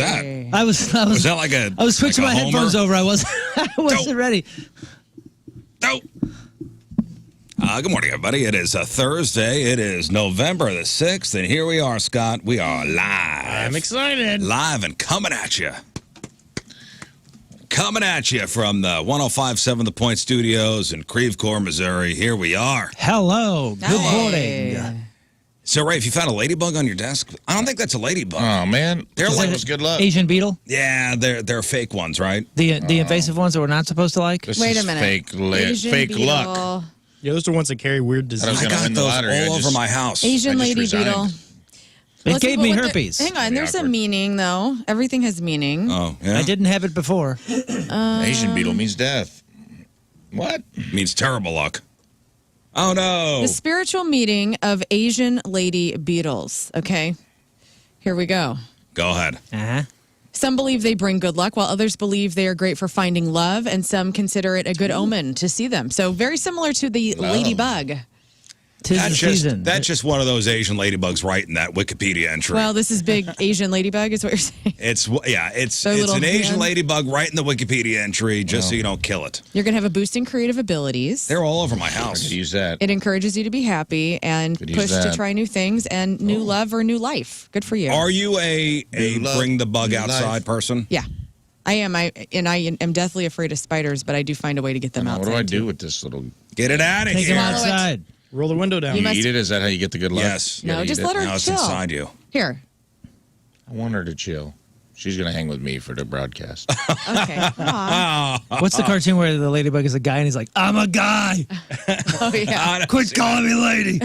that? I was that like a? I was switching like my a homer? headphones over. I wasn't ready. No. Good morning, everybody. It is a Thursday. It is November the 6th, and here we are, Scott. We are live. I'm excited. Live and coming at you. Coming at you from the 105.7 The Point Studios in Creve Coeur, Missouri. Here we are. Hello. Good morning. So, Rafe, you found a ladybug on your desk? I don't think that's a ladybug. Oh, man. They're That like, was good luck. Asian beetle? yeah, they're fake ones, right? The invasive ones that we're not supposed to like? This Wait is a minute. fake beetle. luck. Yeah, those are ones that carry weird I was diseases. I gonna got win the those lottery. I all over just- my house. Asian I just lady resigned. beetle. It Let's gave see, me but what herpes. Hang on, Pretty there's a awkward. meaning though. Everything has meaning. Oh, yeah? I didn't have it before. Asian beetle means death. What? Means terrible luck. Oh, no. The spiritual meaning of Asian lady beetles. Okay, here we go. Go ahead. Uh-huh. Some believe they bring good luck, while others believe they are great for finding love, and some consider it a good omen to see them. So very similar to the ladybug. Tis the season. That's just one of those Asian ladybugs writing that Wikipedia entry. Well, this is big Asian ladybug, is what you're saying. It's Their little an Asian hand. ladybug right in the Wikipedia entry just so you don't kill it. You're going to have a boost in creative abilities. They're all over my I house. could use that. It encourages you to be happy and Could use push to that. try new things and new love or new life. Good for you. Are you a New love, bring the bug new outside life. person? Yeah, I am. I am deathly afraid of spiders, but I do find a way to get them What outside. do I do too. with this little... Get it out of Take them here. outside. Roll the window down. You must- eat it? Is that how you get the good luck? Yes. You gotta No, eat just it? let her Now it's chill. inside you. Here. I want her to chill. She's going to hang with me for the broadcast. Okay. Aw. What's the cartoon where the ladybug is a guy and he's like, I'm a guy. Oh yeah. Quit calling me lady.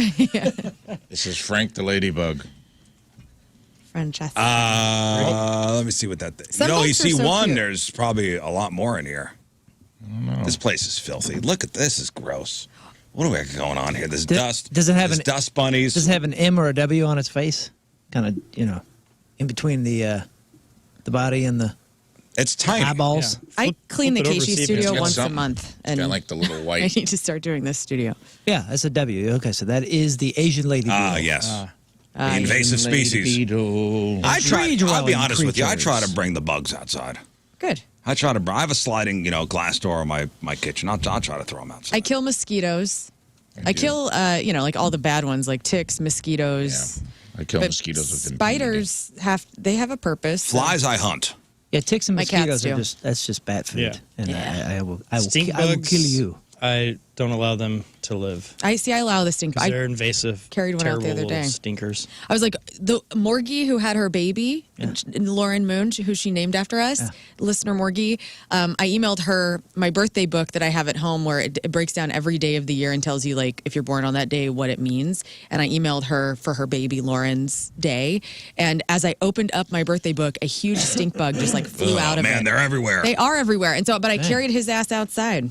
This is Frank the Ladybug. Francesca. Let me see what that thing. Some You bugs are see so one, cute. there's probably a lot more in here. This place is filthy. Look at this. Is gross. What do we got going on here? There's dust. does it have There's an- dust bunnies? Does it have an M or a W on its face? Kind of, in between the body and the It's tiny. eyeballs. I clean the flip it over, Casey see if studio it's got once a something. month, It's and got like the little I white... need to start doing this studio. Yeah, that's a W. Okay, so that is the Asian lady beetle. Ah, yes. The invasive Lady species. beetle. I try. I'll be Tree-dwelling honest with you. I try to creatures. bring the bugs outside. Good. I have a sliding, glass door in my kitchen. I'll try to throw them outside. I kill mosquitoes. I kill, like all the bad ones, like ticks, Yeah. mosquitoes. I kill But mosquitoes with spiders have a purpose. Flies, I hunt. Yeah, ticks and My cats mosquitoes do. that's just bat food. Yeah. And Yeah. I will Stink I will bugs, kill you. I don't allow them to live. I allow the stink. 'Cause I they're invasive. carried one out the other terrible day. Stinkers. I was like, the Morgie who had her baby, Lauren Moon, who she named after us, listener Morgie. I emailed her my birthday book that I have at home where it breaks down every day of the year and tells you, like, if you're born on that day, what it means. And I emailed her for her baby Lauren's day. And as I opened up my birthday book, a huge stink bug just like flew out of Man, it. they're everywhere. They are everywhere. And so, but I Dang. carried his ass outside.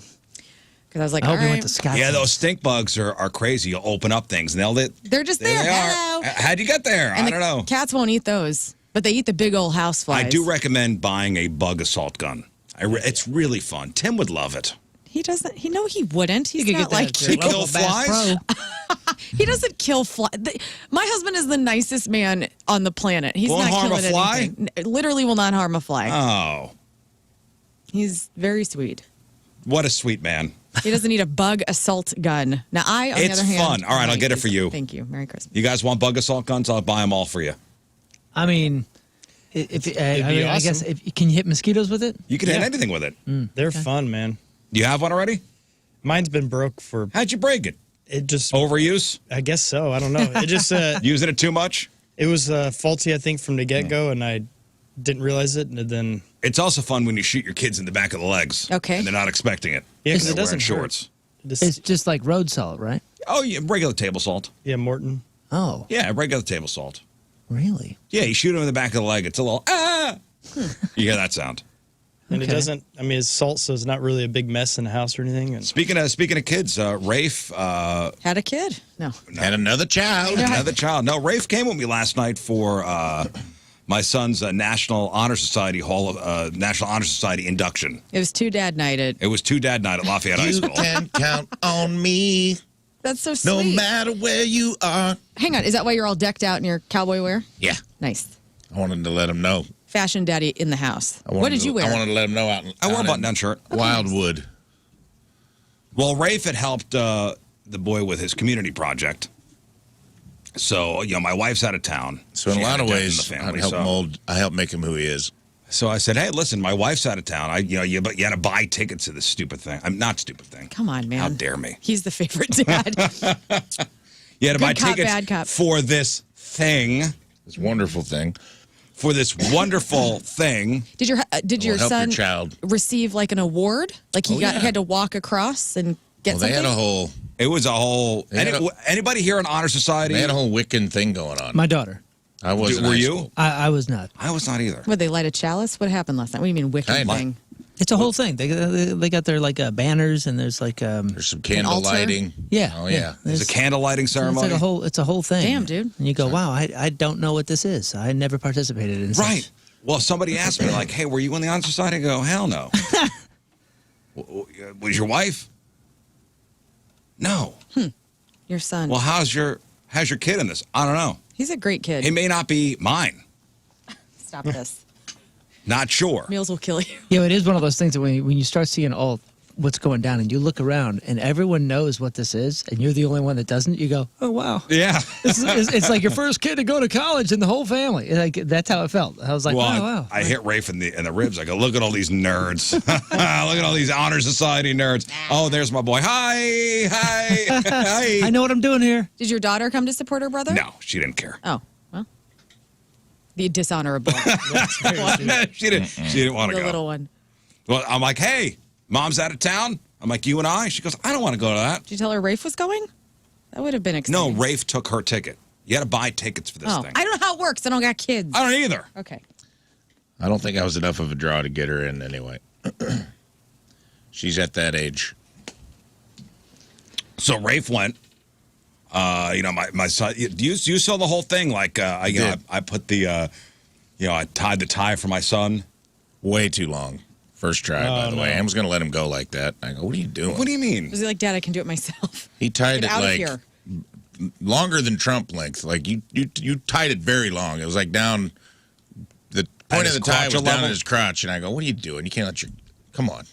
Because I was like, I all hope you right. went to Scotland. Yeah, those stink bugs are crazy. You open up things and They're just there. they are. Hello. How'd you get there? And I the don't know. Cats won't eat those, but they eat the big old house flies. I do recommend buying a bug assault gun. It's really fun. Tim would love it. He doesn't. He wouldn't. He's You could not get that like at He your kill local Bass flies? Pro. he doesn't kill flies. My husband is the nicest man on the planet. He's Won't not harm a killing fly? anything. Literally, will not harm a fly. Oh, He's very sweet. what a sweet man. He doesn't need a bug assault gun. Now, on It's the other hand, fun. All right, I'll get it for you. Thank you. Merry Christmas. You guys want bug assault guns? I'll buy them all for you. I mean, I guess awesome. can you hit mosquitoes with it? You can hit Yeah. anything with it. They're fun, man. You have one already? Mine's been broke for How'd you break it? it. Just Overuse? I guess so. I don't know. It just Using it too much? it was faulty, I think, from the get go, and I didn't realize it. And then It's also fun when you shoot your kids in the back of the legs. Okay. And they're not expecting it. yeah, 'cause They're it doesn't wearing hurt. shorts. It's just like road salt, right? Oh, yeah, regular table salt. Yeah, Morton. Oh, Yeah, regular table salt. really? Yeah, you shoot them in the back of the leg. It's a little, You hear that sound. And Okay. it doesn't. I mean, it's salt, so it's not really a big mess in the house or anything. And Speaking of kids, Rafe, Had a kid? No. Had another child. another child. No, Rafe came with me last night for my son's National Honor Society National Honor Society induction. It was two dad nighted. It was two dad night at Lafayette High You School. can count on me That's so sweet. no matter where you are. Hang on. Is that why you're all decked out in your cowboy wear? Yeah. Nice. I wanted to let him know fashion daddy in the house. What did you wear? I wanted to let him know I wore a button-down shirt. Wildwood. Well, Rafe had helped the boy with his community project. So, my wife's out of town. So in She a lot had of a death in ways, the family, I help make him who he is. So I said, hey, listen, my wife's out of town. You had to buy tickets to this stupid thing. I'm not stupid thing. Come on, man. How dare me? He's the favorite dad. You had to buy Good cop, tickets bad cop. for this thing. This wonderful thing. For this wonderful thing. Did your help son your child. receive like an award? Like he had to walk across and get Well, something? they had a whole. It was a whole. Anybody here in Honor Society? They had a whole Wiccan thing going on. My daughter. I wasn't. Were in high you? school. I was not. I was not either. Would they light a chalice? What happened last night? What do you mean Wiccan Kinda. thing? It's a whole thing. They got their banners and there's like There's some candle altar? lighting. yeah. Oh yeah. There's a candle lighting It's ceremony. like it's a whole thing. Damn, dude. And you go, wow, I don't know what this is. I never participated in such. Right. Well, somebody asked me, like, hey, were you in the Honor Society? I go, hell no. Was your wife? No. Your son. Well, how's your kid in this? I don't know. He's a great kid. It may not be mine. Stop this. Not sure. Meals will kill you. Yeah, it is one of those things that when you start seeing all what's going down and you look around and everyone knows what this is and you're the only one that doesn't, you go, oh, wow. Yeah. It's like your first kid to go to college in the whole family. Like that's how it felt. I was like, Well, wow. I hit Rafe in the ribs. I go, look at all these nerds. Look at all these Honor Society nerds. Oh, there's my boy. Hi. Hi. I know what I'm doing here. Did your daughter come to support her brother? No, she didn't care. Oh, well. The dishonorable. She didn't want to The go. little one. Well, I'm like, hey, mom's out of town. I'm like, you and I? She goes, I don't want to go to that. Did you tell her Rafe was going? That would have been No, exciting. Rafe took her ticket. You had to buy tickets for this Oh, thing. I don't know how it works. I don't got kids. I don't either. Okay. I don't think I was enough of a draw to get her in anyway. She's at that age. So Rafe went. My son. You saw the whole thing. Like, I put the, I tied the tie for my son. Way too long. First try, by the way. I was going to let him go like that. I go, what are you doing? What do you mean? Was he like, Dad, I can do it myself? He tied Get it out of like here. longer than Trump length. Like you tied it very long. It was like down. The point of his the tie was crotch down level? at his crotch, and I go, what are you doing? You can't let your. Come on.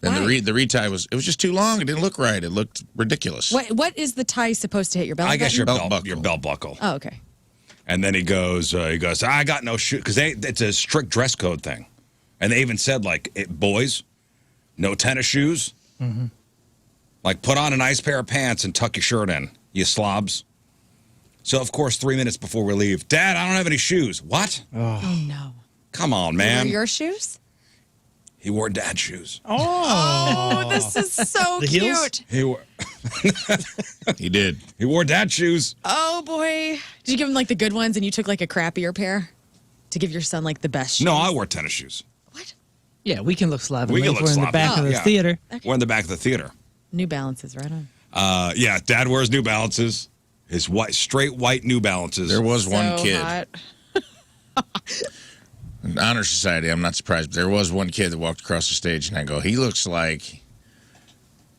Then Why? the retie was just too long. It didn't look right. It looked ridiculous. What is the tie supposed to hit your belly I guess button? your belt buckle. Oh, okay. And then he goes, I got no shoe because it's a strict dress code thing, and they even said boys, no tennis shoes. Mm-hmm. Like put on a nice pair of pants and tuck your shirt in, you slobs. So of course, 3 minutes before we leave, Dad, I don't have any shoes. What? Oh, no. Come on, Were man. your shoes? He wore Dad's shoes. Oh, this is so The cute. heels? He wore He did. he wore Dad's shoes. Oh, boy. Did you give him like the good ones and you took like a crappier pair to give your son like the best shoes? No, I wore tennis shoes. What? Yeah, we can look sloppy. We can look We're in the sloppy. back of the Yeah. theater. We're in the back of the theater. New Balances, right on. Yeah, Dad wears New Balances. His straight white New Balances. There was one So kid. hot. In Honor Society, I'm not surprised, but there was one kid that walked across the stage, and I go, he looks like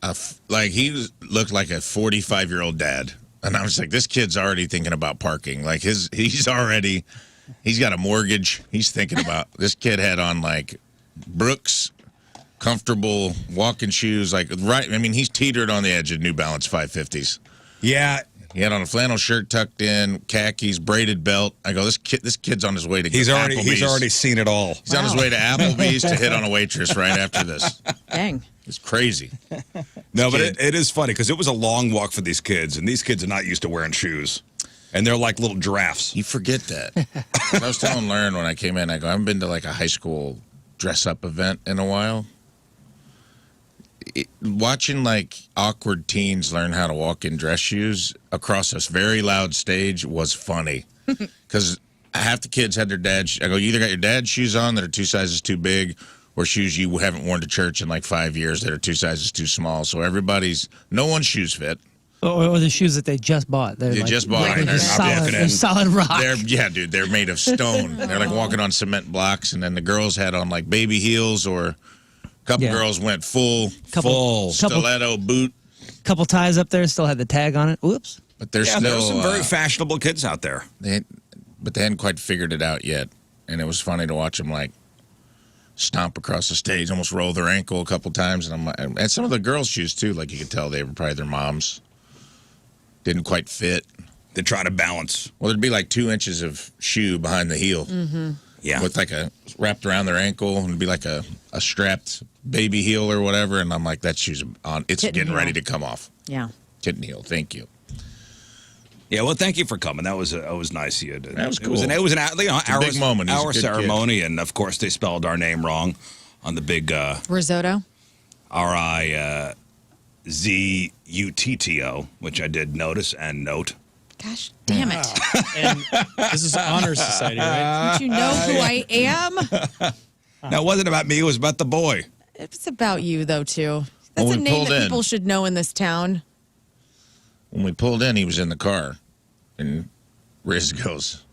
looked like a 45-year-old dad. And I was like, this kid's already thinking about parking. Like he's got a mortgage. He's thinking about, this kid had on like Brooks, comfortable walking shoes. Like, right. I mean, he's teetered on the edge of New Balance 550s. Yeah. He had on a flannel shirt tucked in, khakis, braided belt. I go, this kid's on his way to He's Applebee's. already seen it all. He's on his way to Applebee's to hit on a waitress right after this. Dang. It's crazy. No, but Kid. it is funny because it was a long walk for these kids, and these kids are not used to wearing shoes. And they're like little giraffes. You forget that. I was telling Lauren when I came in, I go, I haven't been to like a high school dress-up event in a while. Watching like awkward teens learn how to walk in dress shoes across this very loud stage was funny. Because half the kids had their dad's. I go, you either got your dad's shoes on that are 2 sizes too big, or shoes you haven't worn to church in like 5 years that are 2 sizes too small. So no one's shoes fit. Or the shoes that they just bought. They're They like, just bought like them. they're They're not solid, walking they're in. solid rock. They're made of stone. They're like walking on cement blocks, and then the girls had on like baby heels, or a couple Yeah. girls went full couple stiletto boot. couple ties up there still had the tag on it. Whoops. But they're Yeah, still there's some very fashionable kids out there. they hadn't quite figured it out yet. and it was funny to watch them like stomp across the stage, almost roll their ankle a couple times, and I'm like, and some of the girls' shoes too, like you could tell they were probably their moms. Didn't quite fit. They try to balance. Well, there'd be like 2 inches of shoe behind the heel. Mm-hmm. Yeah. With like a wrapped around their ankle, and it'd be like a strapped baby heel or whatever, and I'm like, that shoe's on. It's Kitten getting heel. ready to come off. Yeah. Kitten heel. Thank you. Yeah, well, thank you for coming. That was nice of you. That was cool. It was an a big moment. He's a Our good ceremony, and of course they spelled our name wrong on the big Risotto. RIZUTTO, which I did notice and note. Gosh damn it. And this is Honor Society, right? Don't you know who I am? Now, it wasn't about me. It was about the boy. It's about you, though, too. That's When a we name pulled that in- people should know in this town. When we pulled in, he was in the car, and Riz goes,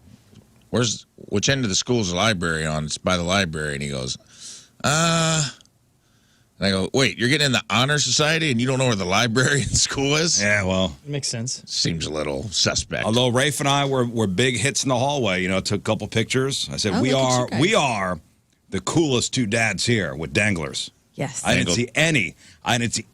which end of the school's the library on? It's by the library. And he goes, and I go, wait, you're getting in the Honor Society and you don't know where the library in school is? Yeah, well, It makes sense. Seems a little suspect. although Rafe and I were big hits in the hallway, took a couple pictures. I said, Oh, we look at you guys. are the coolest two dads here with danglers. Yes. I didn't see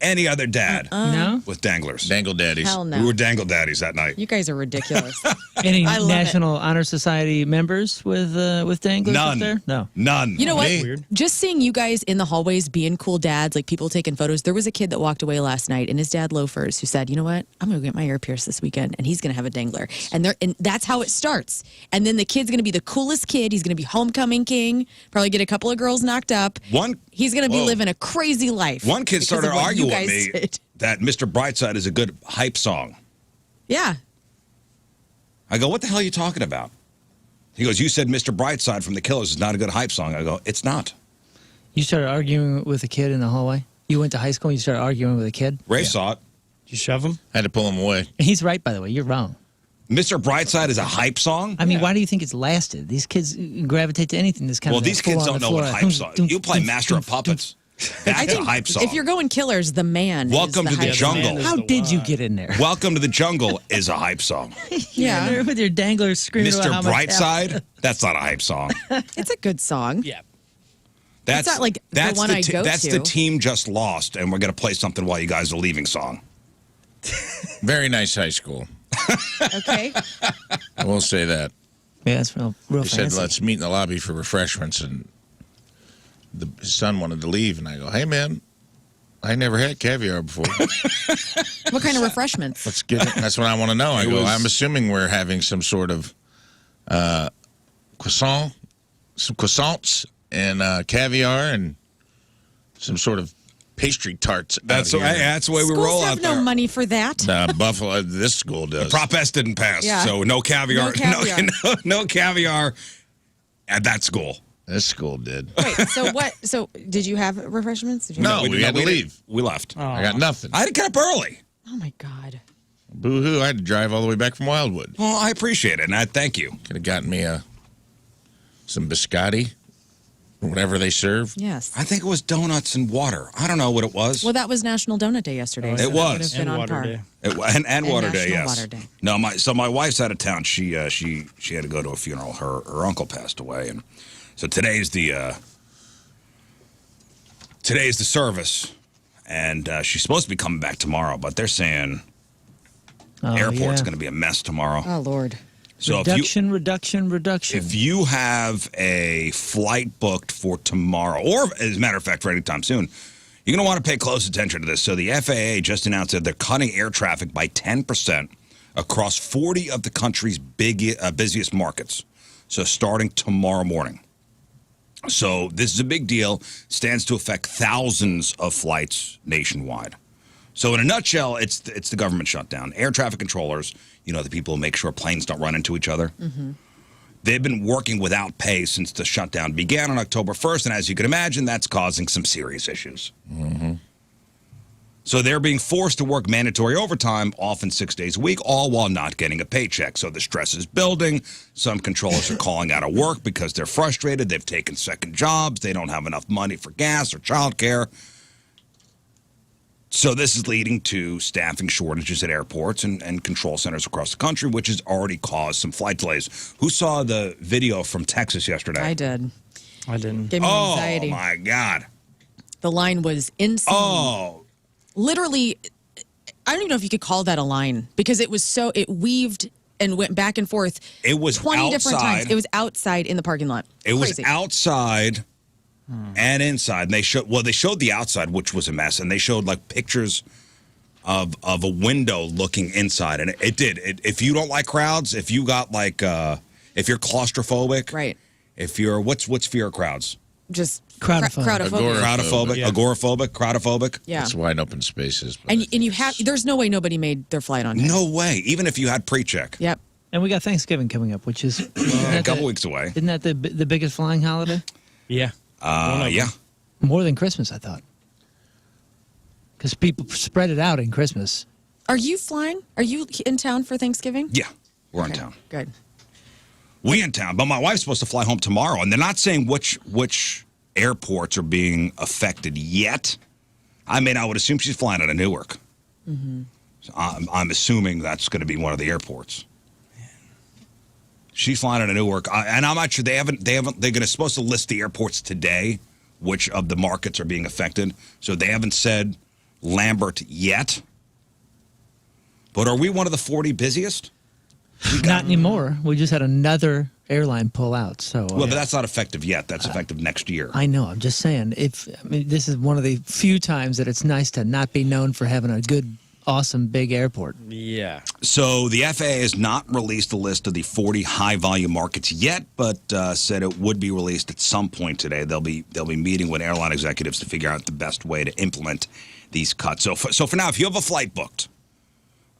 any other dad No? with danglers. Dangle daddies. Hell no. We were dangle daddies that night. You guys are ridiculous. Any I love National Honor Society members with danglers up None. there? No. None. You know what? Me. Weird. Just seeing you guys in the hallways being cool dads, like people taking photos. There was a kid that walked away last night in his dad loafers who said, you know what? I'm going to get my ear pierced this weekend and he's going to have a dangler. And that's how it starts. And then the kid's going to be the coolest kid. He's going to be homecoming king, probably get a couple of girls knocked up. He's going to be Whoa. living a crazy life. One kid because started of what arguing you with guys me did. that Mr. Brightside is a good hype song. Yeah. I go, what the hell are you talking about? He goes, you said Mr. Brightside from The Killers is not a good hype song. I go, it's not. You started arguing with a kid in the hallway? You went to high school and you started arguing with a kid? Rafe saw it. Did you shove him? I had to pull him away. And he's right, by the way. You're wrong. Mr. Brightside is a hype song? I mean, why do you think it's lasted? These kids gravitate to anything that's kind Well, of these kids don't know what hype song is. You play Master of Puppets. That's a hype song. If you're going Killers, The Man. Welcome is to the hype jungle. song. How did you get in there? Welcome to the Jungle is a hype song. Yeah. You're in there with your danglers screaming Mr. about how much Brightside, that's not a hype song. It's a good song. Yeah. That's not like the one I go That's to. the team just lost, and we're going to play something while you guys are leaving song. Very nice high school. Okay. I will say that. Yeah, that's real He said, fancy. let's meet in the lobby for refreshments, and his son wanted to leave, and I go, hey, man, I never had caviar before. What kind of refreshments? Let's get it. That's what I want to know. I It go, was- I'm assuming we're having some sort of croissants and caviar and some sort of pastry tarts. That's out here. the way we Schools roll have out no there. money for that. Buffalo, this school does. Prop S didn't pass, Yeah. so no caviar. No caviar. No caviar at that school. This school did. Wait, so what? So did you have refreshments? Did you No. we had to leave. We left. I got nothing. I had to get up early. Oh my God. Boo-hoo, I had to drive all the way back from Wildwood. Well, I appreciate it, and I thank you. Could have gotten me some biscotti, or whatever they serve. Yes. I think it was donuts and water. I don't know what it was. Well, that was National Donut Day yesterday. so It that was. would have been And on Water par. Day. And Water Day, National yes. Water Day. No, my wife's out of town. She had to go to a funeral. Her uncle passed away, and so today's the service, and she's supposed to be coming back tomorrow, but they're saying Oh, airport's yeah. going to be a mess tomorrow. Oh Lord. So Reduction. if you have a flight booked for tomorrow, or as a matter of fact, for any time soon, you're going to want to pay close attention to this. So the FAA just announced that they're cutting air traffic by 10% across 40 of the country's busiest markets. So starting tomorrow morning. So this is a big deal. Stands to affect thousands of flights nationwide. So in a nutshell, it's the government shutdown. Air traffic controllers, the people who make sure planes don't run into each other. Mm-hmm. They've been working without pay since the shutdown began on October 1st, and as you can imagine, that's causing some serious issues. Mm-hmm. So they're being forced to work mandatory overtime, often 6 days a week, all while not getting a paycheck. So the stress is building. Some controllers are calling out of work because they're frustrated. They've taken second jobs. They don't have enough money for gas or childcare. So this is leading to staffing shortages at airports and control centers across the country, which has already caused some flight delays. Who saw the video from Texas yesterday? I did. I didn't. Gave me anxiety. Oh, my God. The line was insane. Oh. Literally, I don't even know if you could call that a line because it weaved and went back and forth. It was 20 different outside. times. It was outside in the parking lot. It was Crazy. outside and inside. And they showed the outside, which was a mess, and they showed like pictures of a window looking inside. And it did. If you don't like crowds, if you got like if you're claustrophobic, Right. If you're what's fear of crowds? Just Crowdophobic. Crowdophobic, Yeah. agoraphobic, crowdophobic. Yeah. It's wide open spaces. But And you have, there's no way nobody made their flight on time. No way. Even if you had pre-check. Yep. And we got Thanksgiving coming up, which is A couple weeks away. Isn't that the biggest flying holiday? Yeah. Yeah. More than Christmas, I thought. Because people spread it out in Christmas. Are you flying? Are you in town for Thanksgiving? Yeah. We're in Okay, town. Good. We in town, but my wife's supposed to fly home tomorrow, and they're not saying which airports are being affected yet. I mean, I would assume she's flying out of Newark. So I'm assuming that's going to be one of the airports. She's flying out of Newark, and I'm not sure they're supposed to list the airports today, which of the markets are being affected. So they haven't said Lambert yet. But are we one of the 40 busiest? Not anymore. We just had another airline pull out. So Well, but that's not effective yet. That's effective next year. I know. I'm just saying. This is one of the few times that it's nice to not be known for having a good, awesome, big airport. Yeah. So the FAA has not released a list of the 40 high-volume markets yet, but said it would be released at some point today. They'll be meeting with airline executives to figure out the best way to implement these cuts. So for now, if you have a flight booked,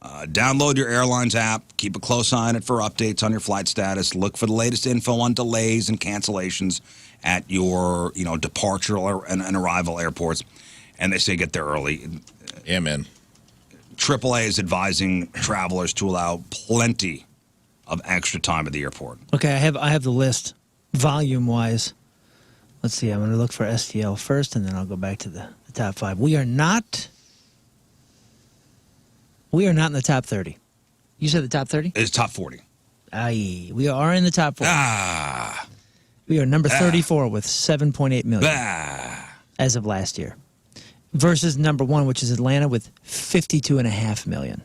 download your airline's app. Keep a close eye on it for updates on your flight status. Look for the latest info on delays and cancellations at your departure and arrival airports. And they say get there early. yeah, man. AAA is advising travelers to allow plenty of extra time at the airport. Okay, I have the list, volume wise. Let's see. I'm going to look for STL first, and then I'll go back to the top 5. We are not in the top 30. You said the top 30? It's top 40. Aye, we are in the top 40. Ah. We are number 34 with 7.8 million Ah. as of last year. Versus number 1, which is Atlanta, with 52.5 million.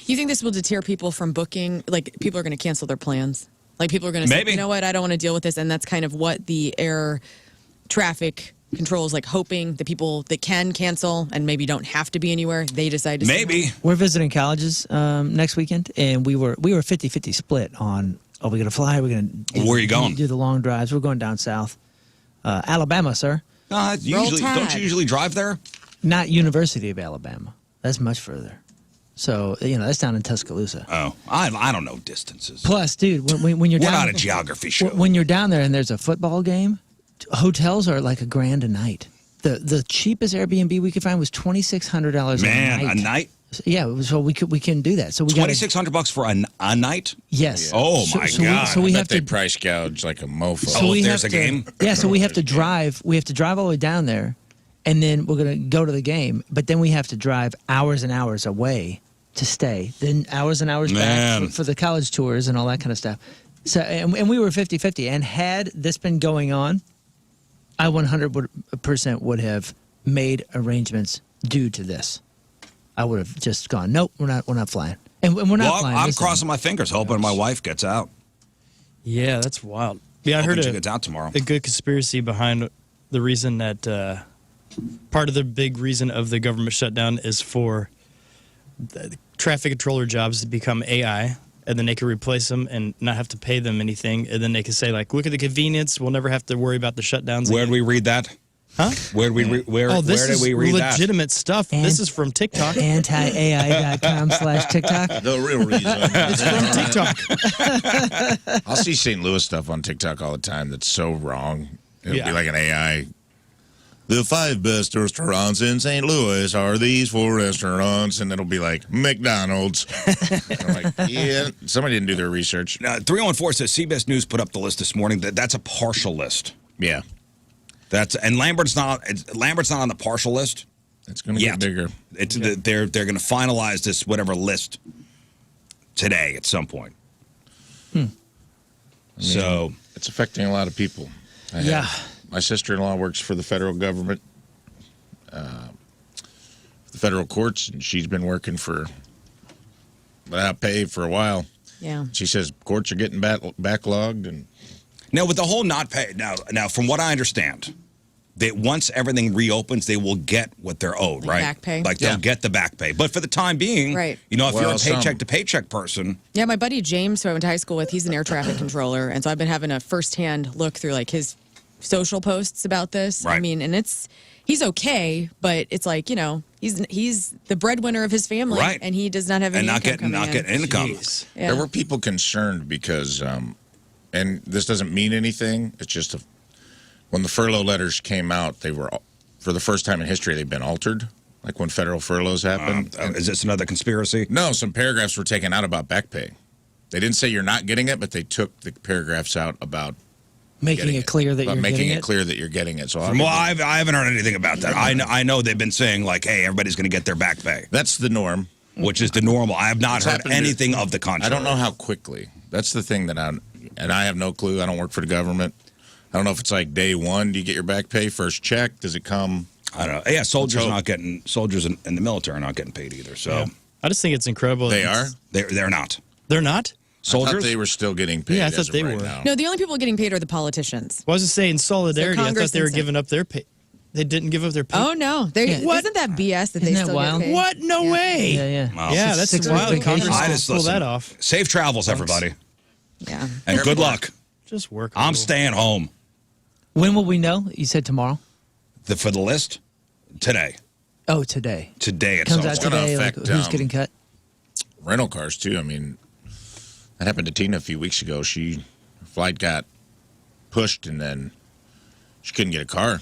You think this will deter people from booking? Like, people are going to cancel their plans? Like, people are going to say, Maybe. you know what, I don't want to deal with this. And that's kind of what the air traffic control is like, hoping the people that can cancel and maybe don't have to be anywhere, they decide to stay Maybe. home. We're visiting colleges next weekend, and we were 50-50 split on, are we going to fly? Are we going to Where are you going? do the long drives? We're going down south. Alabama, sir. Roll Don't you usually drive there? Not University of Alabama. That's much further. So, that's down in Tuscaloosa. Oh, I don't know distances. Plus, dude, when you're We're down, not a geography show. When you're down there and there's a football game, hotels are like $1,000 a night. The cheapest Airbnb we could find was $2,600 Man, a night. a night? Yeah, so we can do that. So we got $2,600 for a night? Yes. Oh, my God. So we I have bet they to. price gouge like a mofo. So Oh, we if there's have a game? Yeah, so we have to drive. We have to drive all the way down there, and then we're gonna go to the game. But then we have to drive hours and hours away to stay. Then hours and hours Man. back for the college tours and all that kind of stuff. So and we were 50-50. And had this been going on, I 100% would have made arrangements due to this. I would have just gone, nope, we're not flying. And we're not Well, flying. I'm Listen, crossing my fingers, hoping my wife gets out. Yeah, that's wild. Yeah, I Hoping heard she gets out tomorrow. a good conspiracy behind the reason that part of the big reason of the government shutdown is for the traffic controller jobs to become AI, and then they can replace them and not have to pay them anything, and then they can say like, look at the convenience. We'll never have to worry about the shutdowns. Where again. did we read that? Huh? Where did we read that? legitimate stuff. And- This is from TikTok. antiai.com/TikTok. The real reason. It's from TikTok. I'll see St. Louis stuff on TikTok all the time that's so wrong. It'll Yeah. be like an AI. The 5 best restaurants in St. Louis are these 4 restaurants, and it'll be like McDonald's. I'm like, yeah, somebody didn't do their research. 314 says CBS News put up the list this morning. That's a partial list. Yeah. And Lambert's not on the partial list. It's going to get bigger. They're going to finalize this whatever list today at some point. So it's affecting a lot of people. My sister-in-law works for the federal government, the federal courts, and she's been working without pay for a while. Yeah. She says courts are getting backlogged, and now with the whole not pay. Now, from what I understand, that once everything reopens, they will get what they're owed, right? Back pay. Like they'll get the back pay. But for the time being, right. You know, if you're a paycheck to paycheck person. Yeah, my buddy James, who I went to high school with, he's an air traffic controller, and so I've been having a firsthand look through like his social posts about this. Right. I mean, and he's okay, but it's like, you know, he's the breadwinner of his family, right. And he does not have any income not getting income. Yeah. There were people concerned because, and this doesn't mean anything. It's just when the furlough letters came out, they were, for the first time in history, they've been altered. Like when federal furloughs happened. Is this another conspiracy? No, some paragraphs were taken out about back pay. They didn't say you're not getting it, but they took the paragraphs out about making it clear that you're making getting it clear that you're getting it. So I haven't heard anything about that. I know they've been saying like, hey, everybody's going to get their back pay. That's the norm. Which is the normal. I have not heard anything of the contrary. I don't know how quickly. That's the thing and I have no clue. I don't work for the government. I don't know if it's like day one. Do you get your back pay first check? Does it come? I don't know. Yeah, soldiers in the military are not getting paid either. So yeah. I just think it's incredible. They are. They're not. They're not. Soldiers. I thought they were still getting paid. Yeah, I thought they were. Now. No, the only people getting paid are the politicians. Well, I was just saying, in solidarity, I thought they were giving up their pay. They didn't give up their pay. Oh no! Isn't that BS that they still wild? get paid? What? No way. Yeah. Wow. Yeah, that's wild. Congress pull that off. Safe travels, everybody. Yeah. And good luck. Just work. I'm staying home. When will we know? You said tomorrow? For the list? Today. Oh, today. Today. Comes out today. Like, who's getting cut? Rental cars, too. I mean, that happened to Tina a few weeks ago. Her flight got pushed, and then she couldn't get a car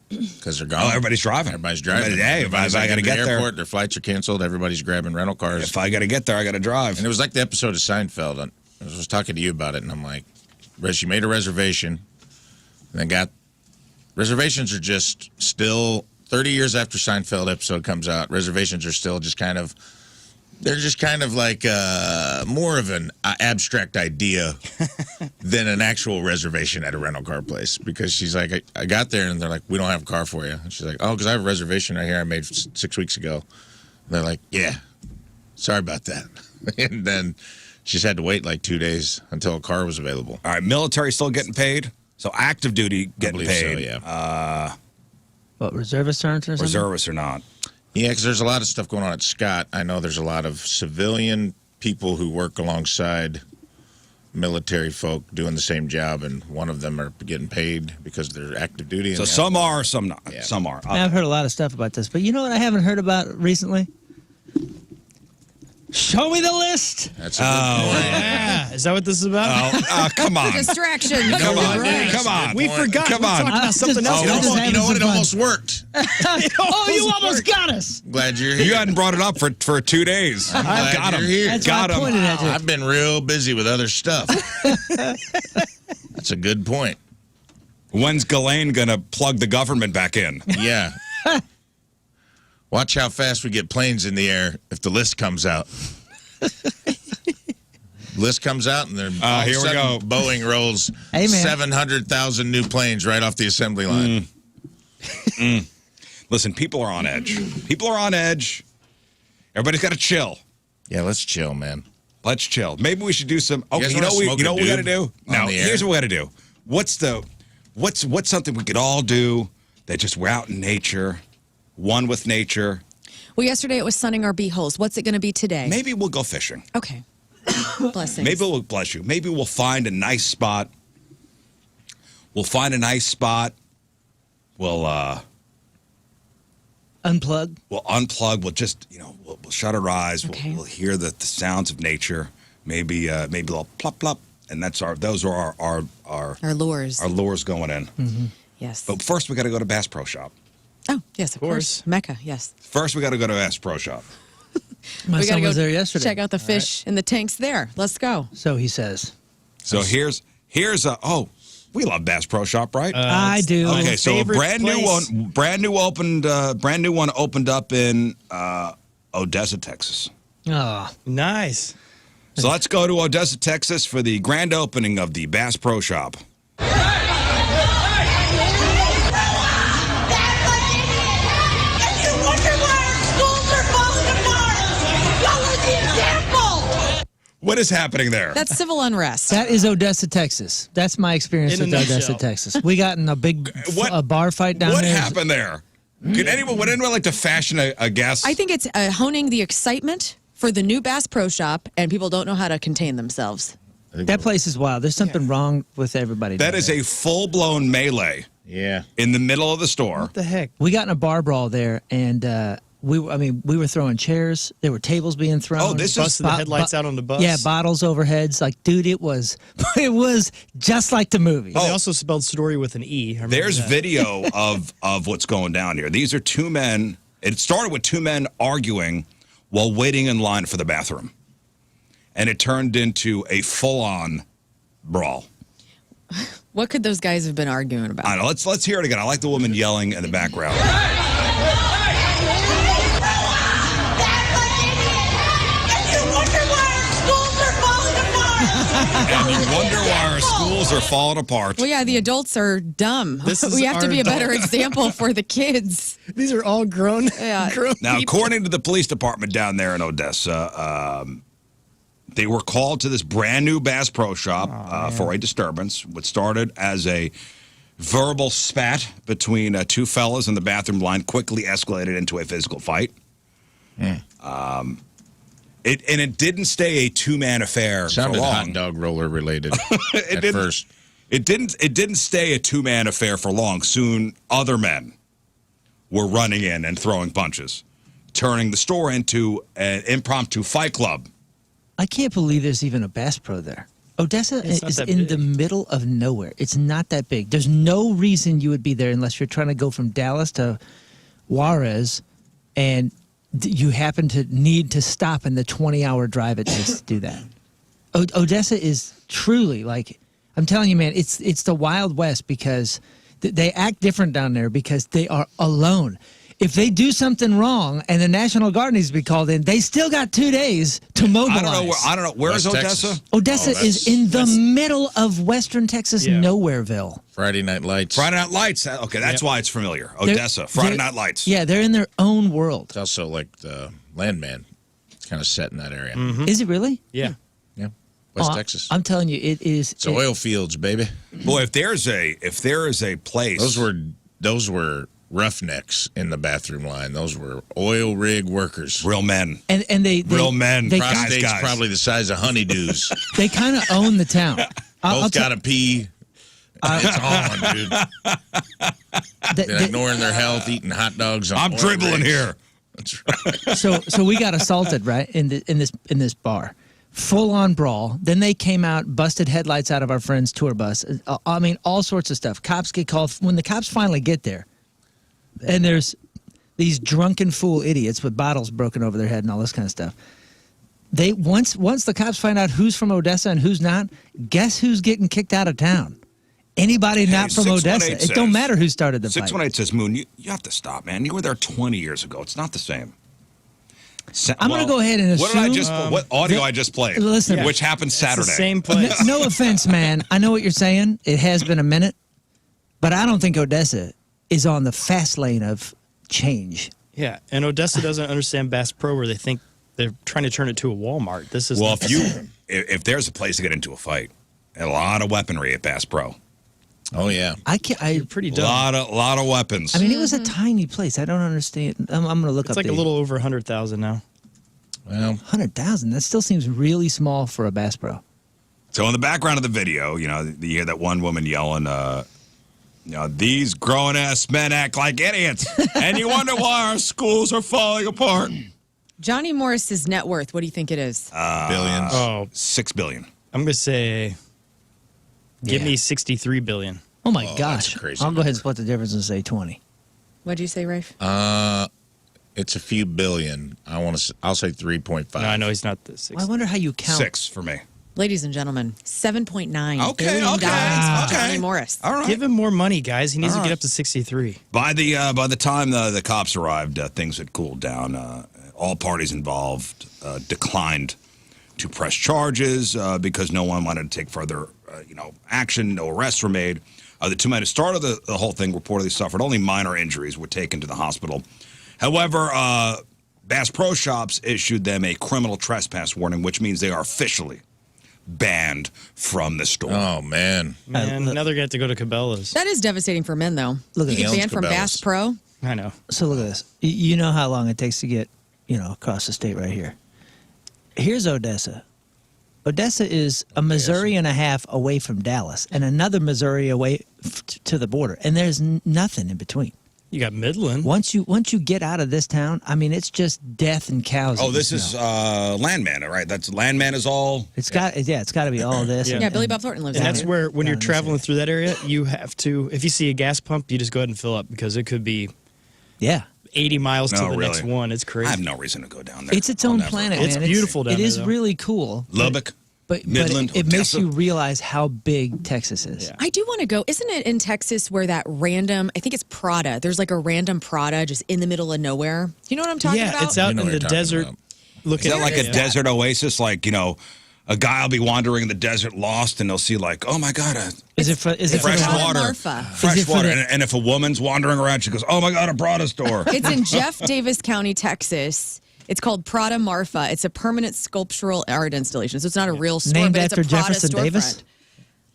because they're gone. Oh, everybody's driving. Everybody's driving. Hey, if I got to get there. Their flights are canceled. Everybody's grabbing rental cars. If I got to get there, I got to drive. And it was like the episode of Seinfeld. I was talking to you about it, and I'm like, she made a reservation, and then reservations are just still 30 years after Seinfeld episode comes out. Reservations are still just kind of like more of an abstract idea than an actual reservation at a rental car place. Because she's like, I got there and they're like, we don't have a car for you. And she's like, oh, because I have a reservation right here I made 6 weeks ago. And they're like, yeah, sorry about that. And then she's had to wait like 2 days until a car was available. All right, military still getting paid. So active duty getting paid. So, yeah. What, reservists aren't or something? Reservists are not. Yeah, because there's a lot of stuff going on at Scott. I know there's a lot of civilian people who work alongside military folk doing the same job, and one of them are getting paid because they're active duty. So some are, some not. Yeah. Some are. I've heard a lot of stuff about this, but you know what I haven't heard about recently? Show me the list. That's a good point. Yeah. Is that what this is about? Come on. Distraction. Come on. Right. Come on. We forgot. Come We're on. talking about something else. You know what? It almost worked. Oh, you almost got us. Glad you're here. You hadn't brought it up for 2 days. glad Got you're him. here. That's Got why I him. pointed at you. I've been real busy with other stuff. That's a good point. When's Ghislaine going to plug the government back in? Yeah. Watch how fast we get planes in the air if the list comes out. List comes out and then all here of a we sudden, go. Boeing rolls Hey, man. 700,000 new planes right off the assembly line. Listen, people are on edge. People are on edge. Everybody's got to chill. Yeah, let's chill, man. Let's chill. Maybe we should do some. You Okay, guys you know wanna what smoke a we got to doob do? on No, the air? here's what we got to do. What's something we could all do that just we're out in nature, one with nature. Well, yesterday it was sunning our beeholes. What's it going to be today? Maybe we'll go fishing. Okay. Blessings. Maybe we'll bless you. Maybe we'll find a nice spot. We'll find a nice spot. We'll Unplug. we'll unplug. We'll just we'll shut our eyes. Okay. We'll hear the sounds of nature. Maybe a little plop plop, and those are our lures. our lures going in. Mm-hmm. Yes. But first, we got to go to Bass Pro Shop. Oh, yes, of course. Mecca, yes. First, we got to go to Bass Pro Shop. My We son gotta was go there yesterday. check out the fish in the tanks there. Let's go. So he says. So here's We love Bass Pro Shop, right? I do. Okay, so a favorite brand new place. one, brand new one opened up in Odessa, Texas. Oh, Nice. So let's go to Odessa, Texas for the grand opening of the Bass Pro Shop. What is happening there? That's civil unrest. that is Odessa, Texas. That's my experience In a with Odessa, nutshell. Texas. We got in a big a bar fight down What there. happened there? Would anyone like to fashion a guess? I think it's honing the excitement for the new Bass Pro Shop, and people don't know how to contain themselves. That place is wild. There's something wrong with everybody. that down is there. a full-blown melee Yeah. in the middle of the store. What the heck? We got in a bar brawl there, and we were throwing chairs. There were tables being thrown. Oh, this is- Busted the headlights out on the bus. Yeah, bottles overheads. Like, dude, it was just like the movie. They also spelled story with an E. I remember There's that. video of what's going down here. These are two men. It started with two men arguing while waiting in line for the bathroom. And it turned into a full-on brawl. What could those guys have been arguing about? I don't know. Let's hear it again. I like the woman yelling in the background. And you wonder why our schools are falling apart. Well, yeah, the adults are dumb. This is We have to our be a better adult- example for the kids. These are all grown. Yeah. grown Now, people. according to the police department down there in Odessa, they were called to this brand new Bass Pro Shop for a disturbance. What started as a verbal spat between two fellas in the bathroom line quickly escalated into a physical fight. It didn't stay a two-man affair Sounded for long. hot dog roller related It at didn't- first. It didn't stay a two-man affair for long. Soon, other men were running in and throwing punches, turning the store into an impromptu fight club. I can't believe there's even a Bass Pro there. Odessa It's not is that in big. the middle of nowhere. It's not that big. There's no reason you would be there unless you're trying to go from Dallas to Juarez, and you happen to need to stop in the 20-hour drive it takes to do that. Odessa is truly, like, I'm telling you, man, it's the Wild West because they act different down there because they are alone. If they do something wrong and the National Guard needs to be called in, they still got 2 days to mobilize. I don't know. Where is West Odessa? Texas. Odessa Oh, is in the middle of western Texas, Yeah. nowhereville. Friday Night Lights. Friday Night Lights. Okay, that's Yep. why it's familiar. Odessa. Friday Night Lights. Yeah, they're in their own world. It's also like the Landman. It's kind of set in that area. Is it really? Yeah. Yeah. West Oh, Texas. I'm telling you, it is. It's oil fields, baby. Boy, if there is a place. Those were roughnecks in the bathroom line. Those were oil rig workers. real men. and they Real men. They, Guys, Prostate's guys. probably the size of honeydews. they kind of own the town. I'll Both tell- got to pee. It's on, dude. they- They're they- ignoring their health, eating hot dogs. On I'm oil dribbling rigs. here. That's right. so we got assaulted right in this bar, full on brawl. Then they came out, busted headlights out of our friend's tour bus. I mean, all sorts of stuff. Cops get called when the cops finally get there, and there's these drunken fool idiots with bottles broken over their head and all this kind of stuff. They once the cops find out who's from Odessa and who's not, guess who's getting kicked out of town? Anybody not from 618 Odessa. It says- don't matter who started the fight. 618 says, Moon, you have to stop, man. You were there 20 years ago. It's not the same. I'm gonna go ahead and What did I assume- just? What audio I just played? Listen, which happened It's Saturday. the same place. No offense, man. I know what you're saying. It has been a minute, but I don't think Odessa is on the fast lane of change. Yeah, and Odessa doesn't understand Bass Pro where they think they're trying to turn it to a Walmart. This is Well, not if the you same. if there's a place to get into a fight, a lot of weaponry at Bass Pro. Oh, yeah. I can't. I pretty A dumb. lot of weapons. mean, it was a tiny place. I don't understand. I'm going to look It's up. like a little over 100,000 now. Well, 100,000. That still seems really small for a Bass Pro. So in the background of the video, you hear that one woman yelling, these grown-ass men act like idiots. And you wonder why our schools are falling apart. Johnny Morris's net worth, what do you think it is? billions. Oh, $6 billion. I'm going to say, give Yeah. me 63 billion. Oh my Oh, gosh! that's a crazy I'll go ahead and number. split the difference and say 20. What'd you say, Rafe? It's a few billion. I'll say 3.5. No, I know he's not the 6. I wonder how you count. 6 for me. Ladies and gentlemen, $7.9 Okay, billion okay, for okay. Johnny Morris. All right. Give him more money, guys. He needs to get up to 63. By the time the cops arrived, things had cooled down. All parties involved declined to press charges because no one wanted to take further, action. No arrests were made. The two men who started the whole thing reportedly suffered only minor injuries, were taken to the hospital. However, Bass Pro Shops issued them a criminal trespass warning, which means they are officially banned from the store. Oh, man. Man, now they're going to have to go to Cabela's. That is devastating for men, though. Look at you get this. banned from Bass Cabela's. Pro. I know. So look at this. You know how long it takes to get, across the state right here. Here's Odessa. Odessa is a Missouri and a half away from Dallas and another Missouri away to the border. And there's nothing in between. You got Midland. Once you get out of this town, I mean, it's just death and cows. Oh, in this the is snow. Landman, right? That's Landman is all. It's got to be all this. Yeah. Yeah, Billy Bob Thornton lives And down that's here. where, when you're Down in this traveling area. through that area, you have to, if you see a gas pump, you just go ahead and fill up because it could be Yeah. 80 miles to No, the really. next one. It's I crazy. have no reason to go down there. It's its I'll own never. planet, It's man. beautiful down It there, is though. really cool. Lubbock, But Midland, it makes Odessa. you realize how big Texas is. Yeah. I do want to go. Isn't it in Texas where that random, I think it's Prada. There's like a random Prada just in the middle of nowhere. You know what I'm talking Yeah, about? it's out You know in what the you're talking desert. about. Is that like a Yeah. desert oasis? Like, a guy will be wandering in the desert lost and they'll see like, oh my God, Is it for fresh Prada water. Marfa. Fresh Is it for water. the- And if a woman's wandering around, she goes, oh my God, a Prada store. It's in Jeff Davis County, Texas. It's called Prada Marfa. It's a permanent sculptural art installation. So it's not a real store, Named but it's a after Prada Jefferson storefront. Davis?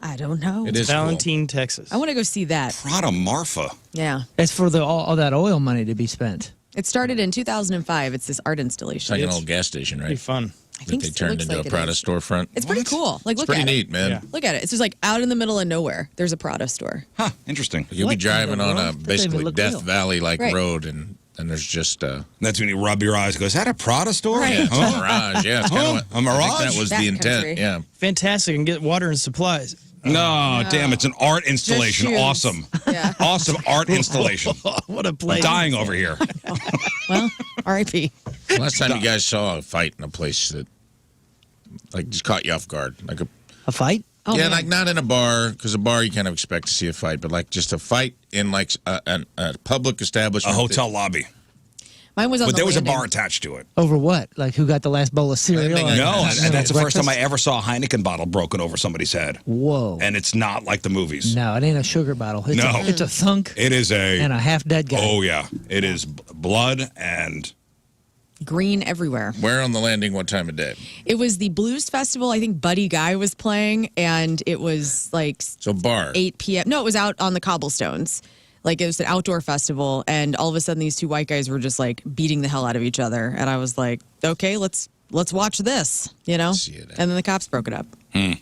I don't know. It is Valentine, Texas. I want to go see that. Prada Marfa. Yeah. It's for all that oil money to be spent. It started in 2005. It's this art installation. It's like an old gas station, Pretty right? fun. I think That they it turned looks into like a it Prada is. storefront. It's pretty cool. Like, look Pretty at neat, it. man. Yeah. Look at it. It's just like out in the middle of nowhere. There's a Prada store. Huh, interesting. You'll What be in driving the on a world? Doesn't basically even look Death real. Valley-like Right. road, and there's just That's when you rub your eyes and go, is that a Prada store? Right. it's a mirage. Yeah, it's kind Huh? of A mirage? I think that was the intent. Backcountry. Yeah. Fantastic. And get water and supplies. No, damn, it's an art installation. shoes. Awesome. Yeah. Awesome art installation. What a I'm place. dying over here. Well, R.I.P. Last time you guys saw a fight in a place that just caught you off guard, like A fight? Oh, yeah, man. like not in a bar, because a bar you kind of expect to see a fight, but like just a fight in like a public A establishment. hotel lobby. Mine was on But the there was a landing. bar attached to it. Over what? Like who got the last bowl of cereal? think I- No, and that's the first time I Breakfast? ever saw a Heineken bottle broken over somebody's head. Whoa. And it's not like the movies. No, it ain't a sugar bottle. It's No. it's a thunk It is and a, a half dead guy. oh yeah, it is blood and Green everywhere. Where on the landing? What time of day? It was the blues festival. I think Buddy Guy was playing, and it was like So bar. 8 p.m. No, it was out on the cobblestones. Like it was an outdoor festival, and all of a sudden these two white guys were just like beating the hell out of each other, and I was like, okay, let's watch this, See it. And then the cops broke it up. Yeah,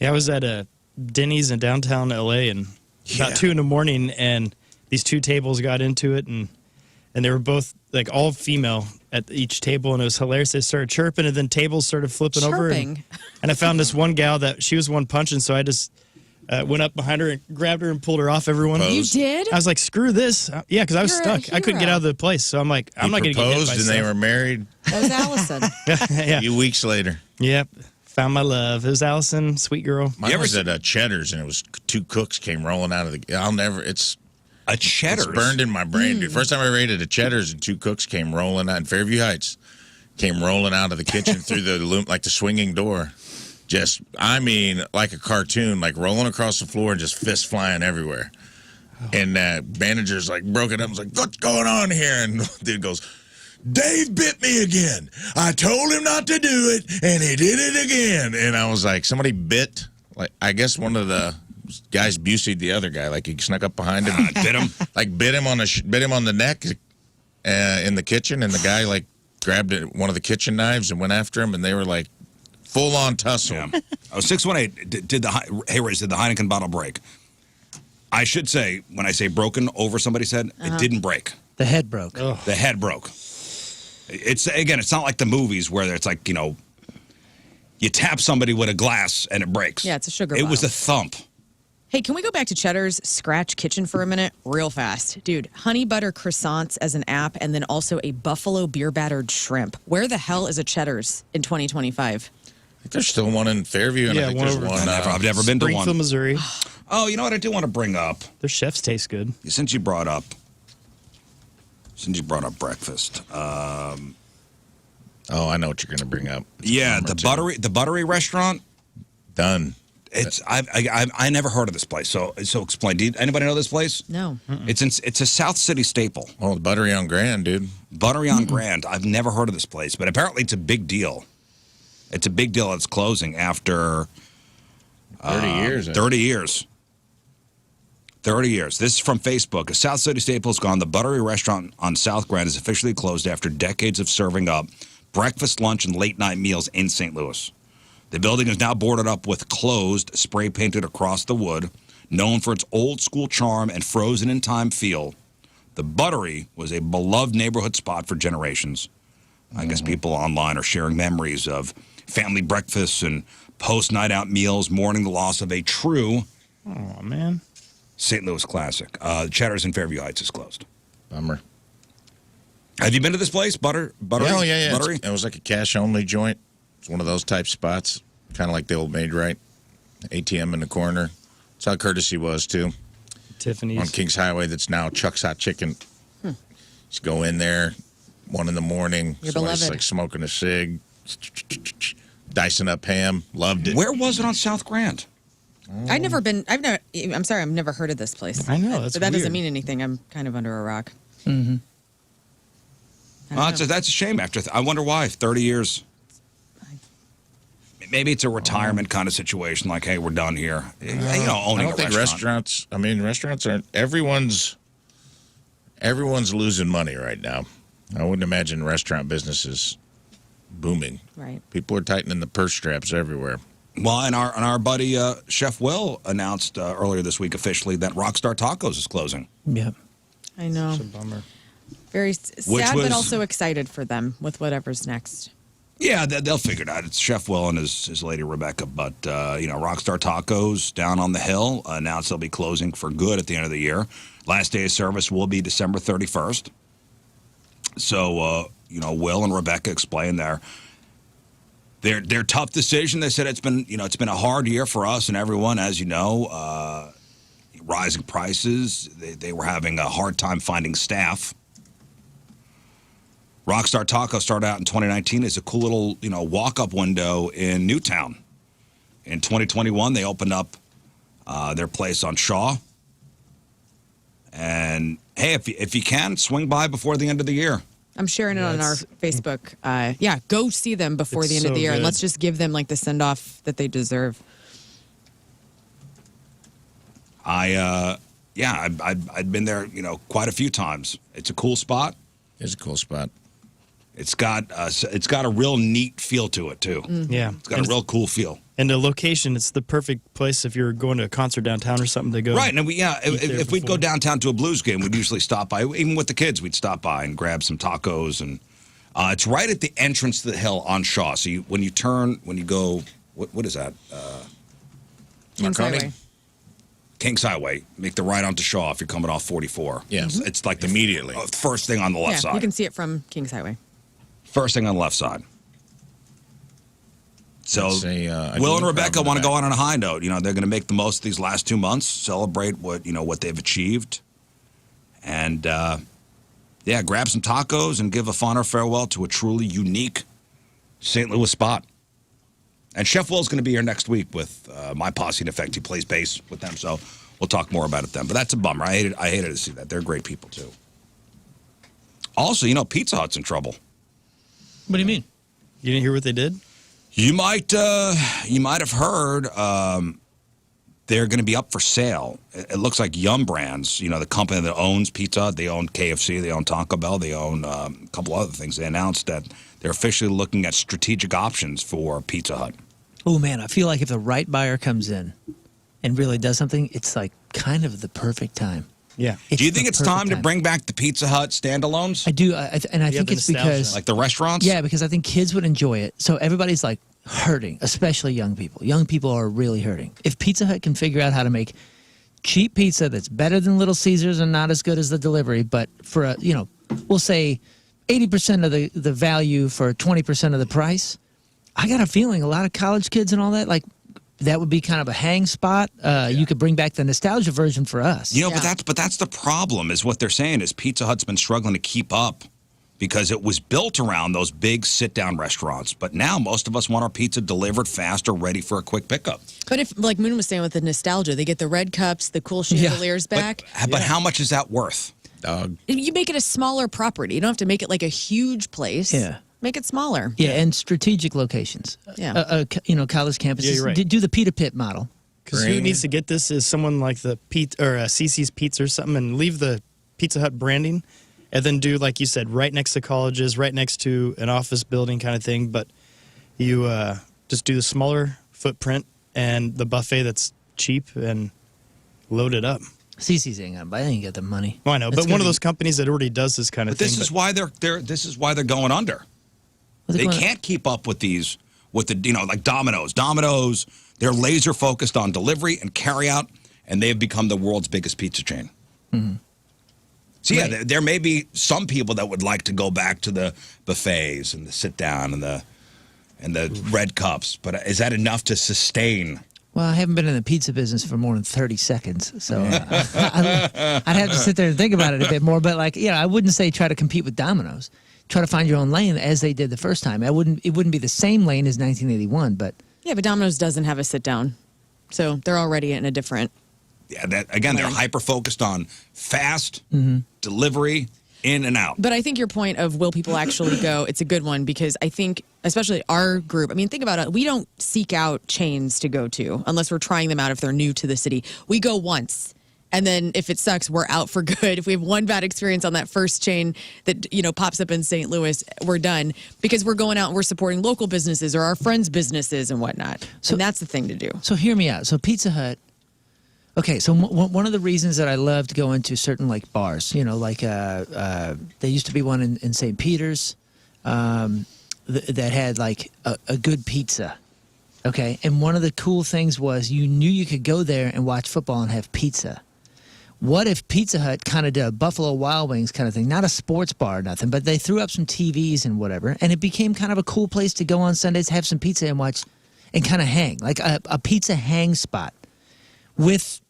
I was at a Denny's in downtown LA and Yeah. about 2 a.m. and these two tables got into it and they were both like all female at each table and it was hilarious. They started chirping and then tables started flipping over. Chirping. And I found this one gal that she was one punching, so I just went up behind her and grabbed her and pulled her off everyone. Proposed? You did? I was like, screw this. Yeah, because I was You're a stuck. I couldn't get hero. out of the place. So I'm like, I'm not going to get hit Proposed, and they were myself. married That was Allison. Yeah. a few weeks later. Yep. Found my love. It was Allison, sweet girl. Mine You ever was see- at Cheddar's, and it was two cooks came rolling out of the. I'll never. It's a cheddar. burned in my brain, dude. First time I ate at a Cheddar's, and two cooks came rolling out in Fairview Heights. Came rolling out of the kitchen through the loom, like the swinging door. Just, I mean, like a cartoon, like rolling across the floor and just fists flying everywhere. And manager's like broke it up and was like, what's going on here? And the dude goes, Dave bit me again. I told him not to do it, and he did it again. And I was like, somebody bit, like, I guess one of the guys Busey'd the other guy, like he snuck up behind him, Bit him. like bit him on the neck in the kitchen, and the guy like grabbed one of the kitchen knives and went after him, and they were like full on tussle. Yeah. Oh, 618 did hey Riz, did the Heineken bottle break? I should say, when I say broken over somebody's head, it didn't break. The head broke. The head broke. It's again, it's not like the movies where it's like, you tap somebody with a glass and it breaks. Yeah, it's a sugar It was bottle. a thump. Hey, can we go back to Cheddar's Scratch Kitchen for a minute? Real fast. Dude, honey butter croissants as an app and then also a buffalo beer battered shrimp. Where the hell is a Cheddar's in 2025? think there's still one in Fairview, and I think there's one. I've never been to one. Springfield, Missouri. Oh, you know what I do want to bring up? Their chefs taste good. Since you brought up breakfast. Oh, I know what you're going to bring up. The Buttery restaurant. Done. It's I never heard of this place. So explain. Anybody know this place? No. It's a South City staple. Oh, the Buttery on Grand, dude. Buttery on Grand. I've never heard of this place, but apparently it's a big deal. It's a big deal. It's closing after 30 years. 30 years. 30 years. This is from Facebook. A South City staple is gone. The Buttery restaurant on South Grand is officially closed after decades of serving up breakfast, lunch, and late night meals in St. Louis. The building is now boarded up with closed, spray painted across the wood. Known for its old school charm and frozen in time feel, the Buttery was a beloved neighborhood spot for generations. I guess people online are sharing memories of family breakfasts and post-night out meals, mourning the loss of a true Oh, man. St. Louis classic. Cheddar's in Fairview Heights is closed. Bummer. Have you been to this place, Buttery? Oh, yeah. Buttery? It was like a cash-only joint. It's one of those type spots, kind of like the old Maid Right. ATM in the corner. That's how Courtesy was, too. Tiffany's. On Kings Highway, that's now Chuck's Hot Chicken. Just go in there, 1 in the morning. Your Somebody's beloved. like smoking a cig, dicing up ham. Loved it. Where was it on South Grand? I've never heard of this place. I know, that's But that doesn't weird. mean anything. I'm kind of under a rock. Mm-hmm. Well, that's a shame. I wonder why. 30 years. Maybe it's a retirement kind of situation. Like, hey, we're done here. Owning I don't a think restaurants. I mean, restaurants aren't. Everyone's losing money right now. I wouldn't imagine restaurant business is booming. Right. People are tightening the purse straps everywhere. Well, and our buddy Chef Will announced earlier this week officially that Rockstar Tacos is closing. Yeah. I know. It's a bummer. Very sad, was- but also excited for them with whatever's next. Yeah, they'll figure it out. It's Chef Will and his lady Rebecca. But, Rockstar Tacos down on the hill announced they'll be closing for good at the end of the year. Last day of service will be December 31st. So, Will and Rebecca explained their tough decision. They said it's been a hard year for us and everyone, as you know, rising prices. They were having a hard time finding staff. Rockstar Taco started out in 2019 as a cool little, walk-up window in Newtown. In 2021, they opened up their place on Shaw. And, hey, if you can, swing by before the end of the year. I'm sharing it on our Facebook. Go see them before the end of the year, and good. let's just give them the send-off that they deserve. I'd been there, quite a few times. It's a cool spot. It's a cool spot. It's got a real neat feel to it too. Yeah. It's got a real cool feel. And the location, it's the perfect place if you're going to a concert downtown or something to go. Right, and if we'd go before. down to a blues game, we'd usually stop by. Even with the kids, we'd stop by and grab some tacos. And it's right at the entrance to the hill on Shaw. So when you go, what is that? Kings Marconi? Highway. Kings Highway. Make the right onto Shaw if you're coming off 44. Yeah. It's like Immediately. first thing on the left Yeah, side. you can see it from Kings Highway. First thing on the left side. So It's a Will and unique Rebecca problem want to with go out on a high note. They're going to make the most of these last 2 months, celebrate what they've achieved, and grab some tacos and give a final farewell to a truly unique St. Louis spot. And Chef Will's going to be here next week with my posse. In effect, he plays bass with them, so we'll talk more about it then. But that's a bummer. I hated to see that. They're great people too. Also, Pizza Hut's in trouble. What do you mean? You didn't hear what they did? You might have heard they're going to be up for sale. It looks like Yum Brands, the company that owns Pizza Hut, they own KFC, they own Taco Bell, they own a couple other things. They announced that they're officially looking at strategic options for Pizza Hut. Oh, man, I feel like if the right buyer comes in and really does something, it's kind of the perfect time. Yeah. Do you think the it's perfect time to bring back the Pizza Hut standalones? I do, and I think the it's nostalgia. because Like the restaurants? Yeah, because I think kids would enjoy it. So everybody's hurting, especially young people. Young people are really hurting. If Pizza Hut can figure out how to make cheap pizza that's better than Little Caesars and not as good as the delivery, but for we'll say 80% of the value for 20% of the price, I got a feeling a lot of college kids and all that, like, that would be kind of a hang spot. You could bring back the nostalgia version for us. You know, but that's the problem. Is what they're saying is Pizza Hut's been struggling to keep up because it was built around those big sit-down restaurants. But now most of us want our pizza delivered fast or ready for a quick pickup. But if, like Moon was saying with the nostalgia, they get the red cups, the cool chandeliers back. But how much is that worth? You make it a smaller property. You don't have to make it like a huge place. Yeah. Make it smaller. Yeah, and strategic locations. Yeah. You know, college campuses. Yeah, you're right. Do the Pita Pit model. Because who needs to get this is someone like the CC's Pizza or something, and leave the Pizza Hut branding, and then do, like you said, right next to colleges, right next to an office building kind of thing. But you just do the smaller footprint and the buffet that's cheap and load it up. CC's ain't gonna buy. They ain't got the money. Well, I know, but one of those companies that already does this kind of thing. This is why this is why they're going under. They can't keep up with these, with the, you know, like Domino's. Domino's, they're laser focused on delivery and carry out, and they've become the world's biggest pizza chain. Mm-hmm. So yeah, there may be some people that would like to go back to the buffets and the sit down and the red cups, but is that enough to sustain? Well, I haven't been in the pizza business for more than 30 seconds, so I'd have to sit there and think about it a bit more. But like, I wouldn't say try to compete with Domino's. Try to find your own lane as they did the first time. It wouldn't be the same lane as 1981, but Yeah, but Domino's doesn't have a sit down, so they're already in a different. Yeah, they're hyper focused on fast delivery, in and out. But I think your point of will people actually go, it's a good one, because I think, especially our group, I mean, think about it. We don't seek out chains to go to unless we're trying them out if they're new to the city. We go once. And then if it sucks, we're out for good. If we have one bad experience on that first chain that, pops up in St. Louis, we're done, because we're going out and we're supporting local businesses or our friends' businesses and whatnot. So, and that's the thing to do. So hear me out. So Pizza Hut. Okay, so one of the reasons that I love to go into certain like bars, like there used to be one in St. Peter's that had like a good pizza. Okay, and one of the cool things was you knew you could go there and watch football and have pizza. What if Pizza Hut kind of did a Buffalo Wild Wings kind of thing? Not a sports bar or nothing, but they threw up some TVs and whatever, and it became kind of a cool place to go on Sundays, have some pizza and watch, and kind of hang, like a pizza hang spot with,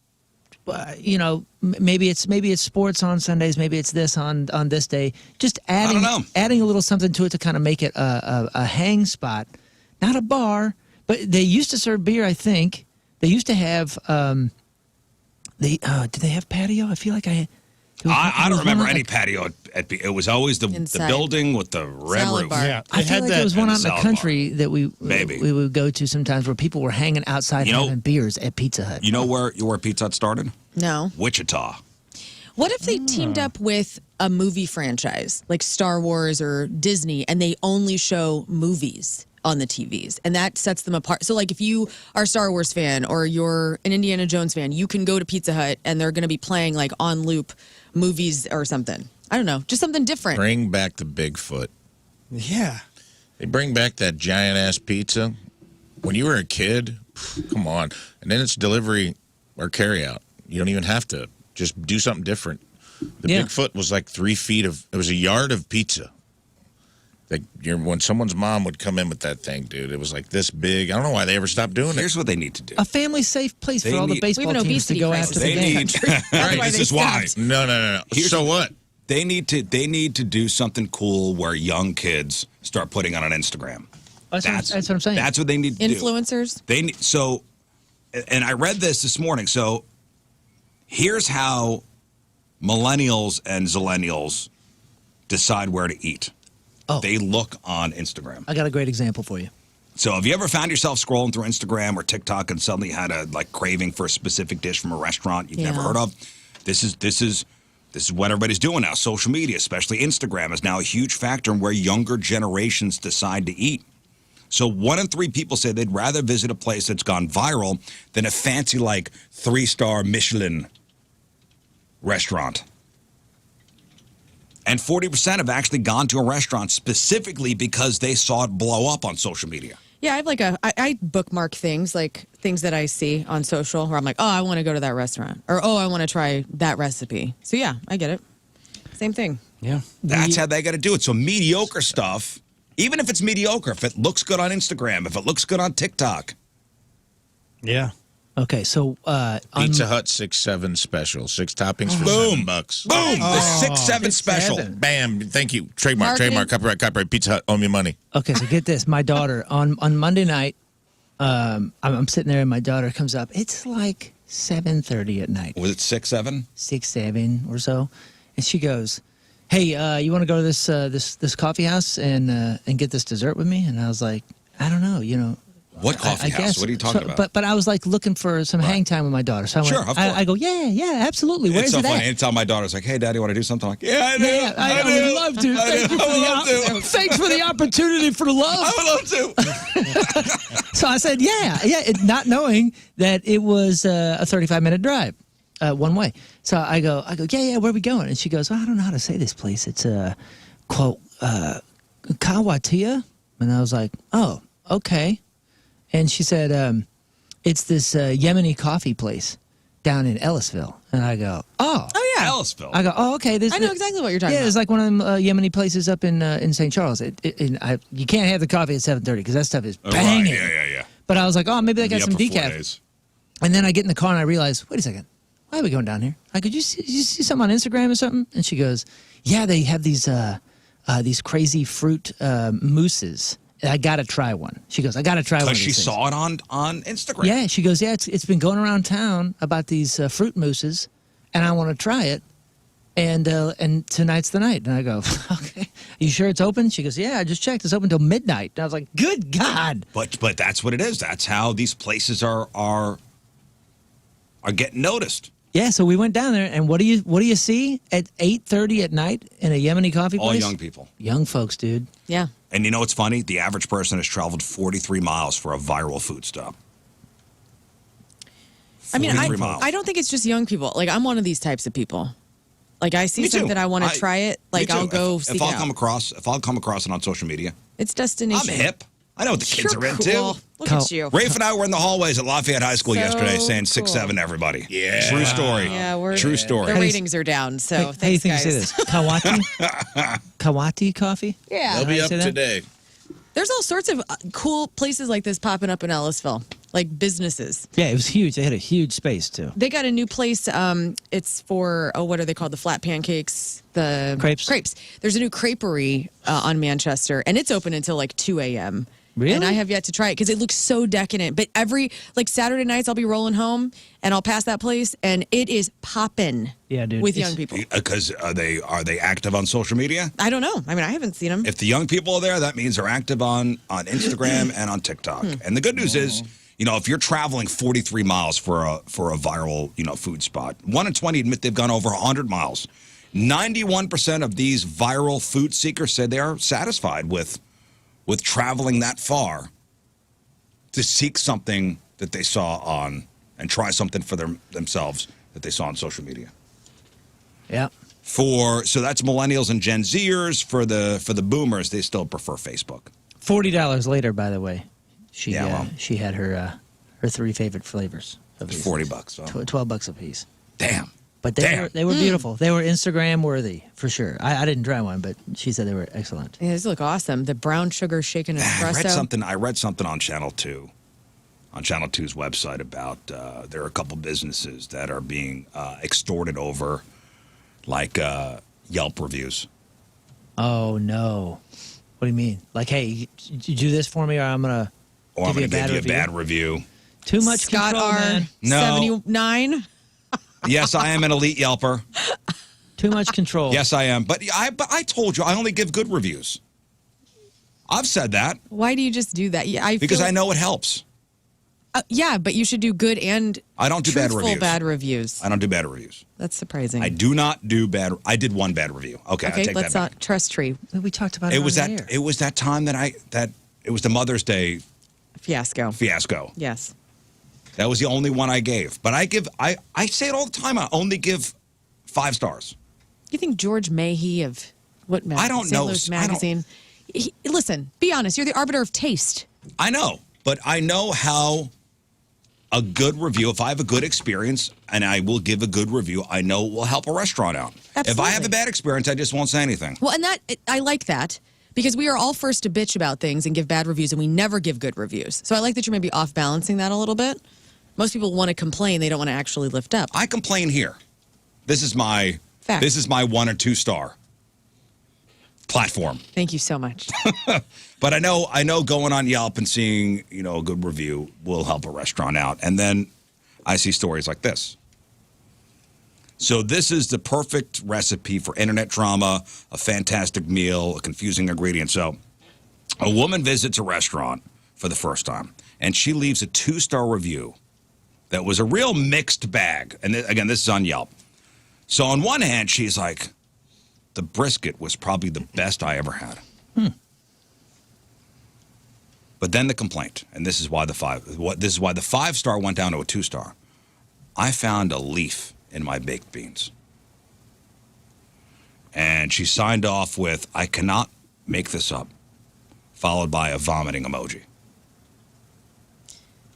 maybe it's sports on Sundays, maybe it's this on this day. Just adding a little something to it to kind of make it a hang spot, not a bar. But they used to serve beer, I think. They used to have. Did they have patio? I feel like I don't remember any patio. It was always the building with the red Salad roof. bar. Yeah, I feel like there was one out in the country that we would go to sometimes where people were hanging outside having beers at Pizza Hut. You know where Pizza Hut started? No. Wichita. What if they teamed up with a movie franchise like Star Wars or Disney, and they only show movies on the TVs, and that sets them apart? So like if you are a Star Wars fan or you're an Indiana Jones fan, you can go to Pizza Hut and they're going to be playing like on loop movies or something. I don't know, just something different. Bring back the Bigfoot. Yeah. They bring back that giant ass pizza. When you were a kid, come on. And then it's delivery or carry out. You don't even have to. Just do something different. The Bigfoot was like 3 feet it was a yard of pizza. Like when someone's mom would come in with that thing, dude, it was like this big. I don't know why they ever stopped doing it. Here's what they need to do. A family safe place for all the baseball teams to go after the They game. need. Right, this is why. No. So what? They need to do something cool where young kids start putting on Instagram. That's what I'm saying. That's what they need to do. Influencers. They need, and I read this morning. So here's how millennials and zillennials decide where to eat. Oh. They look on Instagram. I got a great example for you. So have you ever found yourself scrolling through Instagram or TikTok and suddenly had a craving for a specific dish from a restaurant you've never heard of? This is what everybody's doing now. Social media, especially Instagram, is now a huge factor in where younger generations decide to eat. So 1 in 3 people say they'd rather visit a place that's gone viral than a fancy 3-star Michelin restaurant. And 40% have actually gone to a restaurant specifically because they saw it blow up on social media. Yeah, I have I bookmark things, like things that I see on social where I'm like, oh, I want to go to that restaurant, or oh, I want to try that recipe. So yeah, I get it. Same thing. Yeah. That's how they got to do it. So mediocre stuff Even if it's mediocre, if it looks good on Instagram, if it looks good on TikTok. Yeah. Okay, so Pizza Hut 6-7 special. 6 toppings for Boom. $7. Boom! The 6-7 special. 6-7. Bam. Thank you. Trademark, Marketing. copyright. Pizza Hut, owe me money. Okay, so get this. My daughter, on Monday night, I'm sitting there and my daughter comes up. It's like 7:30 at night, Was it 6-7? 6, 7 or so. And she goes, hey, you want to go to this coffee house and get this dessert with me? And I was like, I don't know, What coffee I house? guess. What are you talking about? But I was like looking for some hang time with my daughter. So I Sure, went, of course. I go, yeah, absolutely. Where's It's so it funny. at? Anytime my daughter's like, hey, Daddy, want to do something? I'm like, yeah, I do. Yeah, I would love to. Thanks for the opportunity for love. I would love to. So I said, yeah, not knowing that it was a 35-minute drive, one way. So I go, yeah, where are we going? And she goes, I don't know how to say this place. It's quote, Kawatia. And I was like, oh, okay. And she said, it's this Yemeni coffee place down in Ellisville. And I go, oh. Oh, yeah. Ellisville. I go, oh, okay. I know exactly what you're talking Yeah, about. it's like one of them Yemeni places up in St. Charles. You can't have the coffee at 7:30 because that stuff is banging. Right. Yeah. But I was like, oh, maybe they got Be some up for 4 decaf. days. And then I get in the car and I realize, wait a second, why are we going down here? I go, you see something on Instagram or something? And she goes, yeah, they have these crazy fruit mousses. I got to try one. She goes, I got to try one. Because of she these things. saw it on Instagram. Yeah, she goes, yeah, it's been going around town about these fruit mousses, and I want to try it. And tonight's the night. And I go, okay, you sure it's open? She goes, yeah, I just checked. It's open till midnight. And I was like, good God. But that's what it is. That's how these places are getting noticed. Yeah, so we went down there, and what do you see at 8:30 at night in a Yemeni coffee All place? young people. Young folks, dude. Yeah. And you know what's funny? The average person has traveled 43 miles for a viral food stop. I mean, 43 miles. I don't think it's just young people. Like, I'm one of these types of people. Like, I see Me too. something, I want to try it. Me Like, too. I'll go if seek I'll it out. if I'll come across it on social media. It's destination. I'm hip. I know what the kids You're are into. cool. Look at you. Rafe and I were in the hallways at Lafayette High School So yesterday saying cool. 6-7 everybody. Yeah. True story. Yeah, we're True story. The ratings are down, so How do you thanks, think guys. you say this? Kawati? Kawati coffee? Yeah. They'll be I up say that? today. There's all sorts of cool places like this popping up in Ellisville, like businesses. Yeah, it was huge. They had a huge space, too. They got a new place. It's for, what are they called? The flat pancakes? The Crepes? Crepes. There's a new creperie on Manchester, and it's open until like 2 a.m. Really? And I have yet to try it because it looks so decadent. But like Saturday nights, I'll be rolling home and I'll pass that place, and it is popping. Yeah, dude. With It's- young people. Because are they active on social media? I don't know. I mean, I haven't seen them. If the young people are there, that means they're active on Instagram and on TikTok. And the good news is, if you're traveling 43 miles for a viral, food spot, 1 in 20 admit they've gone over 100 miles. 91% of these viral food seekers said they are satisfied with traveling that far to seek something that they saw on and try something for themselves that they saw on social media. Yeah. So that's millennials and Gen Zers. For the boomers, they still prefer Facebook. $40 later, by the way. She Yeah, she had her 3 favorite flavors. Of these $40 things. bucks. So. $12 a piece. Damn. But Damn. they were beautiful. They were Instagram worthy for sure. I didn't try one, but she said they were excellent. Yeah, these look awesome. The brown sugar shaken espresso. I read something on Channel 2, on Channel 2's website about there are a couple businesses that are being extorted over, like Yelp reviews. Oh no! What do you mean? Like, hey, you do this for me, or I'm gonna Or I'm give going to you a give you a bad review. Too much Scott control, R. man. No. 79. Yes, I am an elite Yelper. Too much control. Yes, I am. But I told you I only give good reviews. I've said that Why do you just do that? Yeah, because feel, I know it helps. Yeah, but you should do good and I don't do bad truthful reviews. bad reviews. I don't do bad reviews. That's surprising. I do not do bad. I did one bad review. Okay, I Okay, take let's that back. not trust tree We talked about it. It was on that. the air. It was that time that it was the Mother's Day fiasco. fiasco. Yes. That was the only one I gave. But I say it all the time. I only give 5 stars. You think George Mahey of what magazine? I don't St. know. Louis I don't- Magazine. Listen, be honest. You're the arbiter of taste. I know, but I know how a good review. If I have a good experience and I will give a good review, I know it will help a restaurant out. If I have Absolutely. a bad experience, I just won't say anything. Well, and that I like that. Because we are all first to bitch about things and give bad reviews, and we never give good reviews. So I like that you're maybe off balancing that a little bit. Most people want to complain; they don't want to actually lift up. I complain here. This is my Fact. This is my 1 or 2 star platform. Thank you so much. But I know going on Yelp and seeing, a good review will help a restaurant out. And then I see stories like this. So this is the perfect recipe for internet drama, a fantastic meal, a confusing ingredient. So a woman visits a restaurant for the first time, and she leaves a 2-star review that was a real mixed bag. And again, this is on Yelp. So on one hand, she's like, the brisket was probably the best I ever had. But then the complaint, and this is why the 5-star went down to a 2-star. I found a leaf in my baked beans. And she signed off with, I cannot make this up, followed by a vomiting emoji.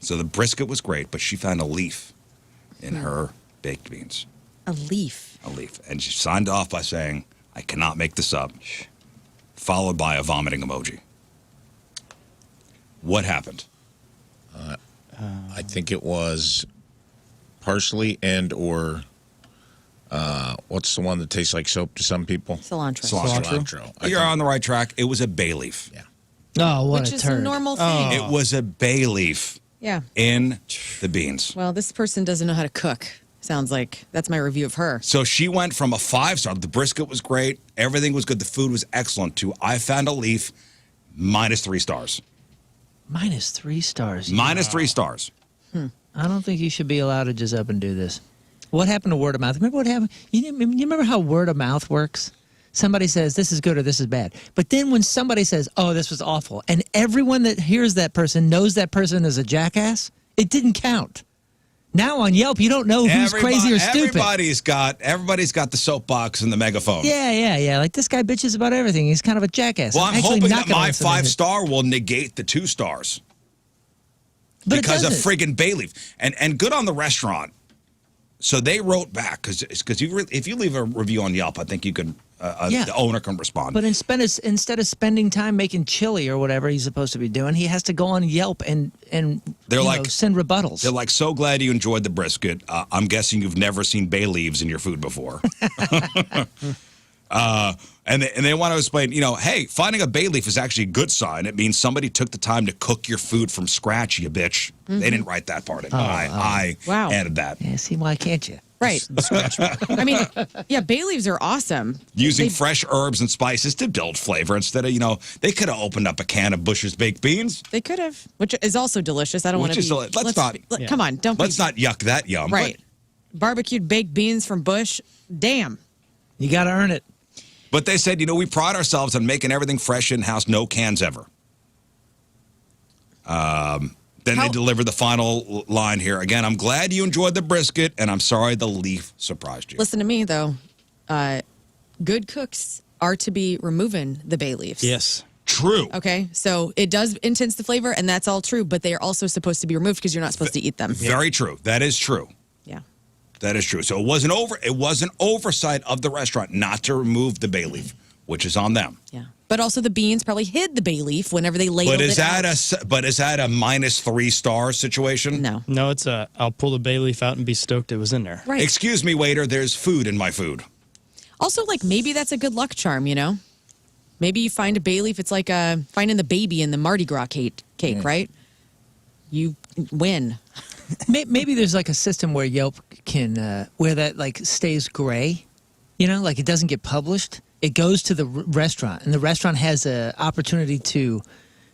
So the brisket was great, but she found a leaf in her baked beans. A leaf. A leaf. And she signed off by saying, I cannot make this up, followed by a vomiting emoji. What happened? I think it was parsley and or what's the one that tastes like soap to some people? Cilantro. Cilantro. You're on the right track. It was a bay leaf. Yeah. Oh, what Which a is turd. a normal thing. It was a bay leaf Yeah. in the beans. Well, this person doesn't know how to cook. Sounds like that's my review of her. So she went from a 5-star, the brisket was great, everything was good, the food was excellent, to I found a leaf, -3 stars. -3 stars. -3 stars. I don't think you should be allowed to just up and do this. What happened to word of mouth? Remember what happened? You remember how word of mouth works? Somebody says this is good or this is bad. But then when somebody says, oh, this was awful, and everyone that hears that person knows that person is a jackass, it didn't count. Now on Yelp, you don't know who's crazy or stupid. Everybody's got the soapbox and the megaphone. Yeah. Like this guy bitches about everything. He's kind of a jackass. Well, I'm actually hoping not that gonna my listen to him. 5-star will negate the 2 stars. But it Because of doesn't. friggin' bay leaf. And good on the restaurant. So they wrote back, because if you leave a review on Yelp, I think you could, the owner can respond. But instead of spending time making chili or whatever he's supposed to be doing, he has to go on Yelp and send rebuttals. They're like, so glad you enjoyed the brisket. I'm guessing you've never seen bay leaves in your food before. And they want to explain, hey, finding a bay leaf is actually a good sign. It means somebody took the time to cook your food from scratch, you bitch. They didn't write that part in. I Wow. added that. Yeah, see, why can't you? Right. I mean, yeah, bay leaves are awesome. Using fresh herbs and spices to build flavor instead of, they could have opened up a can of Bush's baked beans. They could have, which is also delicious. I don't want to be. Come on, don't. Let's not yuck that yum. Right. Barbecued baked beans from Bush. Damn. You got to earn it. But they said, we pride ourselves on making everything fresh in-house, no cans ever. Then they delivered the final line here. Again, I'm glad you enjoyed the brisket, and I'm sorry the leaf surprised you. Listen to me, though. Good cooks are to be removing the bay leaves. Yes. True. Okay, so it does intense the flavor, and that's all true, but they are also supposed to be removed because you're not supposed to eat them. Very true. That is true. Yeah. That is true. So it was an oversight of the restaurant not to remove the bay leaf, which is on them. Yeah. But also the beans probably hid the bay leaf whenever they ladled But it out. is that a -3 star situation? No. No, it's I'll pull the bay leaf out and be stoked it was in there. Right. Excuse me, waiter, there's food in my food. Also, maybe that's a good luck charm, Maybe you find a bay leaf. It's like finding the baby in the Mardi Gras cake, right? You win. Maybe there's a system where Yelp can, where that stays gray, it doesn't get published. It goes to the restaurant, and the restaurant has an opportunity to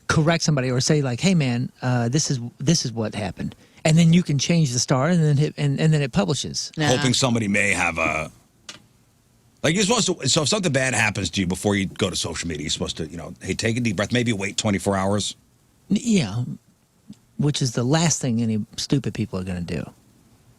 correct somebody or say hey man, this is what happened, and then you can change the star, and then it publishes. Nah. Hoping somebody may have a. You're supposed to. So if something bad happens to you before you go to social media, you're supposed to, hey, take a deep breath. Maybe wait 24 hours. Yeah, which is the last thing any stupid people are going to do.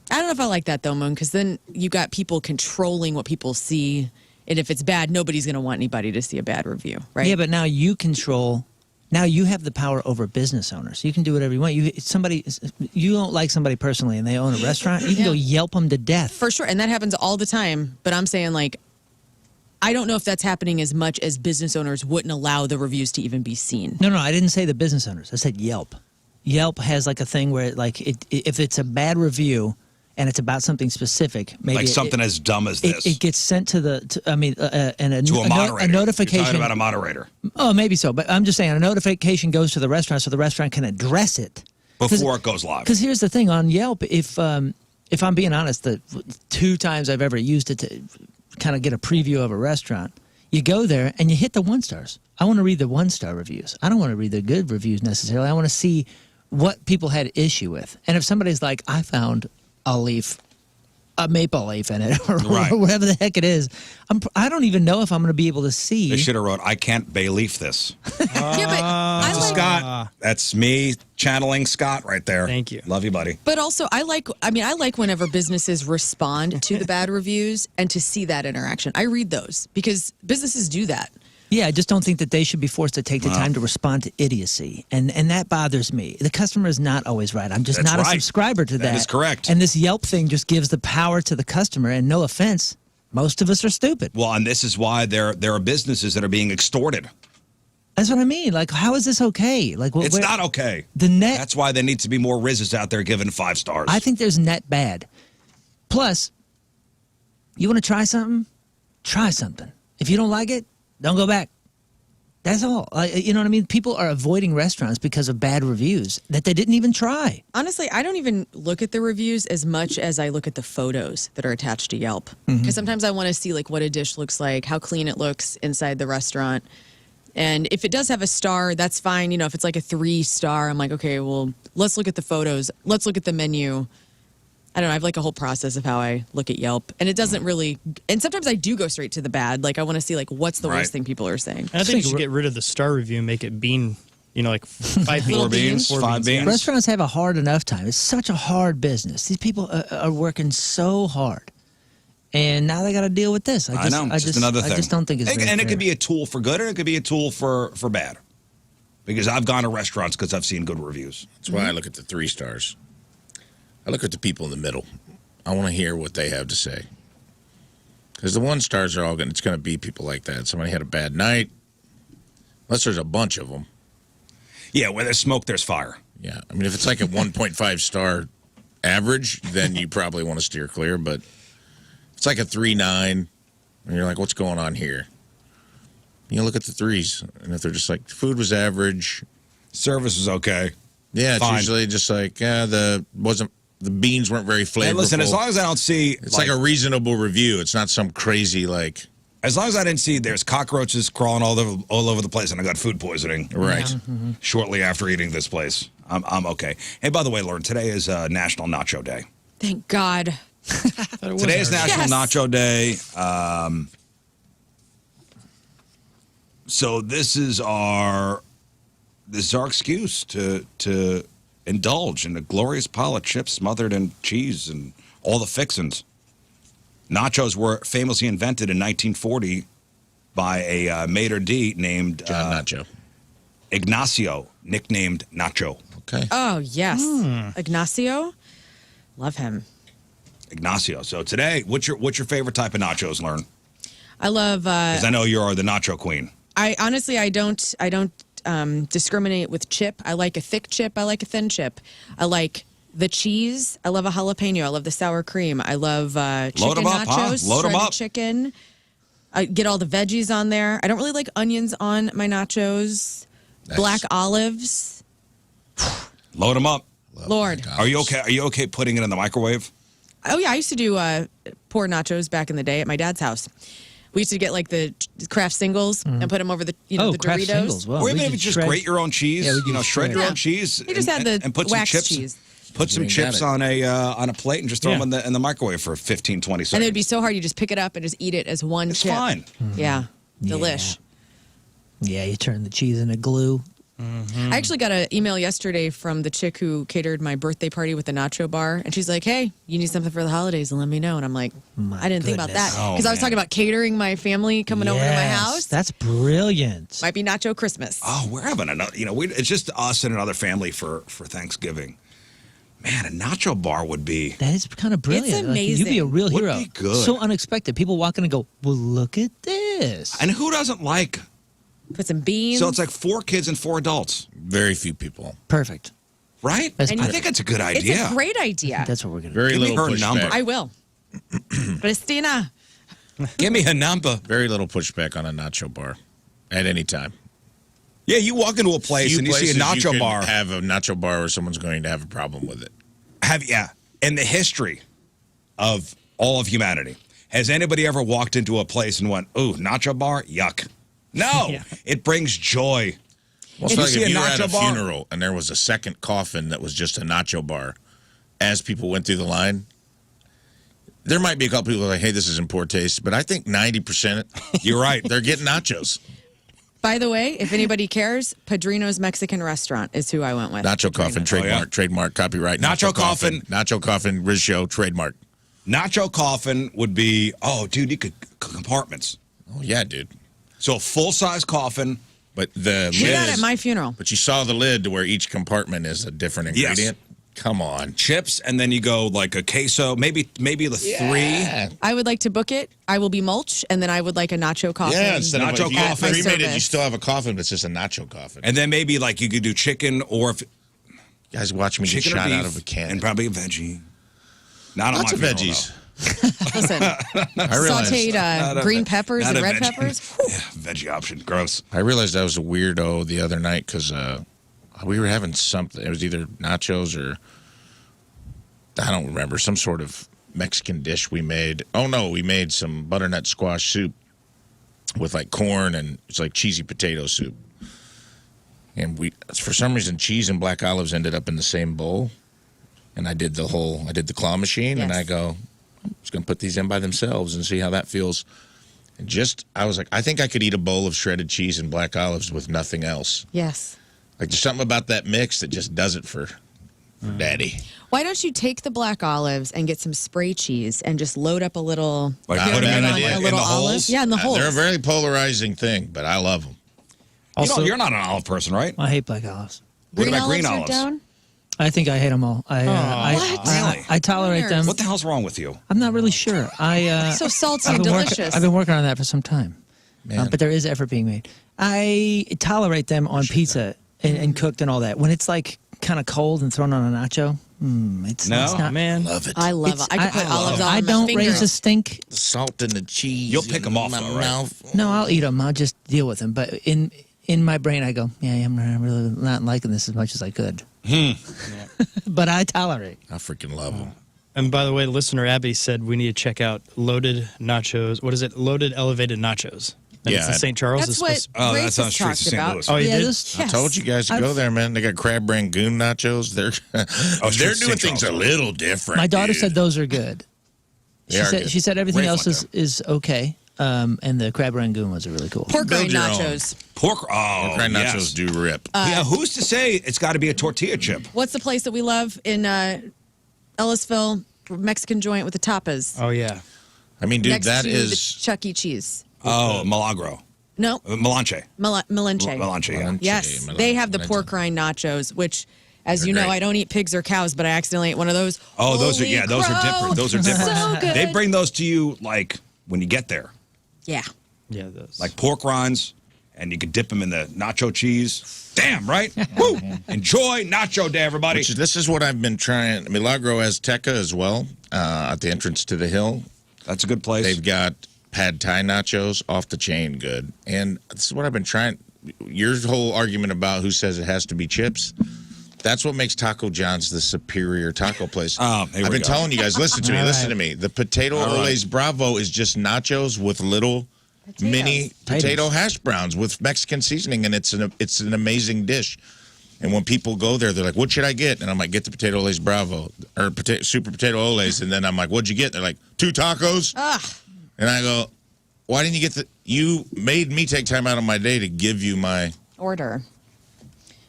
I don't know if I like that, though, Moon, because then you got people controlling what people see. And if it's bad, nobody's going to want anybody to see a bad review, right? Yeah, but now you control. Now you have the power over business owners. You can do whatever you want. You don't like somebody personally, and they own a restaurant. You can go Yelp them to death. For sure, and that happens all the time. But I'm saying, I don't know if that's happening as much as business owners wouldn't allow the reviews to even be seen. No, I didn't say the business owners. I said Yelp. Yelp has like a thing where if it's a bad review and it's about something specific, maybe Like something as dumb as this. it gets sent to a moderator. a notification. You're talking about a moderator. Oh, maybe so. But I'm just saying a notification goes to the restaurant so the restaurant can address it. Before it goes live. Because here's the thing on Yelp, if I'm being honest, the 2 times I've ever used it to kind of get a preview of a restaurant, you go there and you hit the 1 stars. I want to read the 1-star reviews. I don't want to read the good reviews necessarily. I want to see what people had issue with. And if somebody's like, I found a maple leaf in it, or whatever the heck it is, I don't even know if I'm going to be able to see. They should have wrote, I can't bay leaf this. Yeah, but I like Scott. That's me channeling Scott right there. Thank you. Love you, buddy. But also, I like whenever businesses respond to the bad reviews and to see that interaction. I read those because businesses do that. Yeah, I just don't think that they should be forced to take the time to respond to idiocy. And that bothers me. The customer is not always right. I'm just That's not right. a subscriber to that. That is correct. And this Yelp thing just gives the power to the customer. And no offense, most of us are stupid. Well, and this is why there are businesses that are being extorted. That's what I mean. Like, how is this okay? Like, It's not okay. The net. That's why there needs to be more Rizzes out there giving 5 stars. I think there's net bad. Plus, you want to try something? Try something. If you don't like it, don't go back. That's all. You know what I mean? People are avoiding restaurants because of bad reviews that they didn't even try. Honestly, I don't even look at the reviews as much as I look at the photos that are attached to Yelp. Because sometimes I want to see like what a dish looks like, how clean it looks inside the restaurant. And if it does have a star, that's fine. You know, if it's like a 3-star, I'm like, okay, well, let's look at the photos. Let's look at the menu. I don't know. I have like a whole process of how I look at Yelp. And it doesn't really, and sometimes I do go straight to the bad. Like I want to see like what's the worst thing people are saying. And I think you should get rid of the star review and make it bean, like 5 4 beans, 5 beans. Restaurants have a hard enough time. It's such a hard business. These people are working so hard. And now they got to deal with this. I know. It's just another thing. I just don't think it's very And it fair. could be a tool for good or it could be a tool for bad. Because I've gone to restaurants because I've seen good reviews. That's why I look at the 3 stars. I look at the people in the middle. I want to hear what they have to say. Because the 1 stars are all going. It's going to be people like that. Somebody had a bad night. Unless there's a bunch of them. Yeah, where there's smoke, there's fire. Yeah, I mean, if it's like a 1.5 star average, then you probably want to steer clear. But it's like a 3.9, and you're like, what's going on here? You look at the 3s, and if they're just like, food was average. Service was okay. Yeah, it's Fine. usually just like, the beans weren't very flavorful. Hey, listen, as long as I don't see... It's like a reasonable review. It's not some crazy, like... As long as I didn't see there's cockroaches crawling all over the place and I got food poisoning. Right. Mm-hmm. Shortly after eating this place. I'm okay. Hey, by the way, Lauren, today is National Nacho Day. Thank God. Today is National Yes. Nacho Day. So this is our excuse to indulge in a glorious pile of chips smothered in cheese and all the fixins. Nachos were famously invented in 1940 by a maitre d' named John Nacho. Ignacio, nicknamed Nacho. Okay. Oh, yes. Ignacio. Love him. Ignacio. So today, what's your favorite type of nachos, Lauren? I love... Because I know you're the nacho queen. I honestly, I don't discriminate with chip. I like a thick chip. I like a thin chip. I like the cheese. I love a jalapeno. I love the sour cream. I love chicken 'em up, huh? nachos. Load 'em shredded up. chicken. I get all the veggies on there. I don't really like onions on my nachos. Nice. Black olives. Load them up. Lord. Black Are you olives. okay? Are you okay putting it in the microwave? Oh yeah, I used to do pour nachos back in the day at my dad's house. We used to get like the Kraft singles and put them over the the Kraft Doritos. singles. Well, Or we maybe could just shred- grate your own cheese. Yeah, we could shred your shred. own cheese. You just had the and put some wax chips. cheese. Put some You ain't chips got on a plate and just throw them in the microwave for 15, 20 seconds. And it'd be so hard. You just pick it up and just eat it as one It's chip. fine. Yeah. Delish. Yeah, you turn the cheese into glue. I actually got an email yesterday from the chick who catered my birthday party with the nacho bar. And she's like, hey, you need something for the holidays and let me know. And I'm like, I didn't think about that. goodness. Oh, Because I was man. talking about catering my family coming over to my Yes, house. That's brilliant. Might be nacho Christmas. Oh, we're having another. It's just us and another family for Thanksgiving. Man, a nacho bar would be. That is kind of brilliant. It's Like, you'd be a amazing. real Would hero. be good. So unexpected. People walk in and go, well, look at this. is. And who doesn't like? Put some beans. So it's like 4 kids and 4 adults, Very few people. Perfect. right? That's I think it's a good it's idea. a great idea. That's what we're going to do. Very Give me little her number. pushback. I will. Christina. Give me a number. Very little pushback on a nacho bar at any time. Yeah, you walk into a place Few and you see a places nacho could bar. have a nacho bar where someone's going to have a problem with it. In the history of all of humanity, has anybody ever walked into a place and went, "Ooh, nacho bar, yuck"? No, Yeah. it brings joy. Well, If it's you like see if a you were at nacho a bar- funeral and there was a second coffin that was just a nacho bar, as people went through the line, there might be a couple people like, hey, this is in poor taste, but I think 90% You're right. they're getting nachos. By the way, if anybody cares, Padrino's Mexican Restaurant is who I went with. Nacho coffin, trademark, copyright. Nacho coffin. Nacho coffin, Riz Show, trademark. Nacho coffin would be, oh, dude, you could compartments. Oh, yeah, dude. So a full-size coffin. But the Do lid that at is- my funeral. But you saw the lid to where each compartment is a different Yes. ingredient. Come on. Chips, and then you go like a queso, maybe the 3. I would like to book it. I will be mulch, and then I would like a nacho coffin. Yeah, instead of Nacho if you coffin. cremated, you Service. still have a coffin, but it's just a nacho coffin. And then maybe like you could do chicken or if, Guys, watch me get chicken or shot beef, out of a can. and probably a veggie. Not on Lots my of funeral, veggies. Listen, I realized, sauteed green peppers not and a red veggie. peppers. Yeah, veggie option. Gross. I realized I was a weirdo the other night because we were having something. It was either nachos or I don't remember, some sort of Mexican dish we made. Oh no, we made some butternut squash soup with like corn and it's like cheesy potato soup. And we, for some reason, cheese and black olives ended up in the same bowl. And I did the claw machine, and Yes. I go, I'm just gonna put these in by themselves and see how that feels. And I was like, I think I could eat a bowl of shredded cheese and black olives with nothing else. Yes. Like there's something about that mix that just does it for daddy. Why don't you take the black olives and get some spray cheese and just load up a little, Like put 'em in a the- little in the olive? holes? Yeah, in the holes. They're a very polarizing thing, but I love them. Also, You're not an olive person, right? I hate black olives. What about green are olives? Down? I think I hate them all. What? I tolerate them. What the hell's wrong with you? I'm not really sure. So salty I've and been delicious. I've been working on that for some time. Man. But there is effort being made. I tolerate them on pizza and cooked and all that. When it's like kind of cold and thrown on a nacho, it's not. Man. Love it. I love It's- it. I could put olives on I my don't fingers. raise a stink. The salt and the cheese. You'll pick 'em off, in my though, right? mouth. No, I'll eat them. I'll just deal with them. But in my brain, I go, yeah, I'm really not liking this as much as I could. But I tolerate. I freaking love them. And by the way, listener Abby said we need to check out Loaded Nachos. What is it? Loaded Elevated Nachos. And Yeah. it's in St. Charles. That's It's what supposed Oh, Rafe that's on has streets of talked St. about. Louis. Oh, you yeah, did? those- I told you guys to go there, man. They got crab rangoon nachos. They're they're St. doing things a Charles. little different. My daughter dude. said those are good. They are good. She said everything Rafe else went is okay. And the crab rangoon was really cool. Pork Build rind your own. nachos. Pork. Oh, Crab yes. nachos do rip. Yeah, who's to say it's got to be a tortilla chip? What's the place that we love in Ellisville? Mexican joint with the tapas. Oh, yeah. I mean, dude, next that to is the Chuck E. Cheese. Oh, Milagro. No, Melanche. Melanche. Melanche, yeah. Yes, they have the pork rind nachos, which, as They're you know, great. I don't eat pigs or cows, but I accidentally ate one of those. Oh, those are, Holy yeah, those are crow. different. Those are different. So good. They bring those to you, like, when you get there. Yeah. Yeah, those. Like pork rinds, and you could dip them in the nacho cheese. Damn, right? Woo! Enjoy Nacho Day, everybody. This is what I've been trying. Milagro Azteca as well at the entrance to the hill. That's a good place. They've got pad thai nachos, off the chain good. And this is what I've been trying. Your whole argument about who says it has to be chips, that's what makes Taco John's the superior taco place. Oh, here we I've been go. telling you guys, listen to me, All listen right. to me. The Potato All right. Olays Bravo is just nachos with little mini potato hash browns with Mexican seasoning, and it's an amazing dish. And when people go there, they're like, "What should I get?" And I'm like, "Get the Potato Olays Bravo or Super Potato Olays." And then I'm like, "What'd you get?" They're like, 2 tacos. And I go, "Why didn't you get the? You made me take time out of my day to give you my, Order.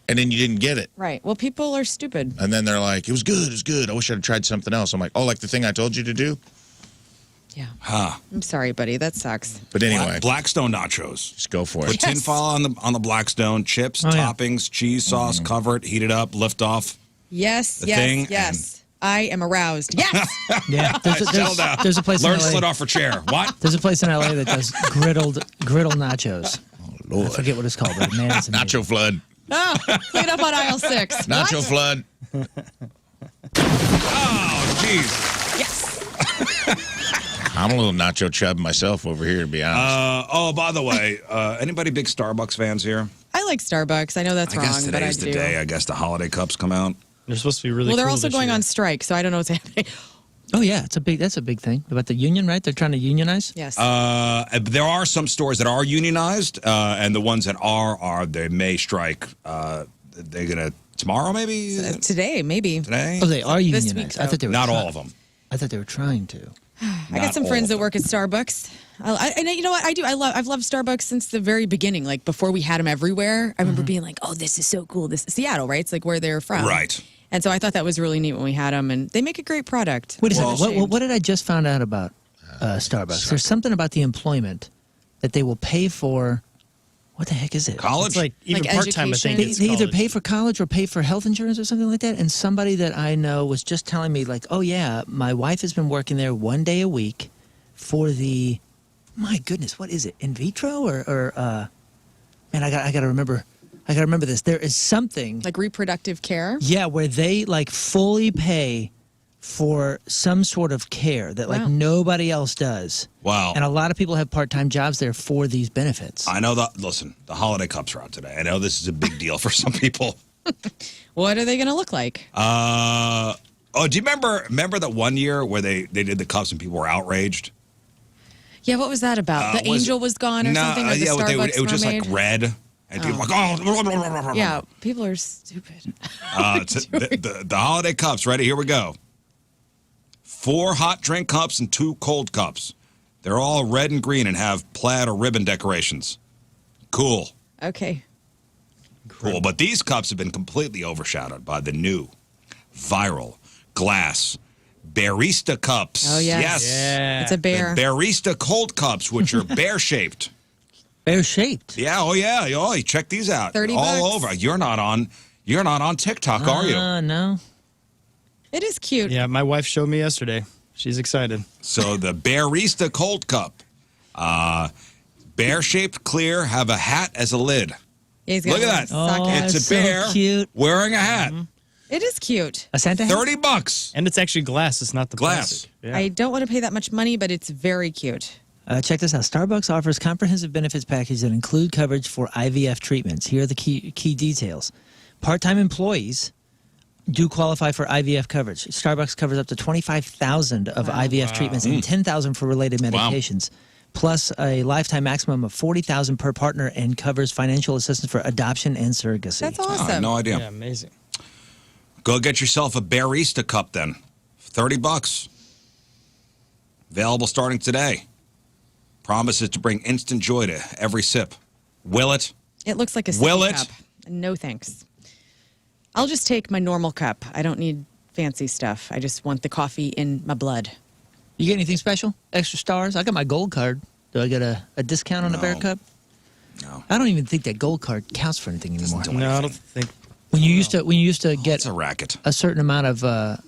and then you didn't get it." Right. Well, people are stupid. And then they're like, "It was good. It was good. I wish I'd tried something else." I'm like, "Oh, like the thing I told you to do." Yeah. Huh. I'm sorry, buddy. That sucks. But anyway, Blackstone nachos. just go for Put it. tin foil on the Blackstone, chips, Oh, yeah. toppings, cheese sauce, cover it, heat it up, lift off. Yes, The yes, thing, yes. I am aroused. Yes. Yeah, Settle down. there's a place Learn in to LA. slid off her chair. What? There's a place in LA that does griddled nachos. Lord. I forget what it's called, but man, it's amazing. Nacho flood. Oh, clean up on aisle 6. Nacho What? flood. Oh, jeez. Yes. I'm a little nacho chub myself over here, to be honest. Oh, by the way, anybody big Starbucks fans here? I like Starbucks. I know that's I wrong, guess but I today's do. the day. I guess the holiday cups come out. They're supposed to be really Well, they're cool also this going year. on strike, so I don't know what's happening. Oh yeah, that's a big thing about the union, right? They're trying to unionize. Yes. There are some stores that are unionized, and the ones that are they may strike. They're gonna tomorrow, maybe Today, maybe. today. Oh, they are This unionized. week, I thought they were Not try- all of them. I thought they were trying to. I Not got some all friends of that them. work at Starbucks. And you know what? I do. I've loved Starbucks since the very beginning. Like before we had them everywhere. I remember being like, "Oh, this is so cool." This is Seattle, right? It's like where they're from, Right. And so I thought that was really neat when we had them, and they make a great product. Wait a I'm second. ashamed. What did I just find out about Starbucks? There's something about the employment that they will pay for. What the heck is it? College. It's like even Like part-time, I think. education. it's They either college. pay for college or pay for health insurance or something like that. And somebody that I know was just telling me, like, oh, yeah, my wife has been working there 1 day a week for the, my goodness, what is it? In vitro or man, I got to remember. I got to remember this. There is something, like reproductive care. yeah, where they like fully pay for some sort of care that like Wow. nobody else does. Wow. And a lot of people have part-time jobs there for these benefits. I know that. Listen, the holiday cups are out today. I know this is a big deal for some people. What are they going to look like? Oh, do you remember that one year where they did the cups and people were outraged? Yeah, what was that about? The was angel it- was gone or No, something? Or the yeah, Starbucks it was just like mermaid? red, and people were like, oh, Yeah, people are stupid. the holiday cups. Ready? Here we go. 4 hot drink cups and 2 cold cups. They're all red and green and have plaid or ribbon decorations. Cool. Okay. Cool. But these cups have been completely overshadowed by the new viral glass barista cups. Oh, yes. Yes. Yeah. It's a bear. The barista cold cups, which are bear-shaped. Bear-shaped. Yeah. Oh, yeah. Oh, check these out. $30 all over. You're not on TikTok, are you? No. It is cute. Yeah, my wife showed me yesterday. She's excited. So the barista cold cup, bear-shaped, clear, have a hat as a lid. Yeah, he's got Look at one that. sock Oh, hat. It's a so bear cute. wearing a hat. It is cute. A Santa hat? $30. And it's actually glass. It's not the Glass. plastic. Yeah. I don't want to pay that much money, but it's very cute. Check this out. Starbucks offers comprehensive benefits package that include coverage for IVF treatments. Here are the key details. Part-time employees do qualify for IVF coverage. Starbucks covers up to $25,000 of IVF treatments and $10,000 for related medications. Plus a lifetime maximum of $40,000 per partner and covers financial assistance for adoption and surrogacy. That's Oh, I awesome. have no idea. Yeah, amazing. Go get yourself a barista cup then. $30. Available starting today. Promises to bring instant joy to every sip. Will it? It looks like a Will sippy it? cup. No thanks. I'll just take my normal cup. I don't need fancy stuff. I just want the coffee in my blood. You get anything special? Extra stars? I got my gold card. Do I get a discount on a bear No. cup? No. I don't even think that gold card counts for anything anymore. do No, I anything. don't think. When you used to get It's a racket. a certain amount of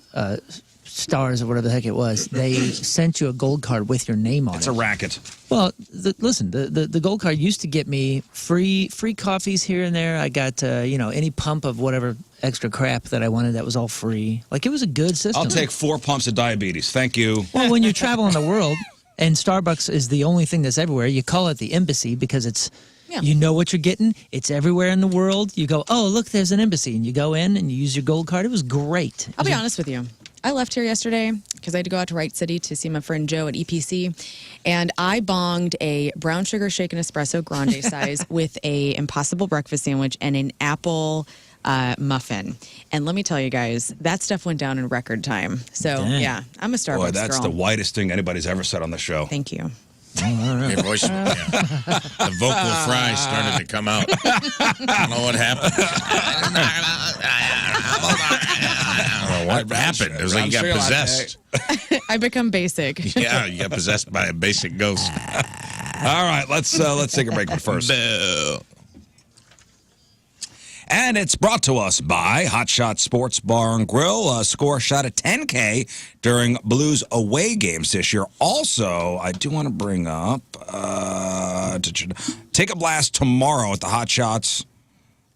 stars or whatever the heck it was, they sent you a gold card with your name on It's it. a racket. Well, listen, the gold card used to get me free coffees here and there. I got any pump of whatever extra crap that I wanted that was all free. Like it was a good system. I'll take 4 pumps of diabetes. Thank you. Well, when you're traveling the world and Starbucks is the only thing that's everywhere, you call it the embassy because it's Yeah. you know what you're getting. It's everywhere in the world. You go, oh, look, there's an embassy. And you go in and you use your gold card. It was great. I'll be honest with you. I left here yesterday because I had to go out to Wright City to see my friend Joe at EPC, and I bonged a brown sugar shaken espresso grande size with a Impossible breakfast sandwich and an apple muffin. And let me tell you guys, that stuff went down in record time. So Dang. yeah, I'm a Starbucks Boy, that's girl. the whitest thing anybody's ever said on the show. Thank you. Your voice, the vocal fry started to come out. I don't know what happened. I don't know what happened. It was like you got possessed. I become basic. Yeah, you got possessed by a basic ghost. All right, let's take a break. But first, Boo. And it's brought to us by Hot Shot Sports Bar and Grill. Score a shot at 10K during Blues away games this year. Also, I do want to bring up Take a Blast tomorrow at the Hot Shots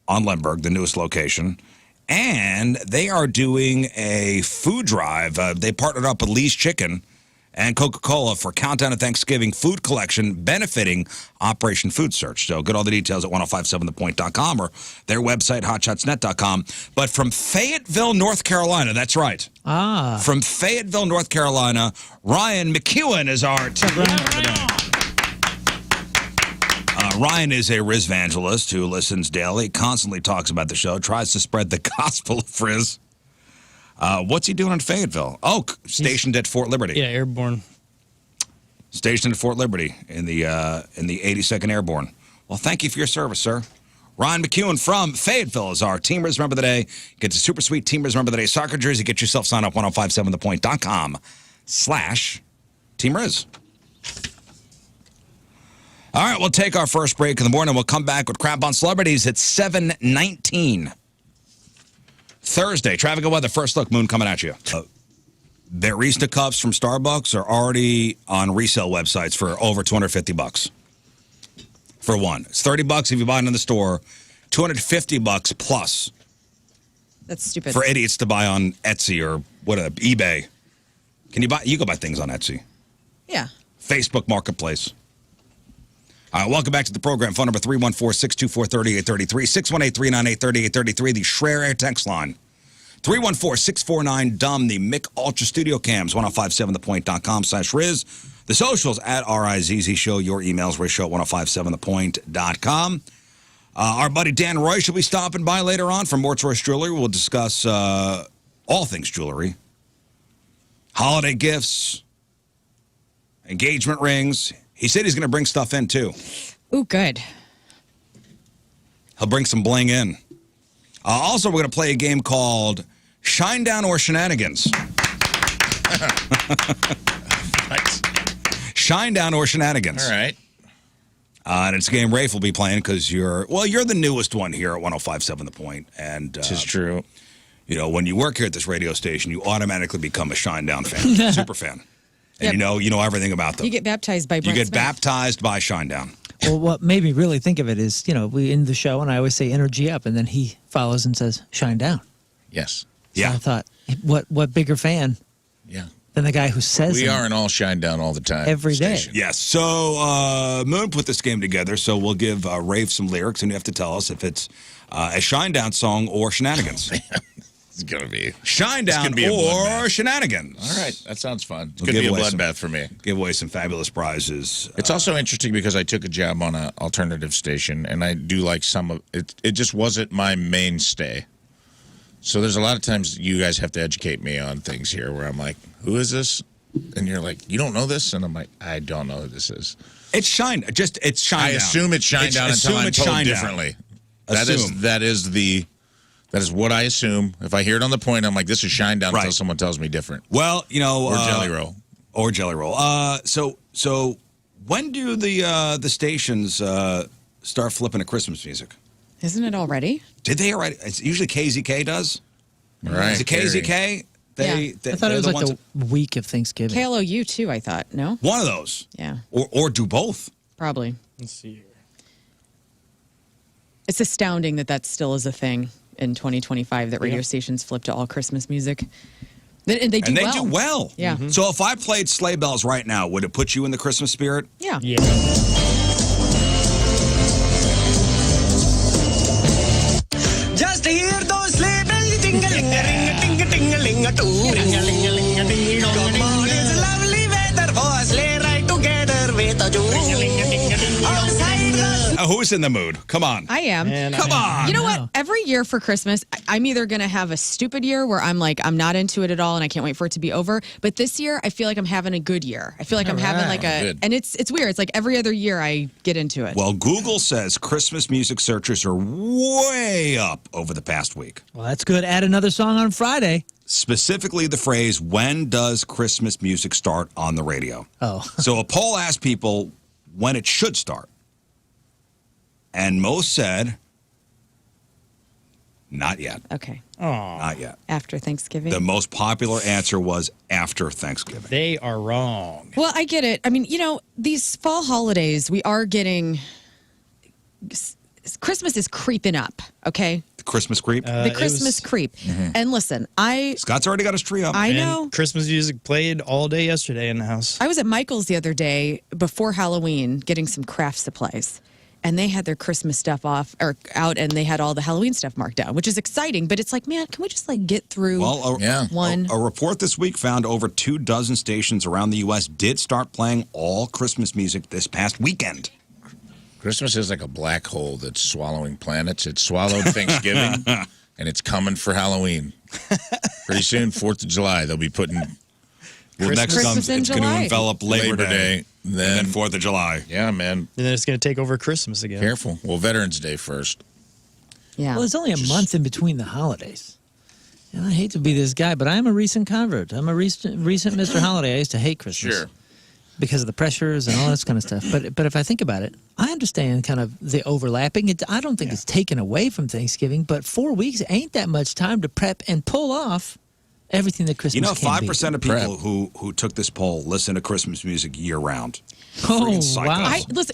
on Lindbergh, the newest location. And they are doing a food drive. They partnered up with Lee's Chicken and Coca-Cola for Countdown to Thanksgiving food collection benefiting Operation Food Search. So get all the details at 1057thepoint.com or their website, hotshotsnet.com. But from Fayetteville, North Carolina, that's right. From Fayetteville, North Carolina, Ryan McEwen is our team. Ryan is a Riz evangelist who listens daily, constantly talks about the show, tries to spread the gospel of Riz. What's he doing in Fayetteville? Oh, stationed at Fort Liberty. Yeah, airborne. Stationed at Fort Liberty in the 82nd Airborne. Well, thank you for your service, sir. Ryan McEwen from Fayetteville is our Team Riz Member of the Day. Get the super sweet Team Riz Member of the Day soccer jersey. Get yourself signed up 1057thepoint.com/Team Riz. All right, we'll take our first break in the morning. We'll come back with Crap on Celebrities at 7:19. Thursday, traffic and weather. First look, Moon coming at you. Barista cups from Starbucks are already on resale websites for over $250 for one. It's $30 if you buy it in the store, $250 plus. That's stupid. For idiots to buy on Etsy or eBay. You go buy things on Etsy. Yeah. Facebook Marketplace. All right, welcome back to the program. Phone number 314-624-3833, 618-398-3833, the Schreier Air text line. 314-649-DUMB, the Mick Ultra Studio Cams, 1057thepoint.com/Riz. The socials at RIZZ Show. Your emails, RizShow at 1057thepoint.com. Our buddy Dan Reusch will be stopping by later on from Moritz-Reusch Jewelry. We'll discuss all things jewelry. Holiday gifts, engagement rings. He said he's going to bring stuff in, too. Ooh, good. He'll bring some bling in. Also, we're going to play a game called Shinedown or Shenanigans. Nice. Shinedown or Shenanigans. All right. And it's a game Rafe will be playing because you're the newest one here at 1057 The Point. And This is true. You know, when you work here at this radio station, you automatically become a Shinedown fan, super fan. And Yep. you know everything about them. You get baptized by Brent You get Smith. baptized by Shinedown. Well, what made me really think of it is, we end the show and I always say energy up, and then he follows and says shine down. Yes. So Yeah. I thought, what bigger fan Yeah. than the guy who says We it are an all shine down all the time. every day. station. Yes. So Moon put this game together. So we'll give Rafe some lyrics, and you have to tell us if it's a Shinedown song or Shenanigans. It's going to be. Shinedown be a or bloodbath. Shenanigans. All right. That sounds fun. It's We'll going to be a give away some- bloodbath for me. Give away some fabulous prizes. It's also interesting because I took a job on an alternative station, and I do like some of it. It just wasn't my mainstay. So there's a lot of times you guys have to educate me on things here where I'm like, who is this? And you're like, you don't know this? And I'm like, I don't know who this is. It's Shinedown. It's Shinedown. I assume it's Shinedown until I'm told Shinedown. differently. Assume. That is what I assume. If I hear it on the point, I'm like, this is Shinedown Right. until someone tells me different. Well, Or Jelly Roll. Or Jelly Roll. So when do the stations start flipping to Christmas music? Isn't it already? Did they already? It's usually KZK does. Right. Is it KZK? Yeah. I thought it was like the week of Thanksgiving. KLOU too, I thought. No? One of those. Yeah, Or do both. probably. Let's see here. It's astounding that still is a thing in 2025 that radio stations flip to all Christmas music. And they do And they well. do well. Yeah. So if I played Sleigh Bells right now, would it put you in the Christmas spirit? Yeah. Yeah. Just hear those sleigh bells ting-a-ling-a-ling-a-ting-a-ting-a-too. Come on, it's lovely weather for a sleigh ride together with a Jew. Outside the Who's in the mood? Come on. I am. And Come on. You know know. what? Every year for Christmas, I'm either going to have a stupid year where I'm like, I'm not into it at all and I can't wait for it to be over. But this year, I feel like I'm having a good year. I feel like I'm having like a, Good. and it's weird. It's like every other year I get into it. Well, Google says Christmas music searches are way up over the past week. Well, that's good. Add another song on Friday. Specifically the phrase, when does Christmas music start on the radio? Oh. So a poll asked people when it should start. And most said Not yet. Okay. Not yet. After Thanksgiving. The most popular answer was after Thanksgiving. They are wrong. Well, I get it. I mean, these fall holidays, we are getting. Christmas is creeping up, okay? The Christmas creep. The Christmas creep. And listen, Scott's already got his tree up. I And know. Christmas music played all day yesterday in the house. I was at Michael's the other day before Halloween getting some craft supplies. And they had their Christmas stuff out, and they had all the Halloween stuff marked down, which is exciting. But it's like, man, can we just get through one? A report this week found over 24 stations around the U.S. did start playing all Christmas music this past weekend. Christmas is like a black hole that's swallowing planets. It swallowed Thanksgiving, and it's coming for Halloween. Pretty soon, 4th of July, they'll be putting Next Christmas comes, in it's going to July. envelop Labor Day, then and then 4th of July. Yeah, man. And then it's going to take over Christmas again. Careful. Well, Veterans Day first. Yeah. Well, there's only a month in between the holidays. And I hate to be this guy, but I'm a recent convert. I'm a recent Mr. Holiday. I used to hate Christmas. Sure. Because of the pressures and all this kind of stuff. But if I think about it, I understand kind of the overlapping. I don't think it's taken away from Thanksgiving, but 4 weeks ain't that much time to prep and pull off everything that Christmas can be. 5% of people who took this poll listen to Christmas music year-round. Oh, Freaking psychos. wow.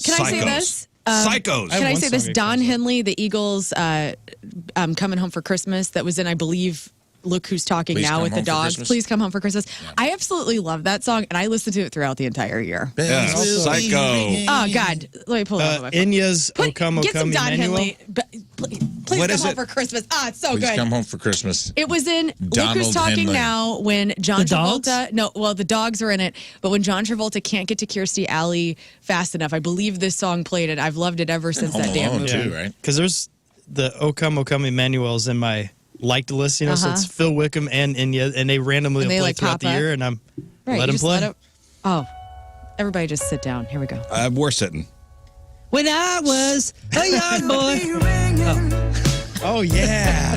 Can I say this? Psychos. Can I one say this? song Don example. Henley, the Eagles, Coming Home for Christmas, that was in, I believe, Look Who's Talking Please Now Come with the Home for Dogs. Christmas. Please Come Home for Christmas. I absolutely love that song, and I listened to it throughout the entire year. Yeah, Psycho. Oh, God. Let me pull it up. on my phone. Inya's O Come, O Get some Come, Don Emmanuel. Henley. Please What come is home it? for Christmas. It's so Please good. come home for Christmas. It was in Look Donald Who's Talking Henley. Now when John The dogs? Travolta. No, well, the dogs are in it, but when John Travolta can't get to Kirstie Alley fast enough, I believe this song played, and I've loved it ever since Home that damn Alone, movie. too, right? Because there's the O Come, Emmanuel's in my liked list, so it's Phil Wickham and Inya, and they randomly And they, play like, throughout pop the up. year, and I'm Right, let you him just play. Everybody just sit down. Here we go. We're sitting. When I was a young boy. Oh, yeah.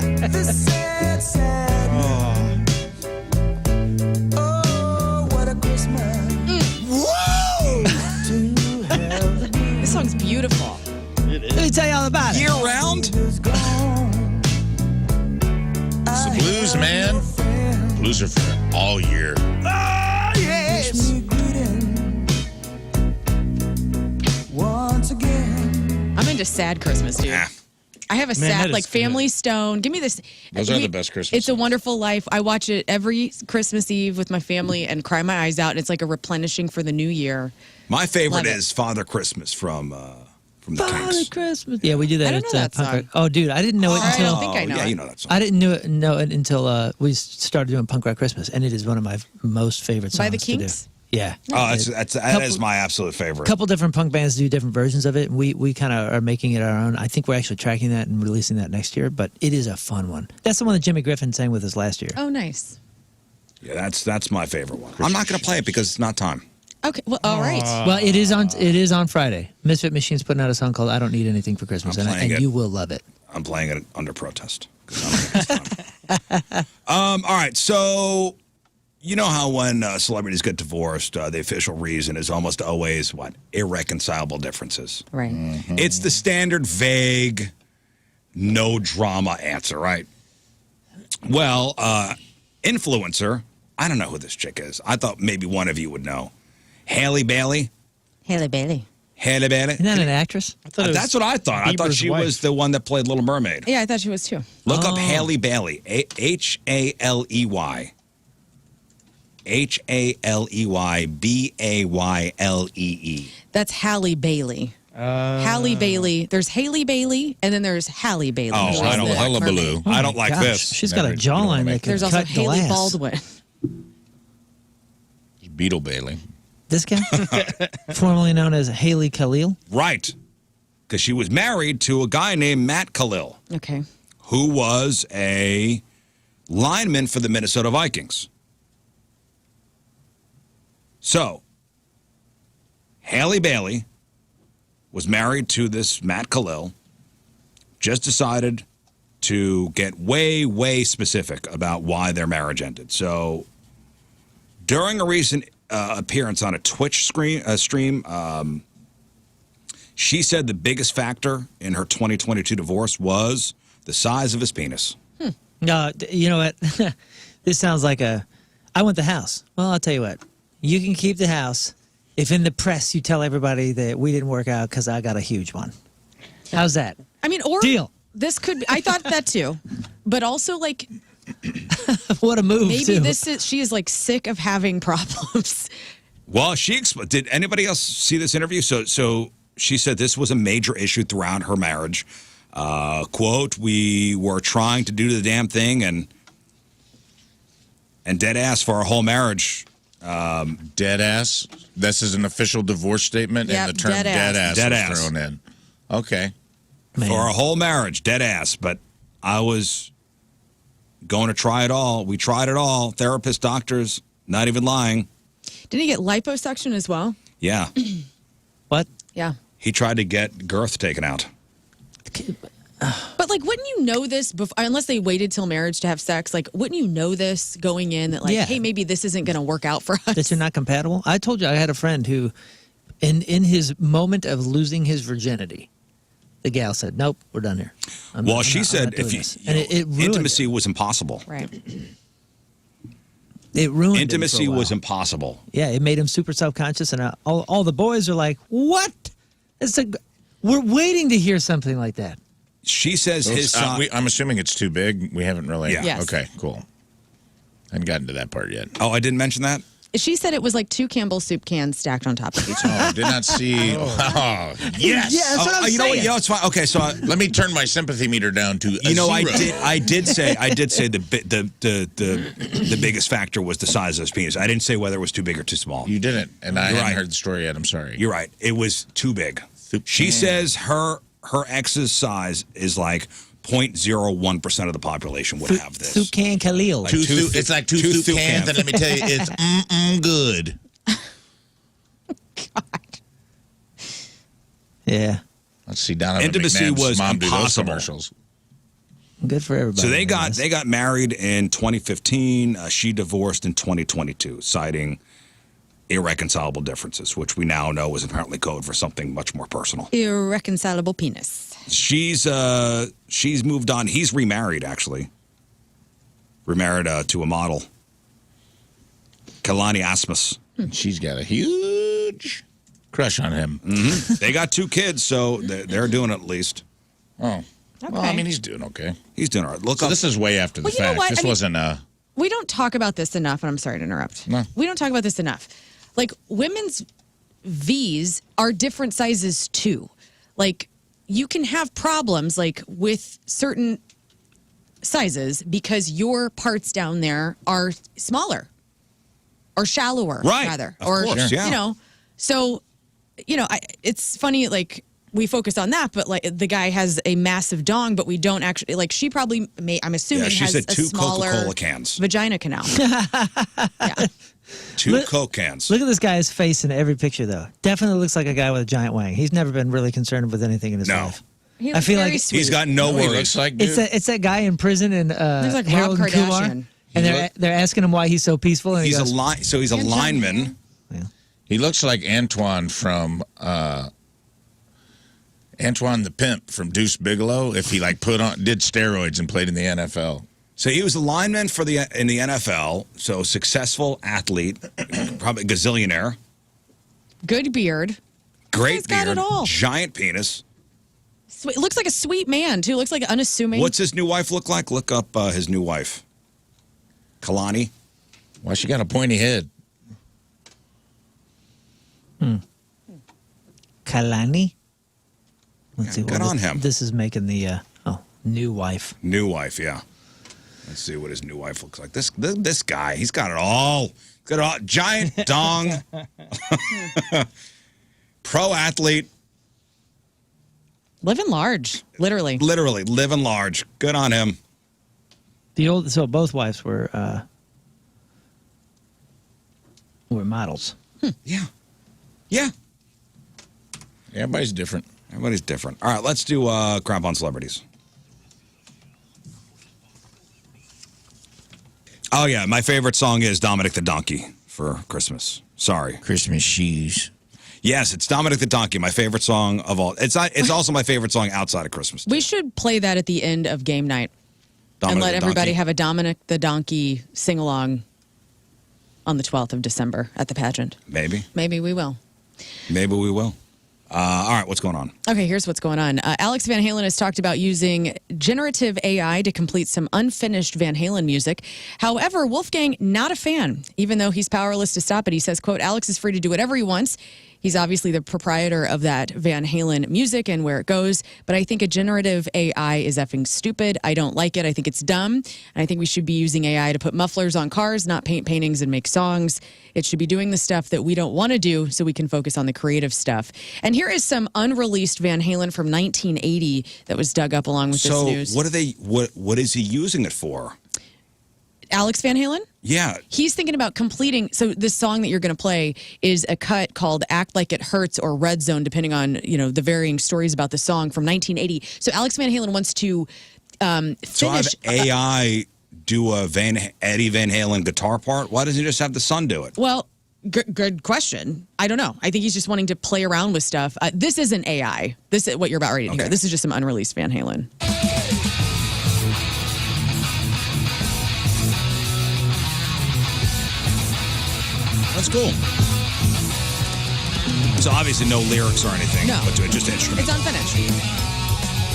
This song's beautiful. It Let me is. tell you all about it. Year-round? It's the blues, man. Blues are for all year. I'm into sad Christmas, dude. Ah. I have a that sad, is like, Family Stone. Give me this. Those are the best Christmas It's a songs. Wonderful Life. I watch it every Christmas Eve with my family and cry my eyes out. And it's like a replenishing for the new year. My favorite Love it. is Father Christmas from the Father Kinks. Christmas. Yeah, we do that I don't at know that Punk song. Rock. Oh, dude, I didn't know it I until don't think I know yeah, it. you know that song. I didn't know it until we started doing Punk Rock Christmas, and it is one of my most favorite songs By the to do. Kinks? Yeah. Oh, that is my absolute favorite. A couple different punk bands do different versions of it, and we kind of are making it our own. I think we're actually tracking that and releasing that next year, but it is a fun one. That's the one that Jimmy Griffin sang with us last year. Oh, nice. Yeah, that's my favorite one. I'm not going to play it because it's not time. Okay. Well, all right. Well, it is on Friday. Misfit Machine's putting out a song called "I Don't Need Anything for Christmas," I'm and playing it. you will love it. I'm playing it under protest. 'Cause I don't think it's fun. All right, so you know how when celebrities get divorced, the official reason is almost always what? Irreconcilable differences. Right. It's the standard vague, no drama answer, right? Well, influencer, I don't know who this chick is. I thought maybe one of you would know. Haley Bailey. Haley Bailey. Haley Bailey. Isn't that an actress? I thought it was That's what I thought. I thought Bieber's she wife. was the one that played Little Mermaid. Yeah, I thought she was too. Look up Haley Bailey. Haley. HALEY BAYLEE. That's Halle Bailey. Halle Bailey. There's Haley Bailey, and then there's Halle Bailey. Oh, who's I don't the like mermaid. Hullabaloo. I don't like Gosh, this. She's got a Never- you don't wanna jawline make that can There's also cut Haley glass. Baldwin. Beetle Bailey. This guy, formerly known as Haley Khalil. Right. Because she was married to a guy named Matt Khalil, Okay. who was a lineman for the Minnesota Vikings. So, Haley Bailey was married to this Matt Khalil, just decided to get way, way specific about why their marriage ended. So, during a recent appearance on a Twitch stream, she said the biggest factor in her 2022 divorce was the size of his penis. You know what? This sounds like I want the house. Well, I'll tell you what. You can keep the house if in the press you tell everybody that we didn't work out because I got a huge one. How's that? I mean, or Deal. this could be, I thought that too. But also, like, What a move, maybe too. she is like sick of having problems. Well, did anybody else see this interview? So she said this was a major issue throughout her marriage. Quote, we were trying to do the damn thing and dead ass for our whole marriage. Dead ass. This is an official divorce statement, Yep, and the term dead ass. dead Dead ass ass. was thrown in. Okay. Man. For our whole marriage, dead ass. But I was going to try it all. We tried it all. Therapists, doctors, not even lying. Didn't he get liposuction as well? Yeah. What? Yeah. He tried to get girth taken out. But like, wouldn't you know this before, unless they waited till marriage to have sex? Like, wouldn't you know this going in that like, Yeah. hey, maybe this isn't going to work out for us? That you're not compatible? I told you I had a friend who, in his moment of losing his virginity, the gal said, nope, we're done here. I'm She not said doing if you, this. And it ruined intimacy it. was impossible. Right. It ruined him Intimacy for a was while. impossible. Yeah, it made him super self-conscious, and all the boys are like, what? We're waiting to hear something like that. She says his son. I'm assuming it's too big. We haven't really. Yeah. Yes. Okay, cool. Hadn't gotten to that part yet. Oh, I didn't mention that? She said it was like 2 Campbell's soup cans stacked on top of each other. Oh, did not see. Oh, yes. Yeah, that's what I'm you know what? saying. You know, it's fine. Okay, so Let me turn my sympathy meter down to a zero. I did say the biggest factor was the size of his penis. I didn't say whether it was too big or too small. You didn't, and I You're haven't right. heard the story yet. I'm sorry. You're right. It was too big. She says her ex's size is like 0.01% of the population would have this. Sukan Khalil. It's like two soup cans, and let me tell you, it's good. Yeah, Let's see Donovan Intimacy McNabb's was mom do those impossible. commercials. good for everybody. So they man. got married in 2015. She divorced in 2022, citing irreconcilable differences, which we now know is apparently code for something much more personal. Irreconcilable penis. She's moved on. He's remarried, actually. Remarried to a model, Kalani Asmus. She's got a huge crush on him. They got 2 kids, so they're doing it at least. Oh. Well, I Okay. mean, he's doing okay. He's doing all right. Look So up. this is way after the Well, you know fact. what? This I mean- wasn't We don't talk about this enough, and I'm sorry to interrupt. No. We don't talk about this enough. Like, women's V's are different sizes too. Like, you can have problems like with certain sizes because your parts down there are smaller or shallower, Right. rather. Of or course, yeah. you know, so it's funny, like we focus on that, but like the guy has a massive dong, but we don't actually like. She probably I'm assuming Yeah, she has said a 2 smaller Coca-Cola cans. vagina canal. Yeah. 2 Look- Coke cans. Look at this guy's face in every picture, though. Definitely looks like a guy with a giant wang. He's never been really concerned with anything in his No. life. He I looks feel very like sweet. He's got no He worries. looks like, dude. It's that guy in prison in like Harold Rob and Kumar, Kardashian. and He they're asking him why he's so peaceful, and He's he goes, he's a lineman. He looks like Antoine from Antoine the Pimp from Deuce Bigelow if he like did steroids and played in the NFL. So he was a lineman in the NFL. So successful athlete, probably gazillionaire, Good beard. great He's got beard, it all. giant penis. Sweet. Looks like a sweet man too. Looks like unassuming. What's his new wife look like? Look up his new wife, Kalani. Why she got a pointy head? Kalani? Let's see. Good well, on him. This is making the new wife. New wife, yeah. Let's see what his new wife looks like. This guy, he's got it all. Got it all. Giant dong. Pro athlete. Living large, literally. Literally living large. Good on him. So both wives were models. Yeah. Yeah. Everybody's different. Everybody's different. All right, let's do crap on celebrities. Oh, yeah. My favorite song is Dominic the Donkey for Christmas. Sorry. Christmas shoes. Yes, it's Dominic the Donkey, my favorite song of all. It's also my favorite song outside of Christmas. We should play that at the end of game night Dominic and let the everybody Donkey. have a Dominic the Donkey sing-along on the 12th of December at the pageant. Maybe. Maybe we will. Maybe we will. All right, what's going on? Okay, here's what's going on. Alex Van Halen has talked about using generative AI to complete some unfinished Van Halen music. However, Wolfgang, not a fan, even though he's powerless to stop it. He says, quote, Alex is free to do whatever he wants. He's obviously the proprietor of that Van Halen music and where it goes. But I think a generative AI is effing stupid. I don't like it. I think it's dumb. And I think we should be using AI to put mufflers on cars, not paint paintings and make songs. It should be doing the stuff that we don't want to do so we can focus on the creative stuff. And here is some unreleased Van Halen from 1980 that was dug up along with this news. So what is he using it for? Alex Van Halen? Yeah. He's thinking about completing. So this song that you're going to play is a cut called "Act Like It Hurts" or "Red Zone," depending on the varying stories about the song from 1980. So Alex Van Halen wants to finish. So have AI do a Eddie Van Halen guitar part? Why doesn't he just have the son do it? Well, good question. I don't know. I think he's just wanting to play around with stuff. This isn't AI. This is what you're about ready to hear. This is just some unreleased Van Halen. That's cool. So obviously no lyrics or anything. No. But just instruments. It's unfinished.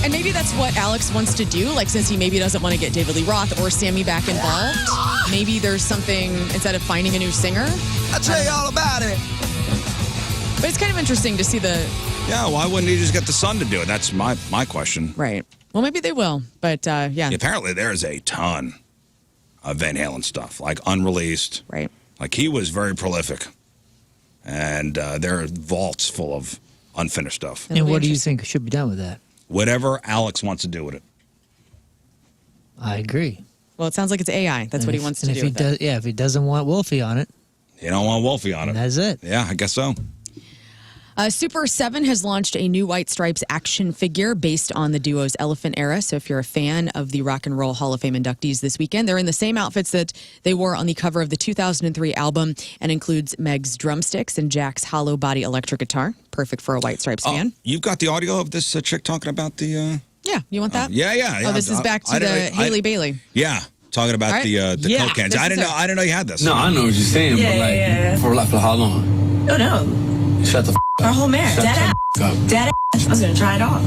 And maybe that's what Alex wants to do. Like, since he maybe doesn't want to get David Lee Roth or Sammy back involved, maybe there's something, instead of finding a new singer. I'll tell you all about it. But it's kind of interesting to see the... Yeah, why wouldn't he just get the son to do it? That's my question. Right. Well, maybe they will. But, yeah. Apparently there's a ton of Van Halen stuff, like unreleased. Right. Like, he was very prolific. And there are vaults full of unfinished stuff. And what do you think should be done with that? Whatever Alex wants to do with it. I agree. Well, it sounds like it's AI. That's what he wants to do with it. Yeah, if he doesn't want Wolfie on it. You don't want Wolfie on it. That's it. Yeah, I guess so. Super 7 has launched a new White Stripes action figure based on the duo's Elephant era. So if you're a fan of the Rock and Roll Hall of Fame inductees this weekend, they're in the same outfits that they wore on the cover of the 2003 album and includes Meg's drumsticks and Jack's hollow body electric guitar. Perfect for a White Stripes fan. You've got the audio of this chick talking about the... Yeah, you want that? Yeah. Oh, this is back to the Haley Bailey. Yeah, talking about Right. the Coke cans. I didn't know you had this. No, I know what you're saying, but like, for how long? Oh no. Shut the Our whole marriage. Shut Dead the ass. up. Dead ass. I was gonna try it off.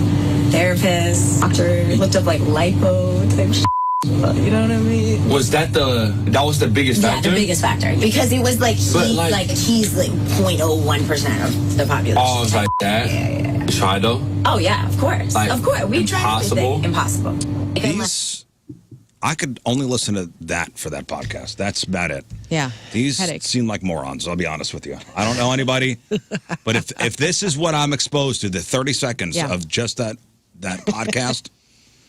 Therapist, doctor, looked up like lipo type shit. You know what I mean? Was that was the biggest Yeah, factor? the biggest factor. Because it was like he's like 0.01% of the population. Oh, it's like that? Yeah. Try though? Oh yeah, of course. Like, of course. We tried everything. Impossible. I could only listen to that for that podcast. That's about it. Yeah. These Headache. seem like morons, I'll be honest with you. I don't know anybody, but if this is what I'm exposed to, the 30 seconds of just that podcast,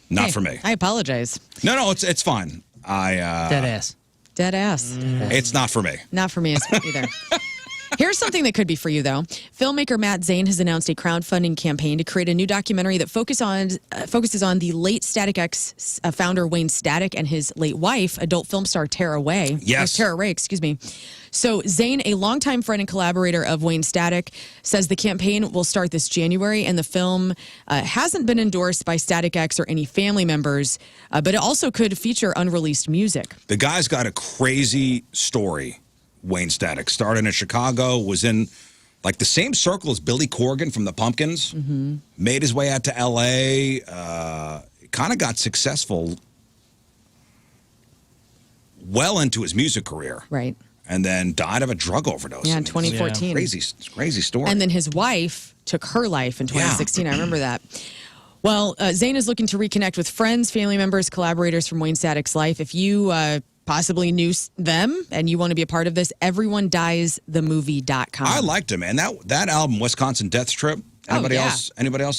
not for me. I apologize. No, it's fine. Dead ass. Dead ass. It's not for me. Not for me either. Here's something that could be for you, though. Filmmaker Matt Zane has announced a crowdfunding campaign to create a new documentary that focuses on the late Static X founder Wayne Static and his late wife, adult film star Tara Ray. Yes. Tara Ray, excuse me. So Zane, a longtime friend and collaborator of Wayne Static, says the campaign will start this January, and the film hasn't been endorsed by Static X or any family members, but it also could feature unreleased music. The guy's got a crazy story. Wayne Static started in Chicago, was in like the same circle as Billy Corgan from the Pumpkins, made his way out to L.A., kind of got successful well into his music career. Right. And then died of a drug overdose. Yeah, in 2014. Crazy story. And then his wife took her life in 2016. I remember that. Well, Zane is looking to reconnect with friends, family members, collaborators from Wayne Static's life. If you possibly knew them and you want to be a part of this, everyonediesthemovie.com. I liked him, man. That album, Wisconsin Death Trip. Anybody else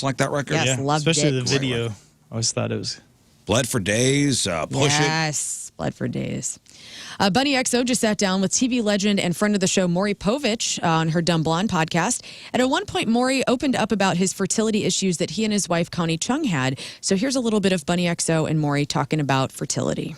like that record? Yes, loved especially it. the video. I always thought it was... Bled for Days, Push It. Yes, Bled for Days. Bunny XO just sat down with TV legend and friend of the show, Maury Povich, on her Dumb Blonde podcast. And at one point, Maury opened up about his fertility issues that he and his wife, Connie Chung, had. So here's a little bit of Bunny XO and Maury talking about fertility.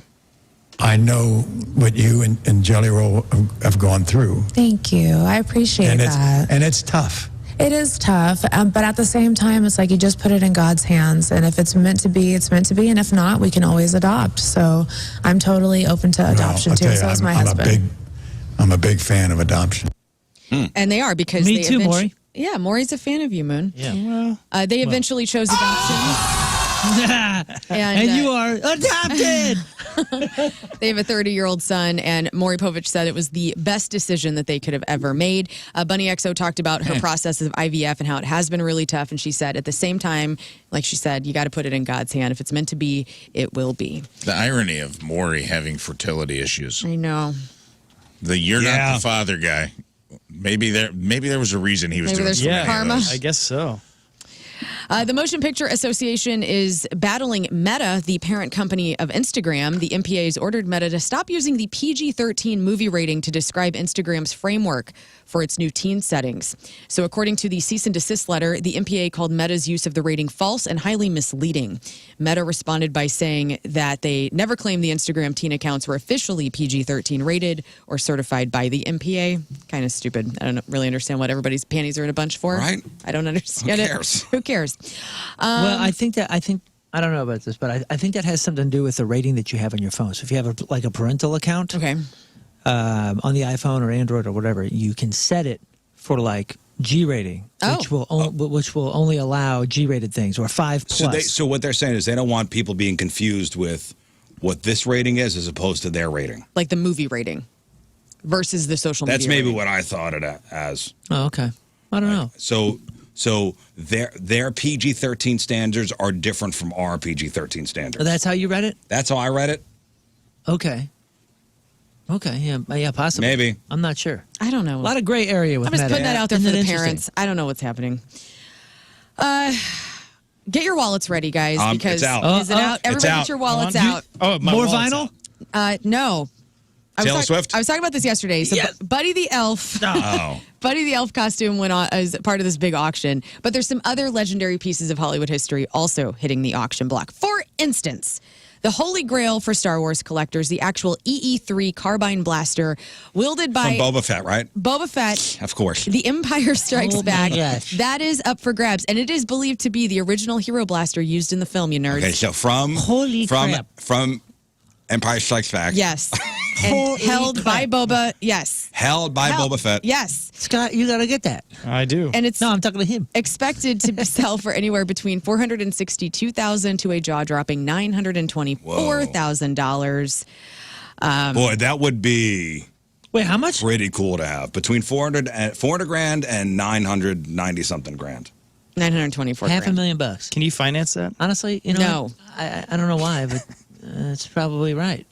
I know what you and Jelly Roll have gone through. Thank you. I appreciate that. And it's tough. It is tough, but at the same time, it's like you just put it in God's hands, and if it's meant to be, it's meant to be, and if not, we can always adopt. So I'm totally open to adoption I'll too. tell you, So is my husband. I'm a big fan of adoption. And they are because Me they too, Maury. Yeah, Maury's a fan of you, Moon. Yeah. They eventually chose adoption. And you are adopted. They have a 30-year-old son, and Maury Povich said it was the best decision that they could have ever made. Bunny XO talked about her process of IVF and how it has been really tough, and she said at the same time, like she said, you got to put it in God's hand. If it's meant to be, it will be. The irony of Maury having fertility issues. I know. You're not the father guy. Maybe there was a reason he was Maybe doing there's so many of karma. those. I guess so. The Motion Picture Association is battling Meta, the parent company of Instagram. The MPA has ordered Meta to stop using the PG-13 movie rating to describe Instagram's framework for its new teen settings. So according to the cease and desist letter, the MPA called Meta's use of the rating false and highly misleading. Meta responded by saying that they never claimed the Instagram teen accounts were officially PG-13 rated or certified by the MPA. Kind of stupid. I don't really understand what everybody's panties are in a bunch for. Right? I don't understand Who cares? it. Who cares? Well, I think I don't know about this, but I think that has something to do with the rating that you have on your phone. So if you have a parental account, Okay. on the iPhone or Android or whatever, you can set it for like G rating, which will only allow G-rated things or 5+. So what they're saying is they don't want people being confused with what this rating is as opposed to their rating. Like the movie rating versus the social media That's maybe rating. what I thought it as. Oh, okay. I don't know. So their PG-13 standards are different from our PG-13 standards. That's how you read it? That's how I read it. Okay. Okay. Yeah. Possibly. Maybe. I'm not sure. I don't know. A lot of gray area with I'm just Meta. putting that out there Isn't for it the interesting? parents. I don't know what's happening. Get your wallets ready, guys, because it's out. is it out? Everybody out. get your wallets out. Oh, my More wallet's vinyl? out. No. Taylor Swift? I was talking about this yesterday. So Yes. Buddy the Elf. Oh. Buddy the Elf costume went on as part of this big auction, but there's some other legendary pieces of Hollywood history also hitting the auction block. For instance, the holy grail for Star Wars collectors, the actual EE-3 carbine blaster wielded by From Boba Fett, right? Boba Fett. Of course. The Empire Strikes Oh my Back. gosh. That is up for grabs, and it is believed to be the original hero blaster used in the film, you nerds. Okay, so from Empire Strikes Back. Yes. And Holy held by crap. Boba. Yes. Held by Boba Fett. Yes. Scott, you got to get that. I do. And it's No, I'm talking to him. expected to sell for anywhere between $462,000 to a jaw-dropping $924,000. Boy, that would be Wait, how much? pretty cool to have. Between 400 grand and 990 something grand. $924,000. $500,000. Can you finance that? Honestly, No. I don't know why, but it's probably right.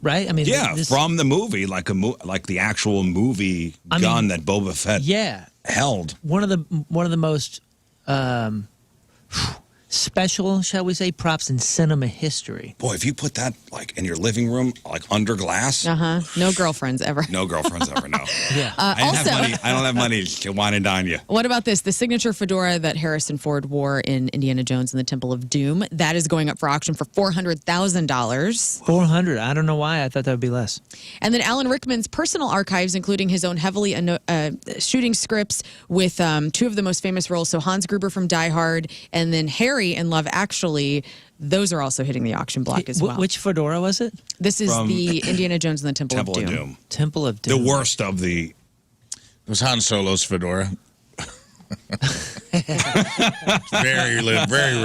Right? I mean, Yeah, this- from the movie, like the actual movie I gun mean, that Boba Fett yeah, held. one of the most special, shall we say, props in cinema history. Boy, if you put that like in your living room, like under glass, No girlfriends ever. no girlfriends ever know. Yeah. I don't also- have money. I don't have money to wine and dine you. What about this? The signature fedora that Harrison Ford wore in Indiana Jones and the Temple of Doom. That is going up for auction for $400,000. 400. I don't know why. I thought that would be less. And then Alan Rickman's personal archives, including his own heavily shooting scripts with two of the most famous roles. So Hans Gruber from Die Hard and then Harry in Love Actually. Those are also hitting the auction block as well. Which fedora was it? This is From the Indiana Jones and the Temple Temple of of Doom. Doom. Temple of The Doom. worst of the. It was Han Solo's fedora. Very rare. Very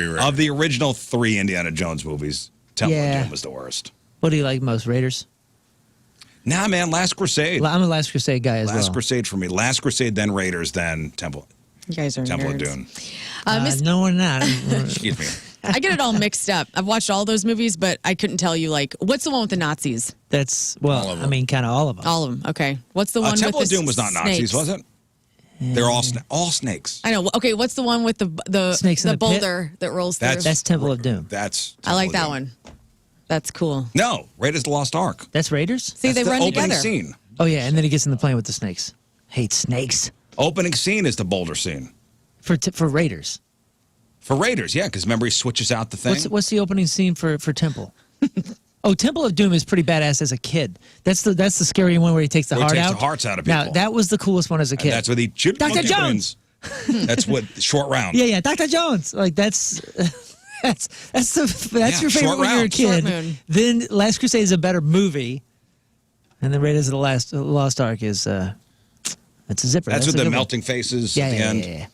rare. Of the original 3 Indiana Jones movies, Temple Yeah. of Doom was the worst. What do you like most? Raiders? Nah, man, Last Crusade. I'm a Last Crusade guy as Last well. Crusade for me. Last Crusade, then Raiders, then Temple. You guys are Temple nerds. of Doom. No, we're not. Excuse me. I get it all mixed up. I've watched all those movies, but I couldn't tell you, like, what's the one with the Nazis? That's, All well, of I them. mean, kind of all of them. All of them. Okay. What's the one Temple with of the Doom was not Nazis, snakes? was it? They're all snakes. I know. Okay, what's the one with the Snakes in the the pit? boulder that rolls through? That's Temple of Doom. That's. I like Temple that of Doom. one. That's cool. No, Raiders of the Lost Ark. That's Raiders? See, That's they the run opening together. scene. Oh, yeah, and then he gets in the plane with the snakes. Hate snakes. Opening scene is the boulder scene. For Raiders. For Raiders, yeah, because remember he switches out the thing. What's the opening scene for Temple? Oh, Temple of Doom is pretty badass as a kid. That's the scary one where he takes the Where he heart takes out. the hearts out of Now, people. that was the coolest one as a kid. And that's what he Dr. Jones. That's what short round. Yeah, Dr. Jones. Like that's that's your favorite Short when you're a Round. kid. Short Moon. Then Last Crusade is a better movie, and then Raiders of the Lost Ark is that's a zipper. That's a with the good one. melting faces Yeah, at the yeah, end. yeah.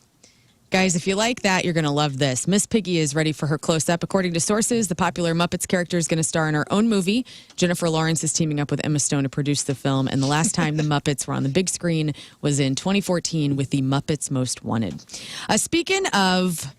Guys, if you like that, you're going to love this. Miss Piggy is ready for her close-up. According to sources, the popular Muppets character is going to star in her own movie. Jennifer Lawrence is teaming up with Emma Stone to produce the film, and the last time the Muppets were on the big screen was in 2014 with the Muppets Most Wanted. Speaking of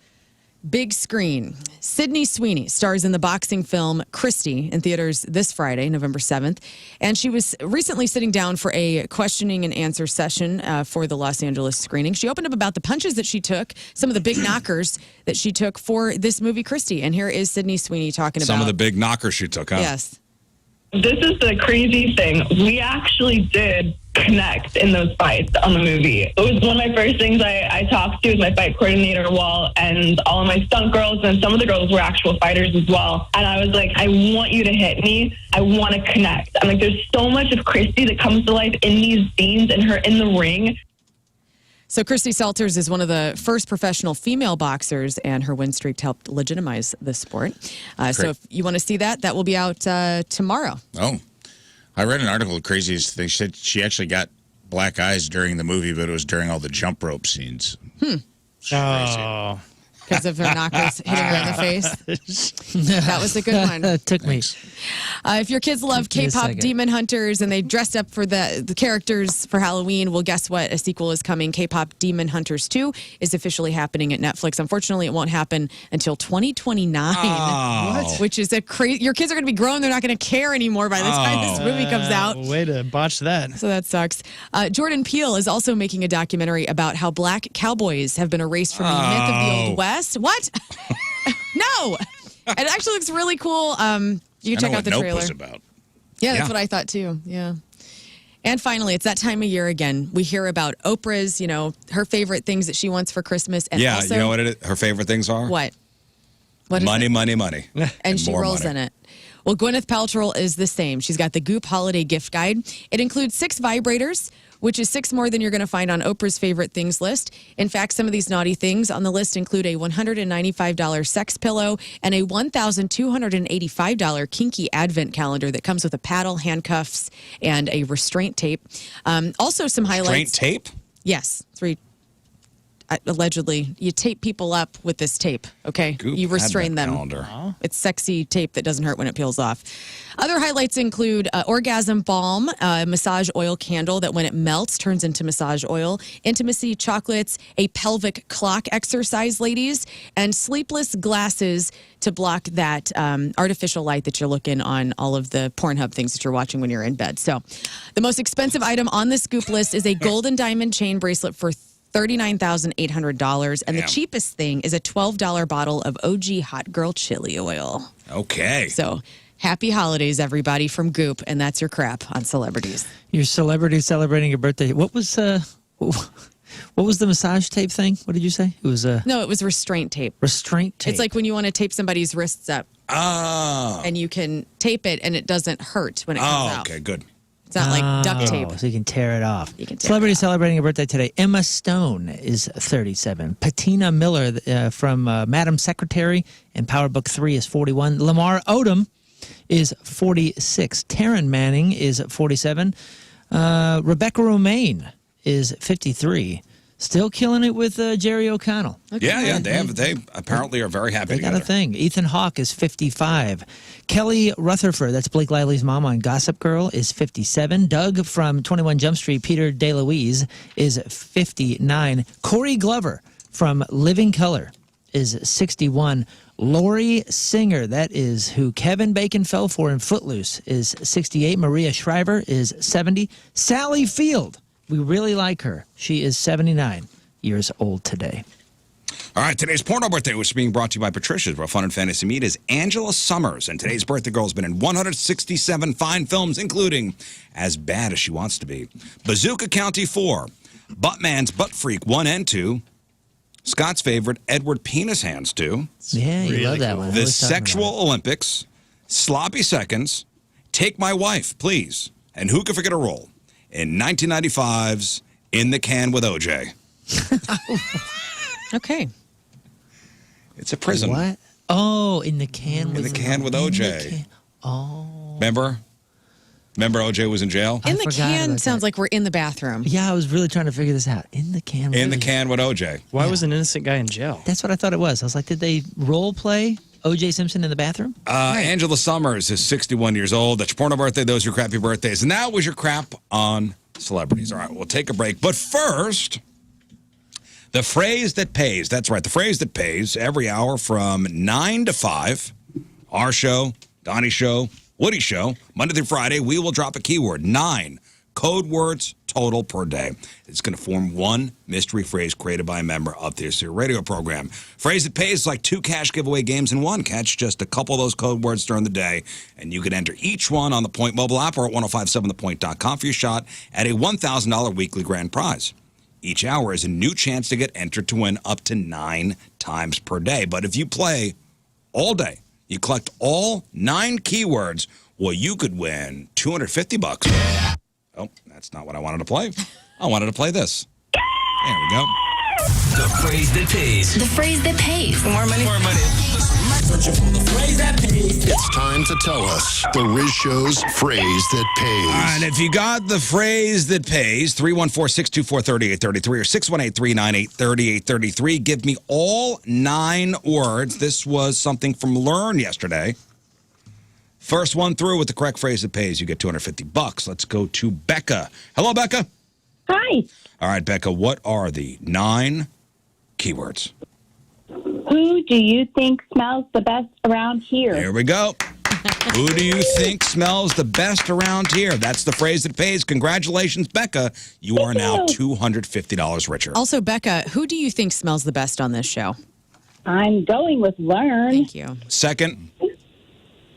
big screen, Sydney Sweeney stars in the boxing film Christie in theaters this Friday, November 7th. And she was recently sitting down for a questioning and answer session for the Los Angeles screening. She opened up about the punches that she took, some of the big knockers that she took for this movie Christie. And here is Sydney Sweeney talking about Some of the big knockers she took, huh? Yes. This is the crazy thing. We actually did connect in those fights on the movie. It was one of my first things I talked to with my fight coordinator, Walt, and all of my stunt girls, and some of the girls were actual fighters as well. And I was like, I want you to hit me. I want to connect. I'm like, there's so much of Christy that comes to life in these scenes and her in the ring. So Christy Salters is one of the first professional female boxers, and her win streak helped legitimize the sport. So if you want to see that, that will be out tomorrow. Oh, I read an article. Craziest thing. She said she actually got black eyes during the movie, but it was during all the jump rope scenes. Oh. Because of her knockers hitting her in the face. That was a good one. It took me. If your kids love Give me a K-pop second. demon hunters and they dressed up for the characters for Halloween, well, guess what? A sequel is coming. K-pop Demon Hunters 2 is officially happening at Netflix. Unfortunately, it won't happen until 2029, Oh. which is a crazy. Your kids are going to be grown. They're not going to care anymore by the time this movie comes out. Way to botch that. So that sucks. Jordan Peele is also making a documentary about how black cowboys have been erased from the myth of the Old West. What? No. It actually looks really cool. You can I check know out what the Nope trailer. was about. Yeah, that's Yeah. what I thought too. Yeah. And finally, it's that time of year again. We hear about Oprah's, her favorite things that she wants for Christmas. And Yeah, also, you know what her favorite things are? What? What is Money, it? money, money. And she more rolls money. in it. Well, Gwyneth Paltrow is the same. She's got the Goop Holiday Gift Guide. It includes 6 vibrators, which is 6 more than you're going to find on Oprah's favorite things list. In fact, some of these naughty things on the list include a $195 sex pillow and a $1,285 kinky advent calendar that comes with a paddle, handcuffs, and a restraint tape. Also, some highlights. Restraint tape? Yes, 3. Allegedly, you tape people up with this tape, okay? Goop You restrain advent them. calendar. It's sexy tape that doesn't hurt when it peels off. Other highlights include orgasm balm, massage oil candle that when it melts turns into massage oil, intimacy chocolates, a pelvic clock exercise, ladies, and sleepless glasses to block that artificial light that you're looking on all of the Pornhub things that you're watching when you're in bed. So the most expensive item on the Scoop list is a golden diamond chain bracelet for $39,800, and the Damn. cheapest thing is a $12 bottle of OG Hot Girl Chili Oil. Okay. So, happy holidays, everybody, from Goop, and that's your crap on celebrities. Your celebrity celebrating your birthday. What was the massage tape thing? What did you say? It was a No, it was restraint tape. restraint tape. It's like when you want to tape somebody's wrists up, Oh. and you can tape it, and it doesn't hurt when it comes Oh, out. okay, good. It's not like duct tape. So you can tear it off. You can tear Celebrity it off. celebrating a birthday today. Emma Stone is 37. Patina Miller from Madam Secretary and Power Book 3 is 41. Lamar Odom is 46. Taryn Manning is 47. Rebecca Romaine is 53. Still killing it with Jerry O'Connell. Yeah, they apparently are very happy They got together. a thing. Ethan Hawke is 55. Kelly Rutherford, that's Blake Lively's mom on Gossip Girl, is 57. Doug from 21 Jump Street, Peter DeLuise, is 59. Corey Glover from Living Color is 61. Lori Singer, that is who Kevin Bacon fell for in Footloose, is 68. Maria Shriver is 70. Sally Field, we really like her. She is 79 years old today. All right, today's porno birthday, which is being brought to you by Patricia's, where fun and fantasy meet, is Angela Summers. And today's birthday girl has been in 167 fine films, including As Bad as She Wants to Be, Bazooka County 4, Buttman's Butt Freak 1 and 2, Scott's favorite, Edward Penis Hands 2, Yeah, you love that one. I The was talking about Sexual Olympics, Sloppy Seconds, Take My Wife, Please. And who could forget a role in 1995's In the Can with OJ? Okay. It's a prison. What? Oh, In the Can with In the Can with OJ. Oh. Remember? Remember OJ was in jail? In I the forgot can about sounds that. like we're in the bathroom. Yeah, I was really trying to figure this out. In the Can with In the OJ. Can with OJ. Why was an innocent guy in jail? That's what I thought it was. I was like, did they role play O.J. Simpson in the bathroom? Angela Summers is 61 years old. That's your porno birthday. Those are your crappy birthdays. And that was your crap on celebrities. All right, we'll take a break. But first, the phrase that pays. That's right, the phrase that pays every hour from 9 to 5. Our show, Donnie's show, Woody's show. Monday through Friday, we will drop a keyword. 9 code words total per day. It's going to form one mystery phrase created by a member of this radio program. Phrase that pays like 2 cash giveaway games in one. Catch just a couple of those code words during the day, and you can enter each one on the Point mobile app or at 1057thepoint.com for your shot at a $1,000 weekly grand prize. Each hour is a new chance to get entered to win up to 9 times per day. But if you play all day, you collect all 9 keywords, well, you could win $250. Oh, that's not what I wanted to play. I wanted to play this. There we go. The phrase that pays. The phrase that pays. More money. More money. Searching for the phrase that pays. It's time to tell us the Riz Show's phrase that pays. All right, if you got the phrase that pays, 314-624-3833 or 618-398-3833. Give me all 9 words. This was something from Learn yesterday. First one through with the correct phrase that pays, you get $250. Let's go to Becca. Hello, Becca. Hi. All right, Becca, what are the 9 keywords? Who do you think smells the best around here? Here we go. Who do you think smells the best around here? That's the phrase that pays. Congratulations, Becca. You are now $250 richer. Also, Becca, who do you think smells the best on this show? I'm going with Learn. Thank you. Second.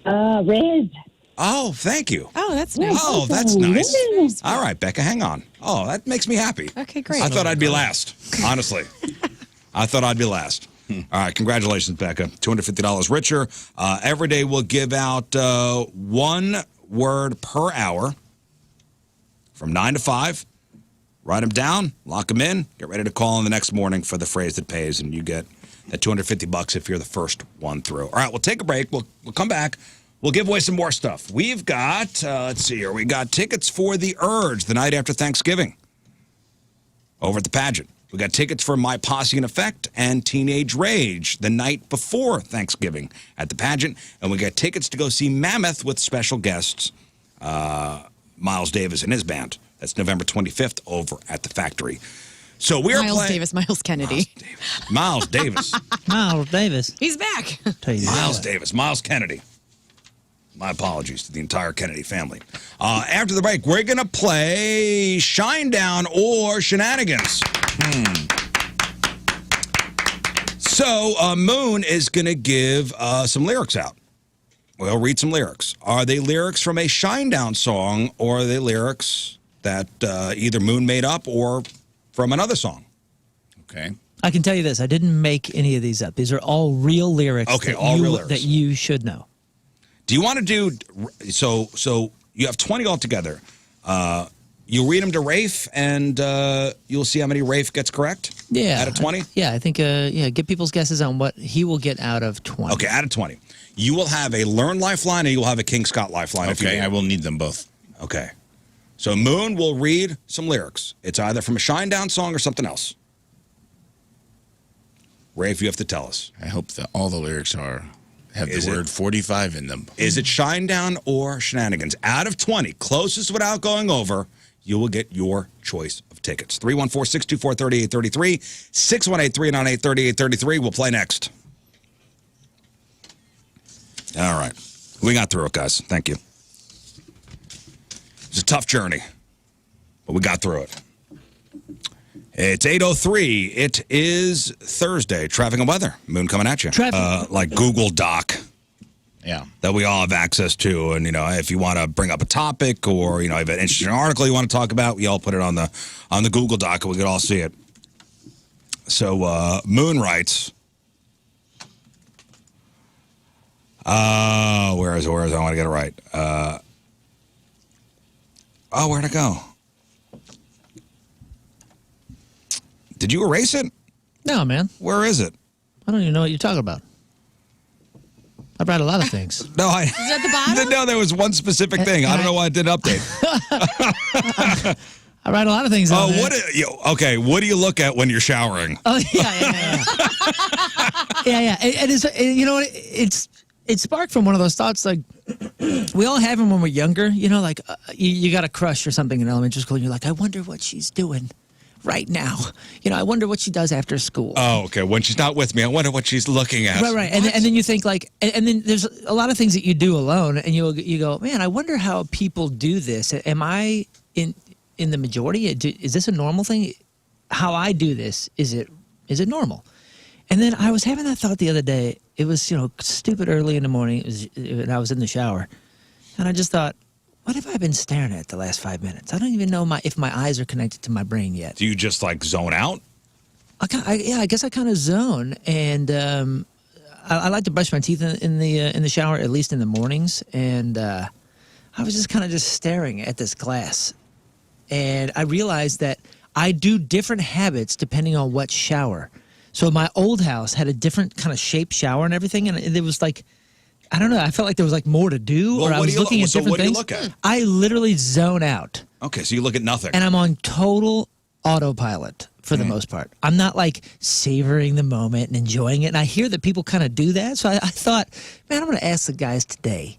Riz. Oh, thank you. Oh, that's nice. Oh, that's nice. All right, Becca, hang on. Oh, that makes me happy. Okay, great. I thought I'd be last, honestly. I thought I'd be last. All right, congratulations, Becca. $250 richer. Every day we'll give out 1 word per hour from 9 to 5. Write them down, lock them in, get ready to call in the next morning for the phrase that pays, and you get that $250 if you're the first one through. All right, we'll take a break. We'll come back. We'll give away some more stuff. We've got, let's see here, we got tickets for The Urge the night after Thanksgiving over at the pageant. We got tickets for My Posse in Effect and Teenage Rage the night before Thanksgiving at the pageant. And we got tickets to go see Mammoth with special guests, Miles Davis and his band. That's November 25th over at the Factory. So we're Miles playing... Davis, Miles Kennedy. Miles Davis. Miles Davis. He's back. Miles Davis. Miles Kennedy. My apologies to the entire Kennedy family. After the break, we're going to play Shinedown or Shenanigans. So Moon is going to give some lyrics out. We'll read some lyrics. Are they lyrics from a Shinedown song, or are they lyrics that either Moon made up or from another song? Okay. I can tell you this. I didn't make any of these up. These are all real lyrics. Okay, all real lyrics. That you should know. Do you want to do, so you have 20 altogether. You'll read them to Rafe, and you'll see how many Rafe gets correct? Yeah. Out of 20? Yeah, I think, get people's guesses on what he will get out of 20. Okay, out of 20. You will have a Learn Lifeline, and you will have a King Scott Lifeline. Okay, I will need them both. Okay. So Moon will read some lyrics. It's either from a Shinedown song or something else. Rafe, you have to tell us. I hope that all the lyrics have the word 45 in them. Is it Shinedown or Shenanigans? Out of 20, closest without going over, you will get your choice of tickets. 314-624-3833, 618-398-3833. We'll play next. All right. We got through it, guys. Thank you. It's a tough journey, but we got through it. It's 8:03. It is Thursday. Traffic and weather. Moon coming at you. Like Google Doc. Yeah. That we all have access to. And, if you want to bring up a topic or, you have an interesting article you want to talk about, we all put it on the Google Doc and we could all see it. So Moon writes, where is it? I want to get it right. Oh, where'd it go? Did you erase it? No, man. Where is it? I don't even know what you're talking about. I write a lot of things. No, Is it at the bottom? No, there was one specific thing. I don't know why it didn't update. I write a lot of things. Oh, okay. What do you look at when you're showering? Oh, yeah. Yeah. It is. You know what? It sparked from one of those thoughts. Like we all have them when we're younger. You know, like you got a crush or something in elementary school. And you're like, I wonder what she's doing right now. You know, I wonder what she does after school. Oh, okay. When she's not with me, I wonder what she's looking at. Right. And then you think like, and then there's a lot of things that you do alone, and you go, man, I wonder how people do this. Am I in the majority? Is this a normal thing? How I do this, is it normal? And then I was having that thought the other day. It was, stupid early in the morning. And I was in the shower. And I just thought, what have I been staring at the last 5 minutes? I don't even know if my eyes are connected to my brain yet. Do you just like zone out? I guess I kind of zone. And I like to brush my teeth in the shower, at least in the mornings. And I was just kind of staring at this glass. And I realized that I do different habits depending on what shower. So my old house had a different kind of shaped shower and everything, and it was like, I don't know, I felt like there was like more to do, or I was looking at different things. What do you look at? I literally zone out. Okay, so you look at nothing. And I'm on total autopilot for the most part. I'm not like savoring the moment and enjoying it, and I hear that people kind of do that, so I thought, man, I'm going to ask the guys today,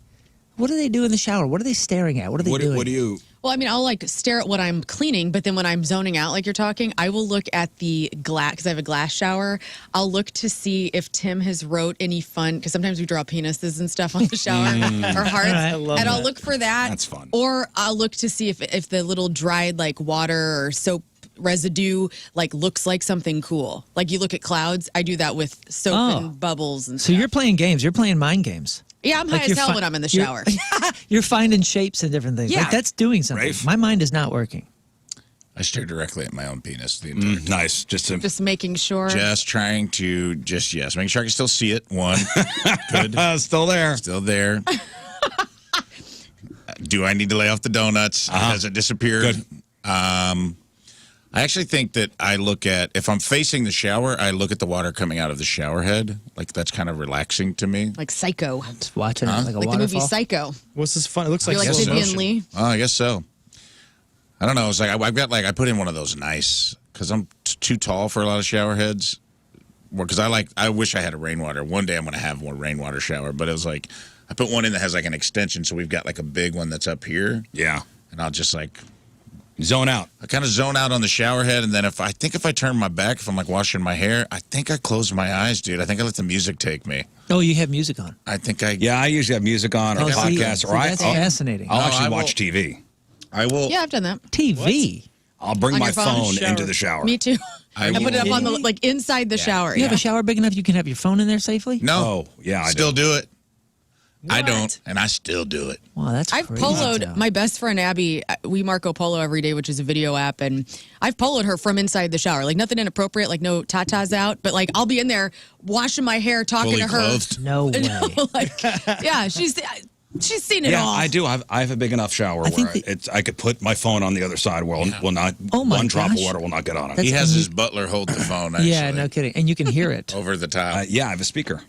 what do they do in the shower? What are they staring at? What are they doing? What do you... Well, I mean, I'll like stare at what I'm cleaning, but then when I'm zoning out, like you're talking, I will look at the glass, because I have a glass shower. I'll look to see if Tim has wrote any fun, because sometimes we draw penises and stuff on the shower, or hearts, and I'll look for that. That's fun. Or I'll look to see if the little dried like water or soap residue like looks like something cool. Like you look at clouds, I do that with soap and bubbles and stuff. So you're playing games. You're playing mind games. Yeah, I'm high as hell when I'm in the shower. You're finding shapes and different things. Yeah. Like that's doing something. Rafe? My mind is not working. I stare directly at my own penis the entire time. Nice. Just making sure. Just trying to making sure I can still see it. One, good. Still there. Still there. Do I need to lay off the donuts? Has it disappeared? Good. I actually think that I look at, if I'm facing the shower, I look at the water coming out of the shower head. Like that's kind of relaxing to me. Like Psycho. Just watching it like a Like waterfall. the movie Psycho. What's this fun? It looks like You're like slow Vivian motion. Lee. Oh, I guess so. I don't know. It's like I've got I put in one of those nice, because I'm too tall for a lot of shower heads. Because I wish I had a rainwater. One day I'm going to have one rainwater shower, but it was like I put one in that has like an extension, so we've got like a big one that's up here. Yeah. And I'll just like zone out. I kind of zone out on the shower head, and then if I turn my back, if I'm like washing my hair, I think I close my eyes, dude. I think I let the music take me. Oh, you have music on. I think I Yeah, I usually have music on or podcast, or that's fascinating. I'll No, actually I watch will- TV. I will. Yeah, I've done that. TV. I'll bring On my your phone? phone into the shower. Me too. I I put it up will- on the like inside the shower. You have a shower big enough you can have your phone in there safely? No. Oh, yeah, I Still do. do it. I don't, and I still do it. Wow, that's I've crazy. poloed my best friend Abby. We Marco Polo every day, which is a video app, and I've poloed her from inside the shower. Like nothing inappropriate, like no tatas out, but like I'll be in there washing my hair, talking Fully to her. clothed. No way. Like, yeah, she's seen it Yeah, all. I do. I have a big enough shower I think where I could put my phone on the other side where will not Oh my one drop of gosh. water will not get on it. That's- He has and his butler hold the phone. Actually, Yeah, no kidding. And you can hear it. over the top. Yeah, I have a speaker.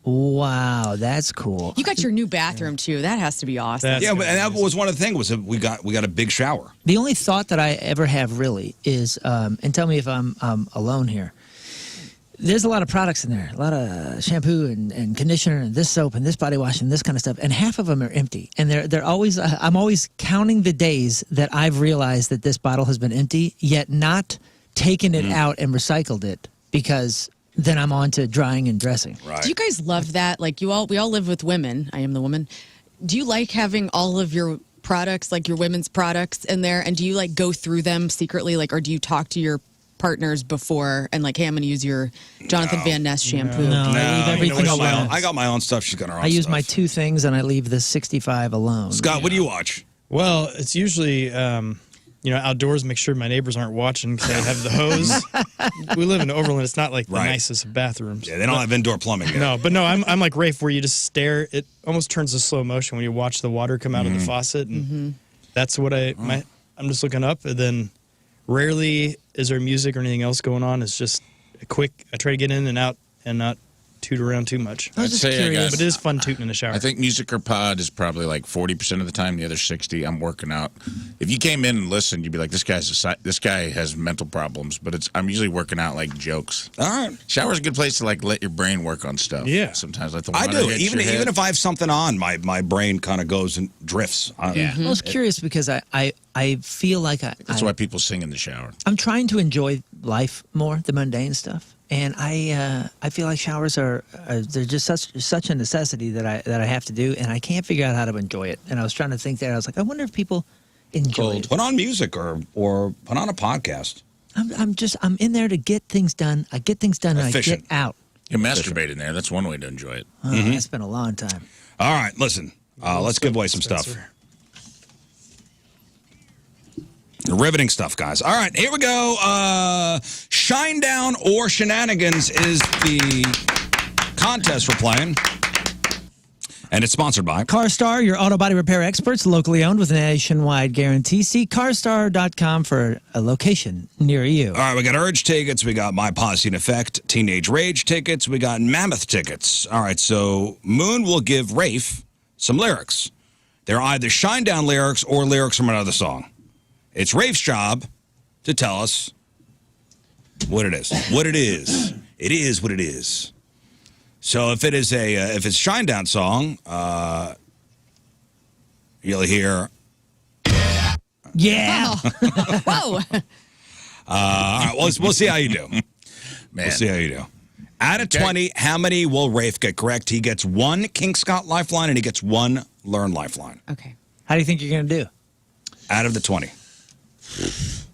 Wow, that's cool. You got your new bathroom too. That has to be awesome. That's Yeah, gonna but, and be that amazing. was one of the things was that we got a big shower. The only thought that I ever have really is, and tell me if I'm alone here. There's a lot of products in there, a lot of shampoo and conditioner and this soap and this body wash and this kind of stuff, and half of them are empty. And they're always I'm always counting the days that I've realized that this bottle has been empty, yet not taken it out and recycled it, because then I'm on to drying and dressing. Right. Do you guys love that? Like we all live with women. I am the woman. Do you like having all of your products, like your women's products in there? And do you like go through them secretly? Like, or do you talk to your partners before and like, hey, I'm going to use your Jonathan Van Ness shampoo? No, I leave everything alone. I got my own stuff. She's got her own I use stuff. my two things and I leave the 65 alone. Scott, what do you watch? Well, it's usually, outdoors, make sure my neighbors aren't watching because I have the hose. We live in Overland. It's not like the Right. nicest of bathrooms. Yeah, they don't have indoor plumbing yet. No, I'm like Rafe, where you just stare. It almost turns to slow motion when you watch the water come out of the faucet. And That's what I'm just looking up, and then rarely is there music or anything else going on. It's just a quick. I try to get in and out and not toot around too much. I was just curious. But it is fun tooting in the shower. I think music or pod is probably like 40% of the time. The other 60, I'm working out. If you came in and listened, you'd be like, this guy has mental problems. But I'm usually working out like jokes. All right. Shower's a good place to like let your brain work on stuff. Yeah. Sometimes like the I water do. hits Even your head. if I have something on, my brain kind of goes and drifts. Yeah. I was curious because I feel like That's why people sing in the shower. I'm trying to enjoy life more, the mundane stuff, and I feel like showers are they're just such a necessity that I have to do, and I can't figure out how to enjoy it. And I was trying to think there. I was like, I wonder if people enjoy it. Put on music or put on a podcast. I'm in there to get things done. I get things done Efficient. and I get out. You masturbate in there. That's one way to enjoy it. Oh, It's been a long time. All right, listen. Let's give away some stuff. Riveting stuff, guys. All right, here we go. Shinedown or Shenanigans is the contest we're playing. And it's sponsored by CarStar, your auto body repair experts, locally owned with a nationwide guarantee. See carstar.com for a location near you. All right, we got Urge tickets. We got My Posse in Effect, Teenage Rage tickets. We got Mammoth tickets. All right, so Moon will give Rafe some lyrics. They're either Shinedown lyrics or lyrics from another song. It's Rafe's job to tell us what it is. What it is. It is what it is. So if it's Shinedown song, you'll hear. Yeah. Whoa. All right, we'll see how you do. Man. We'll see how you do. Out of 20, how many will Rafe get correct? He gets 1 King Scott lifeline and he gets 1 Learn lifeline. Okay. How do you think you're going to do? Out of the 20.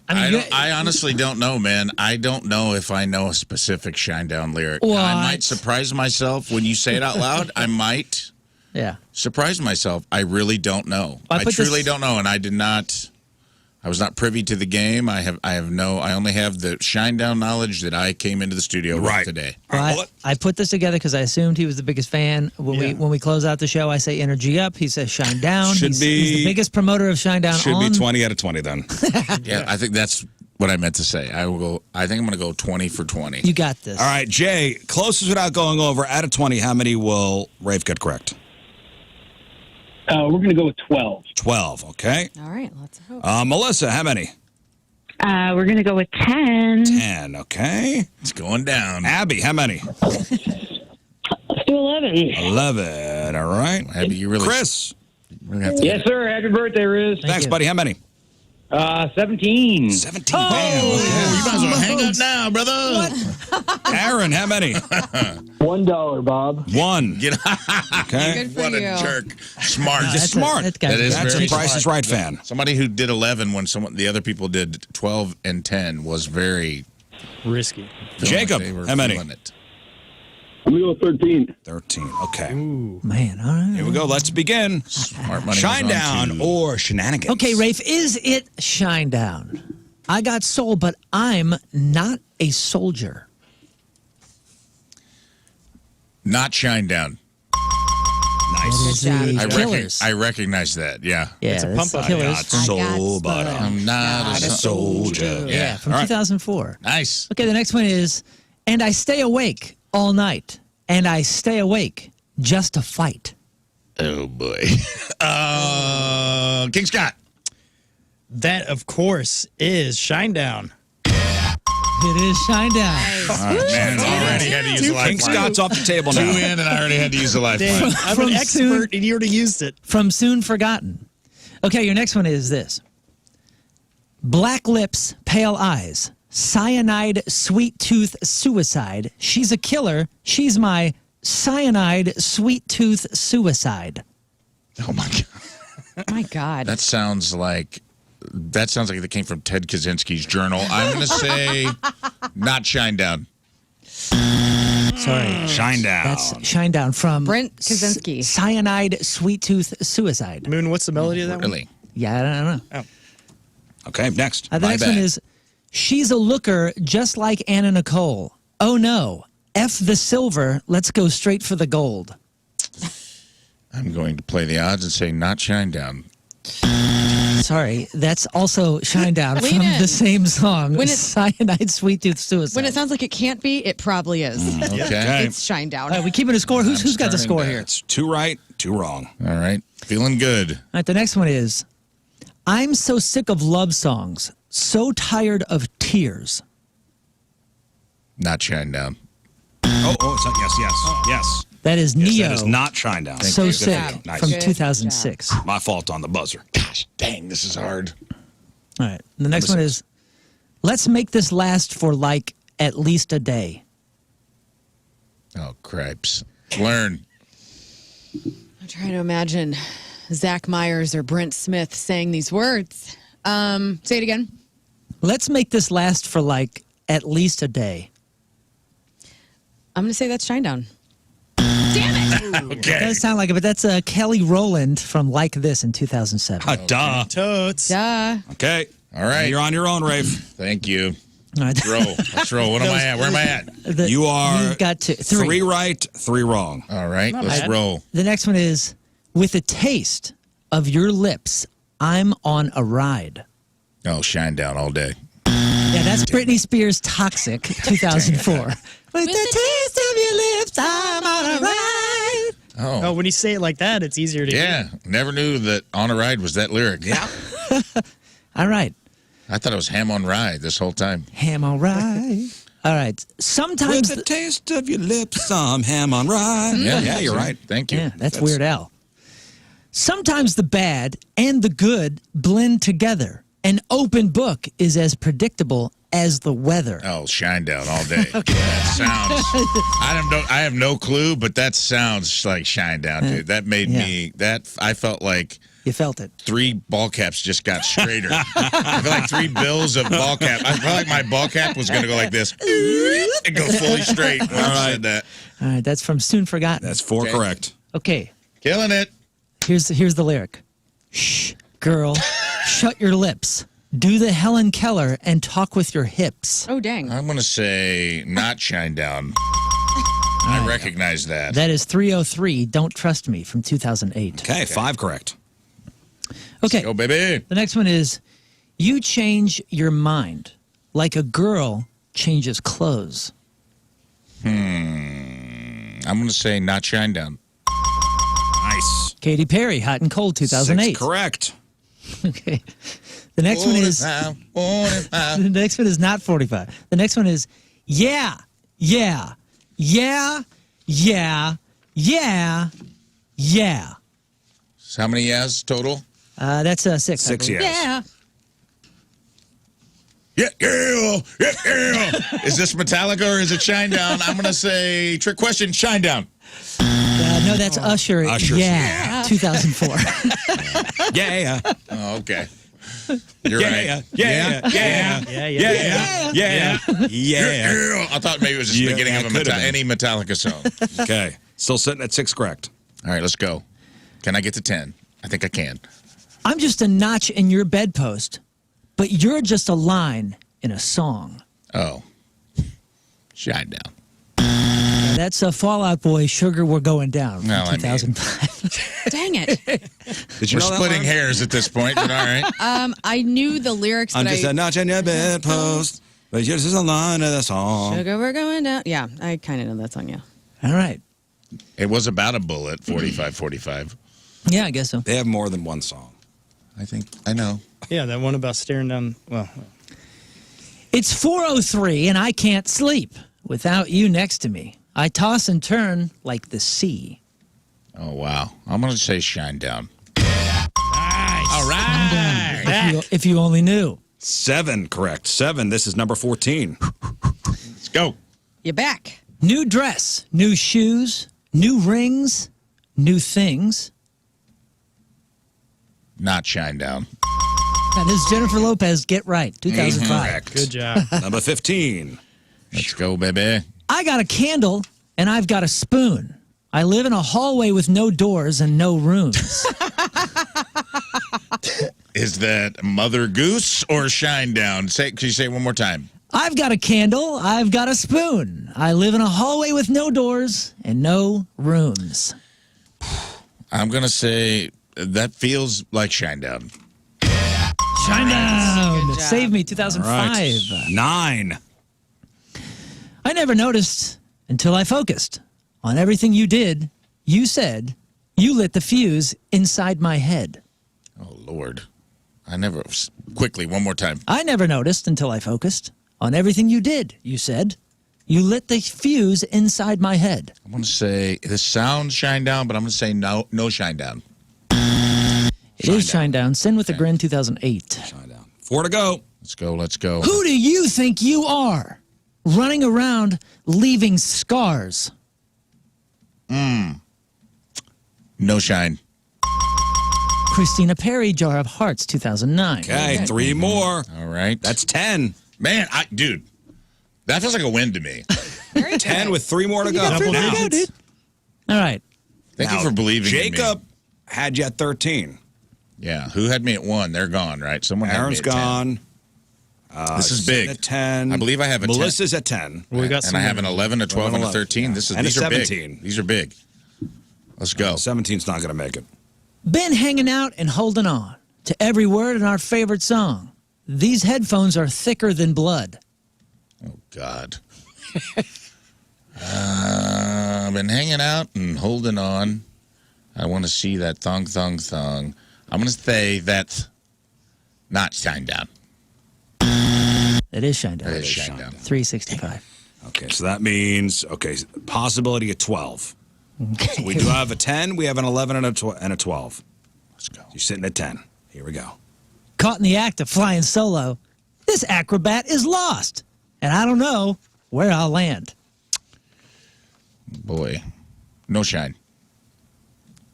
I honestly don't know, man. I don't know if I know a specific Shinedown lyric. What? I might surprise myself when you say it out loud. I might surprise myself. I really don't know. I truly don't know, and I was not privy to the game. I only have the Shinedown knowledge that I came into the studio with today. Well, I put this together because I assumed he was the biggest fan. When we close out the show, I say energy up. He says Shinedown. He's the biggest promoter of Shinedown. Should be 20 out of 20 then. Yeah, I think that's what I meant to say. I think I'm going to go 20 for 20. You got this. All right, Jay, closest without going over. Out of 20, how many will Rafe get correct? We're going to go with 12. 12, okay. All right, let's hope. Melissa, how many? We're going to go with 10. 10, okay. It's going down. Abby, how many? Let's do 11. 11, all right. Abby, you really... Chris. Yes, sir. Happy birthday, Riz. Thanks, buddy. How many? 17. 17. Oh, you might as well hang up now, brother. Aaron, how many? $1, Bob. 1. Okay. Good for What a you. jerk. Smart. Just smart. That's a Price is Right fan. Somebody who did 11 when the other people did 12 and 10 was very risky. Jacob, how many? I'm going to go with 13. 13, okay. Ooh. Man, all right. Here we go. Let's begin. Smart money. Shinedown or Shenanigans? Okay, Rafe, is it Shinedown? I got soul, but I'm not a soldier. Not Shinedown. Nice. I recognize that, yeah. Yeah, It's a pump up. Killers. Soul, but I'm not a soldier. Yeah, from All right. 2004. Nice. Okay, the next one is, and I stay awake all night, and I stay awake just to fight. Oh, boy. King Scott. That, of course, is Shinedown. It is Shinedown. Man, already had to use a lifeline. King Scott's off the table now. 2 in, and I already had to use a lifeline. Dang, I'm an expert, and you already used it. From Soon Forgotten. Okay, your next one is this. Black lips, pale eyes, cyanide, sweet tooth, suicide. She's a killer. She's my cyanide, sweet tooth, suicide. Oh, my God. My God. That sounds like it came from Ted Kaczynski's journal. I'm going to say not Shinedown. Sorry. Shinedown. That's Shinedown from Brent Kaczynski. Cyanide, sweet tooth, suicide. Moon, what's the melody of that one? Really? Yeah, I don't know. Oh. Okay, next. The My next bad. one is, she's a looker just like Anna Nicole. Oh no, F the silver, let's go straight for the gold. I'm going to play the odds and say not Shinedown. sorry. That's also Shinedown Lean from in. the same song. When it- Cyanide Sweet Tooth Suicide. When it sounds like it can't be, it probably is. Okay. It's Shinedown. All right, we keeping a score. Who's got the turning score back. here? It's 2 right, 2 wrong. All right. Feeling good. All right, the next one is I'm so sick of love songs, so tired of tears. Not Shinedown. Yes. That is Yes, Neo. that is not Shinedown. So Good sick for you. Nice. from Good 2006. All My fault on the buzzer. Gosh, dang, this is hard. right, the next one is let's make this last for like at least a day. Oh, cripes. Learn. I'm trying to imagine Zach Myers or Brent Smith saying these words. Say it again. Let's make this last for like at least a day. I'm going to say that's Shinedown. Damn it! It does sound like it, but that's Kelly Rowland from Like This in 2007. Duh. Totes. Duh. Okay. All right. You're on your own, Rafe. Thank you. All right. Let's roll. Let's roll. What am I at? Where am I at? You've got 3 3 right, 3 wrong. All right. Let's bad. roll. The next one is with a taste of your lips, I'm on a ride. Oh, Shinedown all day. Yeah, that's Britney Spears' Toxic, 2004. With the taste of your lips, I'm on a ride. Oh, when you say it like that, it's easier to Yeah. Never knew that On a Ride was that lyric. Yeah. All right. I thought it was Ham on Ride this whole time. Ham on ride. All right. Sometimes. With the taste of your lips, I'm ham on ride. Yeah, you're right. Thank you. Yeah, that's Weird Al. Sometimes the bad and the good blend together. An open book is as predictable as the weather. Oh, Shinedown all day. That sounds. I have no clue, but that sounds like Shinedown, dude. That made me. I felt like. You felt it. 3 ball caps just got straighter. I feel like 3 bills of ball cap. I felt like my ball cap was going to go like this and go fully straight when I said that. All right, that's from Soon Forgotten. That's 4 correct. Okay, Killing it. here's the lyric. Shh, girl, shut your lips. Do the Helen Keller and talk with your hips. Oh, dang. I'm going to say not Shinedown. I recognize that. That is 303, Don't Trust Me from 2008. Okay, 5 correct. Okay, Go, baby. the next one is you change your mind like a girl changes clothes. I'm going to say not Shinedown. Nice. Katy Perry, Hot and Cold, 2008. 6 correct. Okay. The next one is the next one is not 45. The next one is yeah. So how many yeahs total? That's 6. I 6 believe. yes. Yeah. Yeah. Is this Metallica or is it Shinedown? I'm going to say, trick question, Shinedown. No, that's Usher. Usher's, Yeah, 2004. Yeah. Oh, okay. You're right. Yeah. I thought maybe it was just the beginning of any Metallica song. Okay. Still sitting at 6 correct. All right, let's go. Can I get to 10? I think I can. I'm just a notch in your bedpost, but you're just a line in a song. Oh. Shinedown. That's a Fallout Boy, Sugar We're Going Down from No, I mean- 2005. Dang it. Did you We're know that splitting one? hairs at this point, but all right. I knew the lyrics, I'm but just a notch in your bedpost, but you're just a line of the song. Sugar, we're going down. Yeah, I kind of know that song, yeah. All right. It was about a bullet, 45. Yeah, I guess so. They have more than one song. I know. Yeah, that one about staring down. Well, It's 4:03 and I can't sleep without you next to me. I toss and turn like the sea. Oh, wow. I'm going to say Shinedown. nice. All right. If you only knew. 7 correct. 7. This is number 14. Let's go. You're back. New dress, new shoes, new rings, new things. Not Shinedown. That is Jennifer Lopez, Get Right, 2005. Correct. Good job. Number 15. Let's go, baby. I got a candle and I've got a spoon. I live in a hallway with no doors and no rooms. Is that Mother Goose or Shinedown? Could you say it one more time? I've got a candle, I've got a spoon. I live in a hallway with no doors and no rooms. I'm going to say that feels like Shinedown. Shinedown. Good job. Save Me, 2005. Right. 9. I never noticed until I focused on everything you did. You said you lit the fuse inside my head. Oh, Lord. Quickly, one more time. I never noticed until I focused on everything you did. You said you lit the fuse inside my head. I'm going to say, this sounds Shinedown, but I'm going to say no Shinedown. It is Shinedown. Sin with a Grin, 2008. Shinedown. 4 to go. Let's go. Who do you think you are? Running around leaving scars. No Shine. Christina Perri, Jar of Hearts, 2009. Okay, 3 more. All right. That's 10. Man, dude, that feels like a win to me. 10 with 3 more to go. Double digits. Dude. All right. Thank you for believing in me. Jacob had you at 13. Yeah. Who had me at 1? They're gone, right? Someone had me Aaron's at 10. gone. This is big. At 10. I believe I have a 10. Melissa's at 10. We got And I have an 11, a 12, and a 13. Yeah. These And a are 17. big. These are big. Let's go. 17's not going to make it. Been hanging out and holding on to every word in our favorite song. These headphones are thicker than blood. Oh, God. I've been hanging out and holding on. I want to see that thong, thong, thong. I'm going to say that's not Shinedown. It is Shinedown. It is Shinedown. 365. Okay, so that means, possibility of 12. So we do have a 10, we have an 11, and a 12. Let's go. You're sitting at 10. Here we go. Caught in the act of flying solo, this acrobat is lost, and I don't know where I'll land. Boy. No Shine.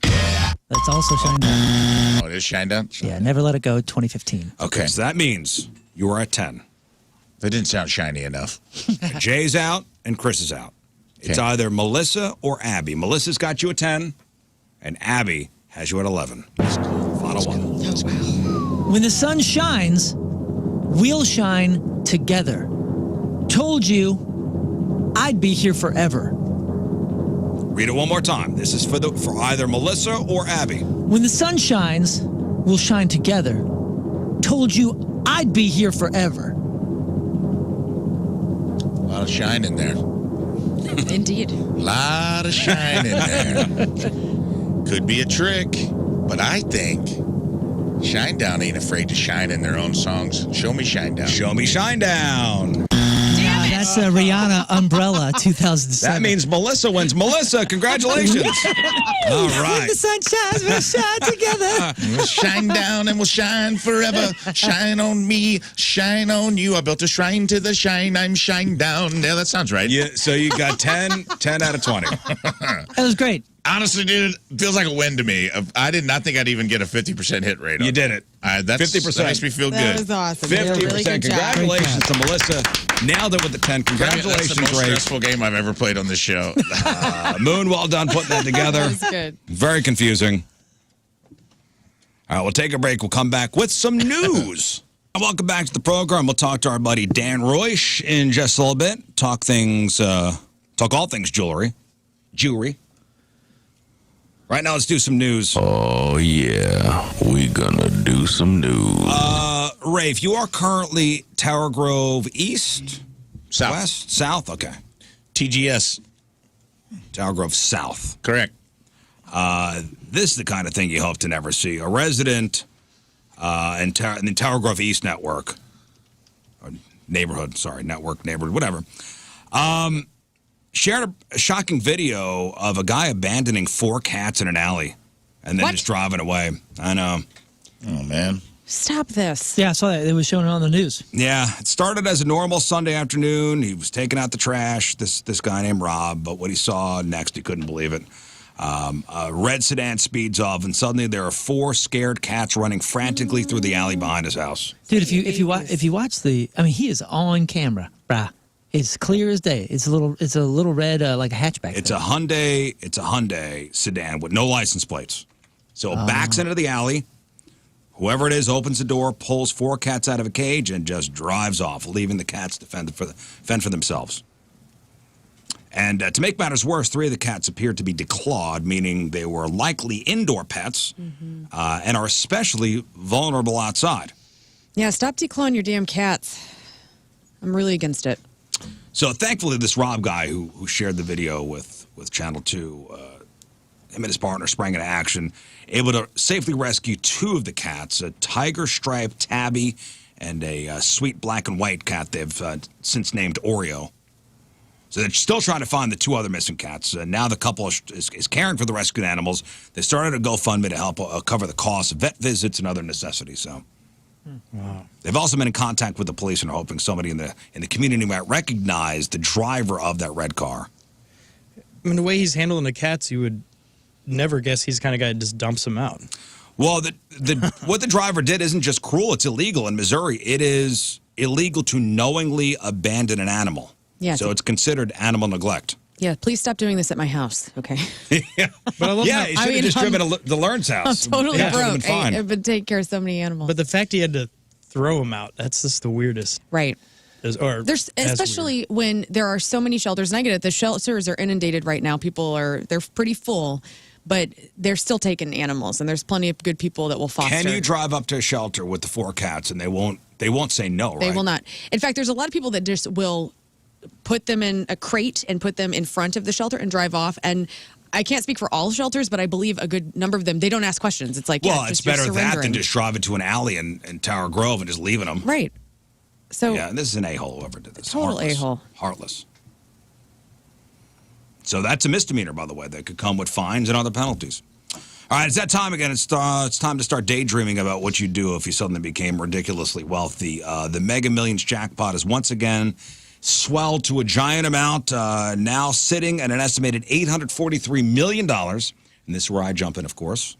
That's also Shinedown. Oh, it is Shinedown? Yeah, Never Let It Go, 2015. Okay, so that means you are at 10. That didn't sound shiny enough. Jay's out and Chris is out. It's Okay. either Melissa or Abby. Melissa's got you at 10, and Abby has you at 11. Final one. When the sun shines, we'll shine together. Told you I'd be here forever. Read it one more time. This is for either Melissa or Abby. When the sun shines, we'll shine together. Told you I'd be here forever. A lot of shine in there. Indeed. A lot of shine in there. Could be a trick, but I think Shinedown ain't afraid to shine in their own songs. Show me Shinedown. Show me Shinedown. Yeah, that's Rihanna Umbrella 2007. That means Melissa wins. Melissa, congratulations. All When right. the sun shines, we'll shine together. We'll shine down and we'll shine forever. Shine on me, shine on you. I built a shrine to the shine. I'm shine down. Yeah, that sounds right. Yeah, so you got 10 out of 20. That was great. Honestly, dude, feels like a win to me. I did not think I'd even get a 50% hit rate on You did it. That's 50%. That makes me feel That good. was awesome. 50%. Really good job. Congratulations to Melissa. Nailed it with the 10. That's Congratulations, the most Rafe. stressful game I've ever played on this show. Moon, well done putting that together. That was good. Very confusing. All right, we'll take a break. We'll come back with some news. Welcome back to the program. We'll talk to our buddy Dan Reusch in just a little bit. Talk all things jewelry. Right now, let's do some news. Oh, yeah. We gonna do some news. Rafe, you are currently Tower Grove East? South. West? South? Okay. TGS. Tower Grove South. Correct. This is the kind of thing you hope to never see. A resident in the Tower Grove East network, or neighborhood, whatever, shared a shocking video of a guy abandoning 4 cats in an alley and then just driving away. I know. Oh, man. Stop this. Yeah, I saw that. It was showing on the news. Yeah, it started as a normal Sunday afternoon. He was taking out the trash, this guy named Rob, but what he saw next, he couldn't believe it. A red sedan speeds off, and suddenly there are 4 scared cats running frantically through the alley behind his house. Dude, if you watch he is on camera, brah. It's clear as day. It's a little red like a hatchback. It's a Hyundai sedan with no license plates. So it backs into the alley. Whoever it is opens the door, pulls 4 cats out of a cage, and just drives off, leaving the cats to fend for themselves. And to make matters worse, 3 of the cats appeared to be declawed, meaning they were likely indoor pets and are especially vulnerable outside. Yeah, stop declawing your damn cats. I'm really against it. So thankfully, this Rob guy who shared the video with Channel 2, him and his partner sprang into action, able to safely rescue 2 of the cats, a tiger-striped tabby and a sweet black and white cat they've since named Oreo. So they're still trying to find the 2 other missing cats. Now the couple is caring for the rescued animals. They started a GoFundMe to help cover the cost of vet visits and other necessities. So Wow. they've also been in contact with the police and are hoping somebody in the community might recognize the driver of that red car. I mean, the way he's handling the cats, you would never guess he's the kind of guy that just dumps them out. Well, what the driver did isn't just cruel. It's illegal in Missouri. It is illegal to knowingly abandon an animal. Yeah, So it's considered animal neglect. Yeah, please stop doing this at my house, okay? But I love Yeah, how- he should have just driven to Learn's I'm house. totally Yeah, it would've broke. been fine. I've been taking care of so many animals. But the fact he had to throw them out, that's just the weirdest. Right. There's Especially when there are so many shelters, and I get it, the shelters are inundated right now. They're pretty full, but they're still taking animals, and there's plenty of good people that will foster. Can you drive up to a shelter with the 4 cats and they won't say no, right? They will not. In fact, there's a lot of people that just will put them in a crate and put them in front of the shelter and drive off. And I can't speak for all shelters, but I believe a good number of them, they don't ask questions. It's like, Well, yeah, it's just, you're better that surrendering. than just drive it to an alley in Tower Grove and just leaving them. Right. So Yeah, and this is an a-hole whoever did this. Total Heartless. a-hole. Heartless. So that's a misdemeanor, by the way, that could come with fines and other penalties. All right, it's that time again. It's time to start daydreaming about what you'd do if you suddenly became ridiculously wealthy. The Mega Millions jackpot is once again swelled to a giant amount, now sitting at an estimated $843 million. And this is where I jump in, of course.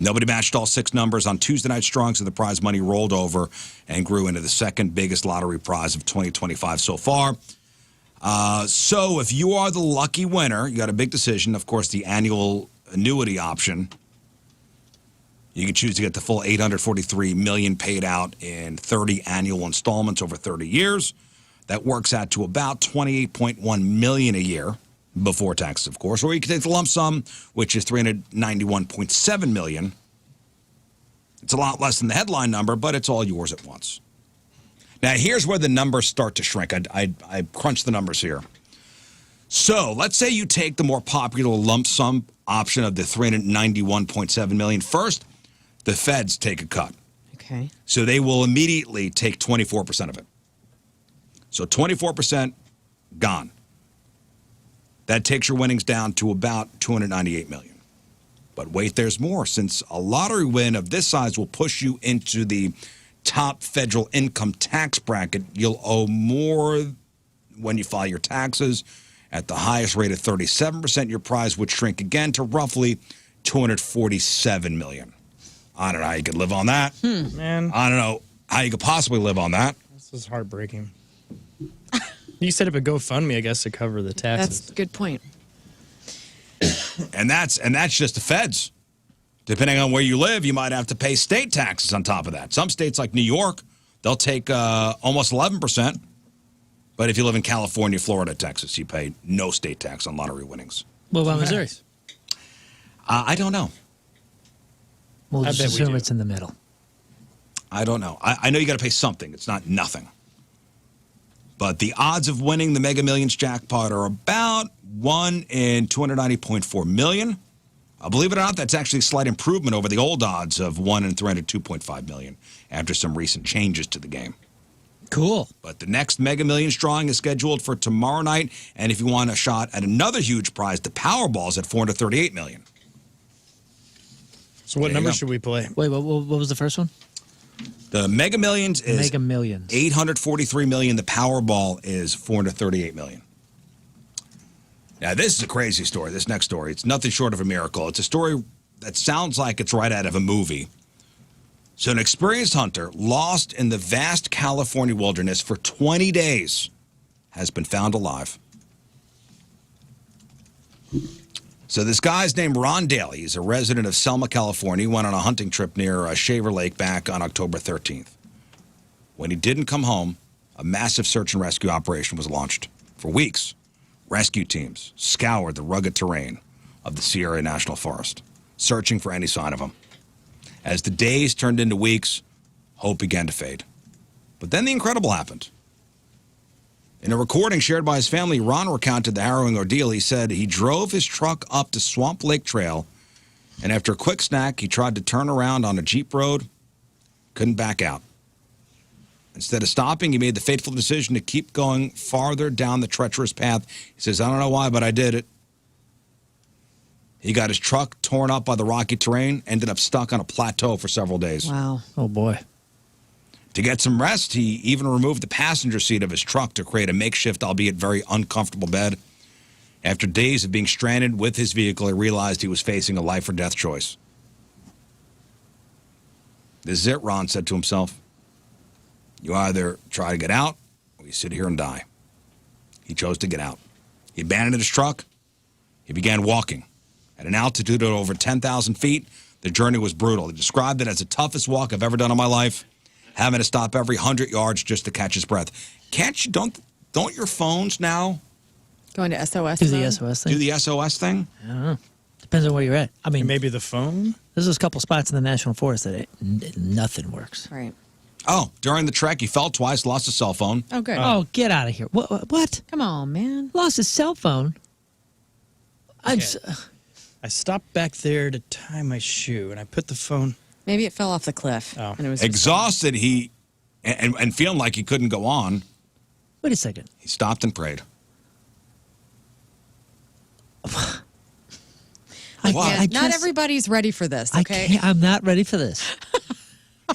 Nobody matched all 6 numbers on Tuesday night's drawing, so the prize money rolled over and grew into the second biggest lottery prize of 2025 so far. So if you are the lucky winner, you got a big decision. Of course, the annual annuity option. You can choose to get the full $843 million paid out in 30 annual installments over 30 years. That works out to about $28.1 million a year, before taxes, of course. Or you can take the lump sum, which is $391.7 million. It's a lot less than the headline number, but it's all yours at once. Now, here's where the numbers start to shrink. I crunched the numbers here. So let's say you take the more popular lump sum option of the $391.7 million. First, the feds take a cut. Okay. So they will immediately take 24% of it. So 24% gone. That takes your winnings down to about $298 million. But wait, there's more. Since a lottery win of this size will push you into the top federal income tax bracket, you'll owe more when you file your taxes. At the highest rate of 37%, your prize would shrink again to roughly $247 million. I don't know how you could live on that. Man. I don't know how you could possibly live on that. This is heartbreaking. You set up a GoFundMe, I guess, to cover the taxes. That's a good point. And that's just the feds. Depending on where you live, you might have to pay state taxes on top of that. Some states like New York, they'll take almost 11%. But if you live in California, Florida, Texas, you pay no state tax on lottery winnings. What about Missouri? I don't know. We'll I just bet we assume do. it's in the middle. I don't know. I know you got to pay something. It's not nothing. But the odds of winning the Mega Millions jackpot are about 1 in 290.4 million. Believe it or not, that's actually a slight improvement over the old odds of 1 in 302.5 million after some recent changes to the game. Cool. But the next Mega Millions drawing is scheduled for tomorrow night. And if you want a shot at another huge prize, the Powerball's at $438 million. So what There you number go. should we play? Wait, what was the first one? The Mega Millions is Mega Millions. $843 million. The Powerball is $438 million. Now, this is a crazy story, this next story. It's nothing short of a miracle. It's a story that sounds like it's right out of a movie. So an experienced hunter lost in the vast California wilderness for 20 days has been found alive. So this guy's named Ron Daly. He's a resident of Selma, California. He went on a hunting trip near Shaver Lake back on October 13th. When he didn't come home, a massive search and rescue operation was launched. For weeks, rescue teams scoured the rugged terrain of the Sierra National Forest, searching for any sign of him. As the days turned into weeks, Hope began to fade. But then the incredible happened. In a recording shared by his family, Ron recounted the harrowing ordeal. He said he drove his truck up to Swamp Lake Trail, and after a quick snack, he tried to turn around on a Jeep road, couldn't back out. Instead of stopping, he made the fateful decision to keep going farther down the treacherous path. He says, I don't know why, but I did it. He got his truck torn up by the rocky terrain, ended up stuck on a plateau for several days. Wow. Oh, boy. To get some rest, he even removed the passenger seat of his truck to create a makeshift, albeit very uncomfortable bed. After days of being stranded with his vehicle, he realized he was facing a life or death choice. This is it, Ron said to himself. You either try to get out or you sit here and die. He chose to get out. He abandoned his truck. He began walking. At an altitude of over 10,000 feet, the journey was brutal. He described it as the toughest walk I've ever done in my life, having to stop every 100 yards just to catch his breath. Don't your phones now Going to SOS. Do the mode? SOS thing? do the SOS thing? I don't know. Depends on where you're at. I mean, Maybe the phone? there's a couple spots in the National Forest that nothing works. Right. Oh, during the trek, he fell twice, lost his cell phone. Oh, good. Oh, get out of here. What? Come on, man. Lost his cell phone? I stopped back there to tie my shoe, and I put the phone... Maybe it fell off the cliff. Oh. And it was Exhausted, and feeling like he couldn't go on, Wait a second. he stopped and prayed. Not everybody's ready for this, okay? I'm not ready for this.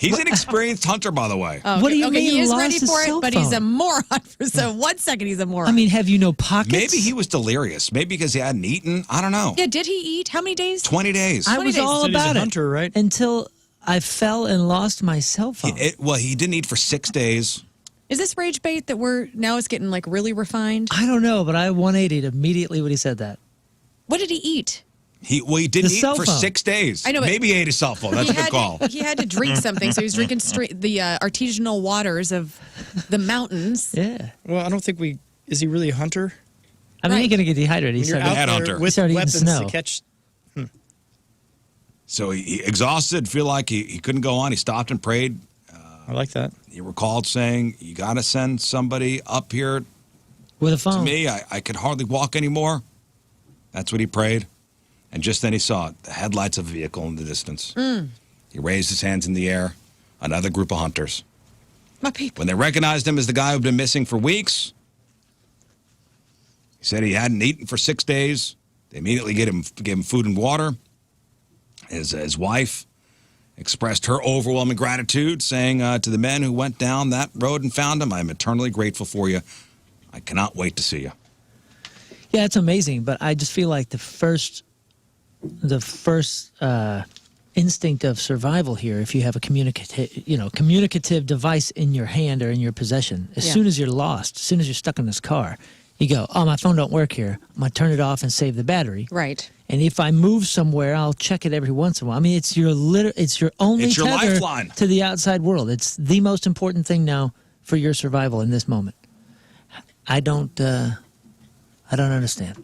He's an experienced hunter, by the way. Oh, What do you mean He is lost ready his for cell it, but he's a phone? moron. So 1 second, he's a moron. I mean, have you no pockets? Maybe he was delirious. Maybe because he hadn't eaten. I don't know. yeah, did he eat? How many days? 20 days. I 20 was days. all Said he's a about it hunter, right? until I fell and lost my cell phone. He didn't eat for 6 days. Is this rage bait that it's getting like really refined? I don't know, but I 180'd immediately when he said that. What did he eat? He didn't The eat cell for phone. 6 days. I know, but- Maybe he ate his cell phone. That's a good call. He had to drink something, so he was drinking the artisanal waters of the mountains. Yeah. Well, I don't think we... Is he really a hunter? I mean, Right. you're going to get dehydrated. He When you're started, out Headhunter. there with Started eating weapons snow. to catch... So he exhausted, feel like he couldn't go on. He stopped and prayed. I like that. He recalled saying, you got to send somebody up here with a to phone. me. I could hardly walk anymore. That's what he prayed. And just then he saw it, the headlights of a vehicle in the distance. He raised his hands in the air. Another group of hunters. My people. When they recognized him as the guy who'd been missing for weeks, he said he hadn't eaten for 6 days. They immediately gave him food and water. His wife expressed her overwhelming gratitude, saying to the men who went down that road and found him, I'm eternally grateful for you. I cannot wait to see you. Yeah, it's amazing, but I just feel like the first instinct of survival here, if you have a communicative device in your hand or in your possession, as soon as you're lost, as soon as you're stuck in this car, you go, oh, my phone don't work here. I'm going to turn it off and save the battery. Right. And if I move somewhere, I'll check it every once in a while. I mean, it's your only It's your tether lifeline. to the outside world. It's the most important thing now for your survival in this moment. I don't understand.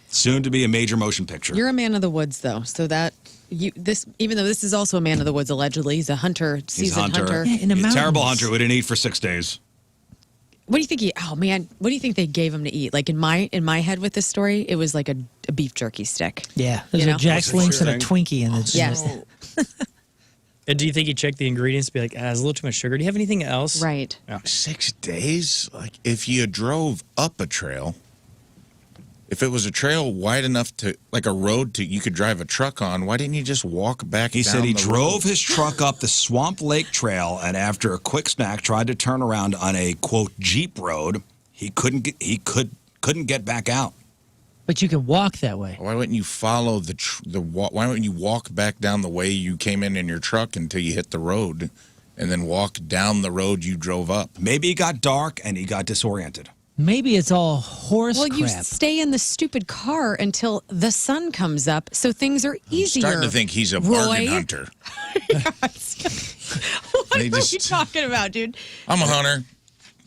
Soon to be a major motion picture. You're a man of the woods, though, so that even though this is also a man of the woods, allegedly, he's a hunter, seasoned hunter. Yeah, in the He's a terrible mountains. hunter who didn't eat for 6 days. What do you think what do you think they gave him to eat? Like in my head with this story, it was like a beef jerky stick. Yeah, there's You a know? Jack's Links and a Interesting. Twinkie in it. Yes. And do you think he checked the ingredients to be like, there's a little too much sugar? Do you have anything else? Right. 6 days? Like, if you drove up a trail, if it was a trail wide enough to, like a road you could drive a truck on, why didn't you just walk back He down said he the drove road? his truck up the Swamp Lake Trail, and after a quick snack, tried to turn around on a quote Jeep road. He couldn't get back out. But you can walk that way. Why wouldn't you follow why wouldn't you walk back down the way you came in your truck until you hit the road, and then walk down the road you drove up? Maybe it got dark and he got disoriented. Maybe it's all horse Well, you crap. stay in the stupid car until the sun comes up, so things are easier. Starting to think he's a bargain hunter. What are you talking about, dude? I'm a hunter.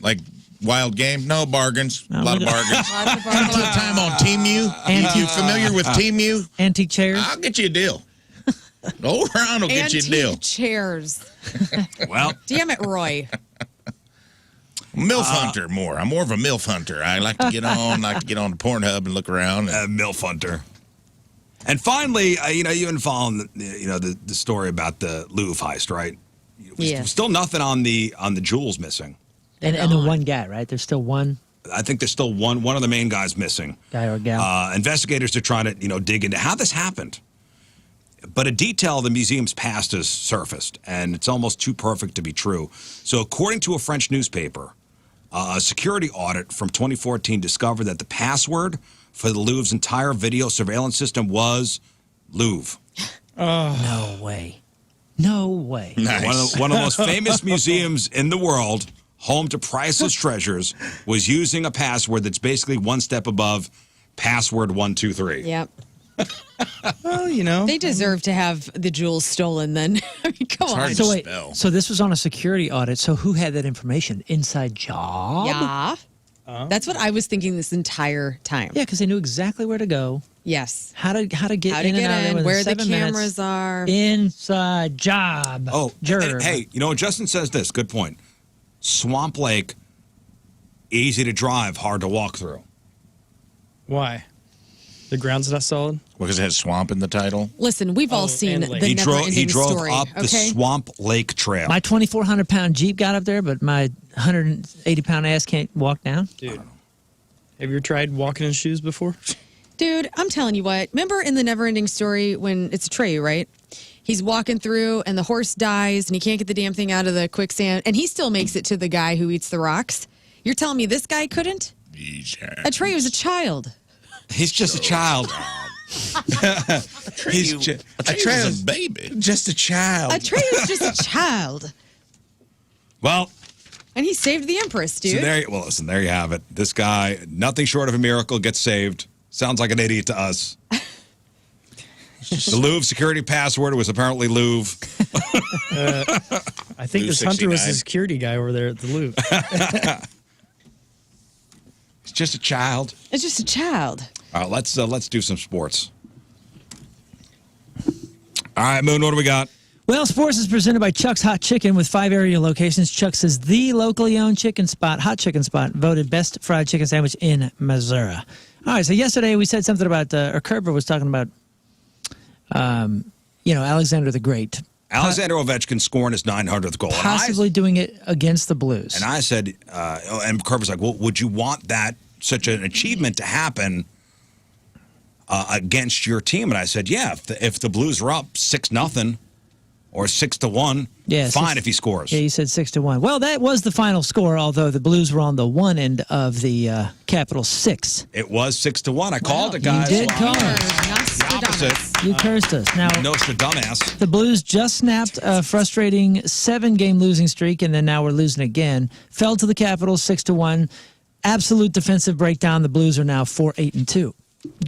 Like wild game, no bargains. A lot of bargains. Lots of Spend a little time on Team U. You familiar with Team U? Antique chairs. I'll get you a deal. Go around will get you a deal. Antique chairs. Well, Damn it, Roy. MILF hunter more. I'm more of a MILF hunter. I like to get on Pornhub and look around. MILF hunter. And finally, you've been following the story about the Louvre heist, right? Yeah. Still nothing on the jewels missing. And the one guy, right? There's still one I think there's still one of the main guys missing. guy or gal. Investigators are trying to dig into how this happened. But a detail of the museum's past has surfaced, and it's almost too perfect to be true. So according to a French newspaper, a security audit from 2014 discovered that the password for the Louvre's entire video surveillance system was Louvre. No way. No way. Nice. One of the most famous museums in the world, home to priceless treasures, was using a password that's basically one step above password 123. Yep. Well, They deserve to have the jewels stolen then. I mean, come on. So wait, so this was on a security audit. So who had that information? Inside job? Yeah. That's what I was thinking this entire time. Yeah, because they knew exactly where to go. Yes. How to get How to in get and out of there in, within where the 7 minutes. cameras are. Inside job. Oh, Juror. hey, Justin says this. Good point. Swamp Lake, easy to drive, hard to walk through. Why? The ground's not solid? Because it has swamp in the title. Listen, we've all seen and the lake. He never-ending drove story. up okay? the Swamp Lake Trail. My 2,400-pound Jeep got up there, but my 180-pound ass can't walk down. Dude. Have you ever tried walking in shoes before? Dude, I'm telling you what. Remember in the never-ending story when it's Trey, right? He's walking through and the horse dies and he can't get the damn thing out of the quicksand, and he still makes it to the guy who eats the rocks. You're telling me this guy couldn't? Trey was a child. He's just a child. He's a baby. Just a child. Trey was just a child. Well, And he saved the Empress, dude. listen, there you have it. This guy, nothing short of a miracle, gets saved. Sounds like an idiot to us. The Louvre security password was apparently Louvre. I think Louvre this hunter was 69. the security guy over there at the Louvre. It's just a child. It's just a child. All right, let's do some sports. All right, Moon, what do we got? Well, sports is presented by Chuck's Hot Chicken with 5 area locations. Chuck's is the locally owned hot chicken spot, voted best fried chicken sandwich in Missouri. All right, so yesterday we said something about, or Kerber was talking about, Alexander the Great. Alexander Ovechkin scoring his 900th goal. Possibly doing it against the Blues. And I said, and Kerber's like, well, would you want that, such an achievement to happen against your team? And I said, yeah, if the Blues are up 6-0 or 6-1, fine if he scores. Yeah, you said 6-1. Well, that was the final score, although the Blues were on the one end of the Capital 6. It was 6-1. I called it, guys. You did call it. Opposite. You cursed us. Now, Nostradamus. the Blues just snapped a frustrating 7-game losing streak, and then now we're losing again. Fell to the Capitals 6-1. Absolute defensive breakdown. The Blues are now 4-8-2.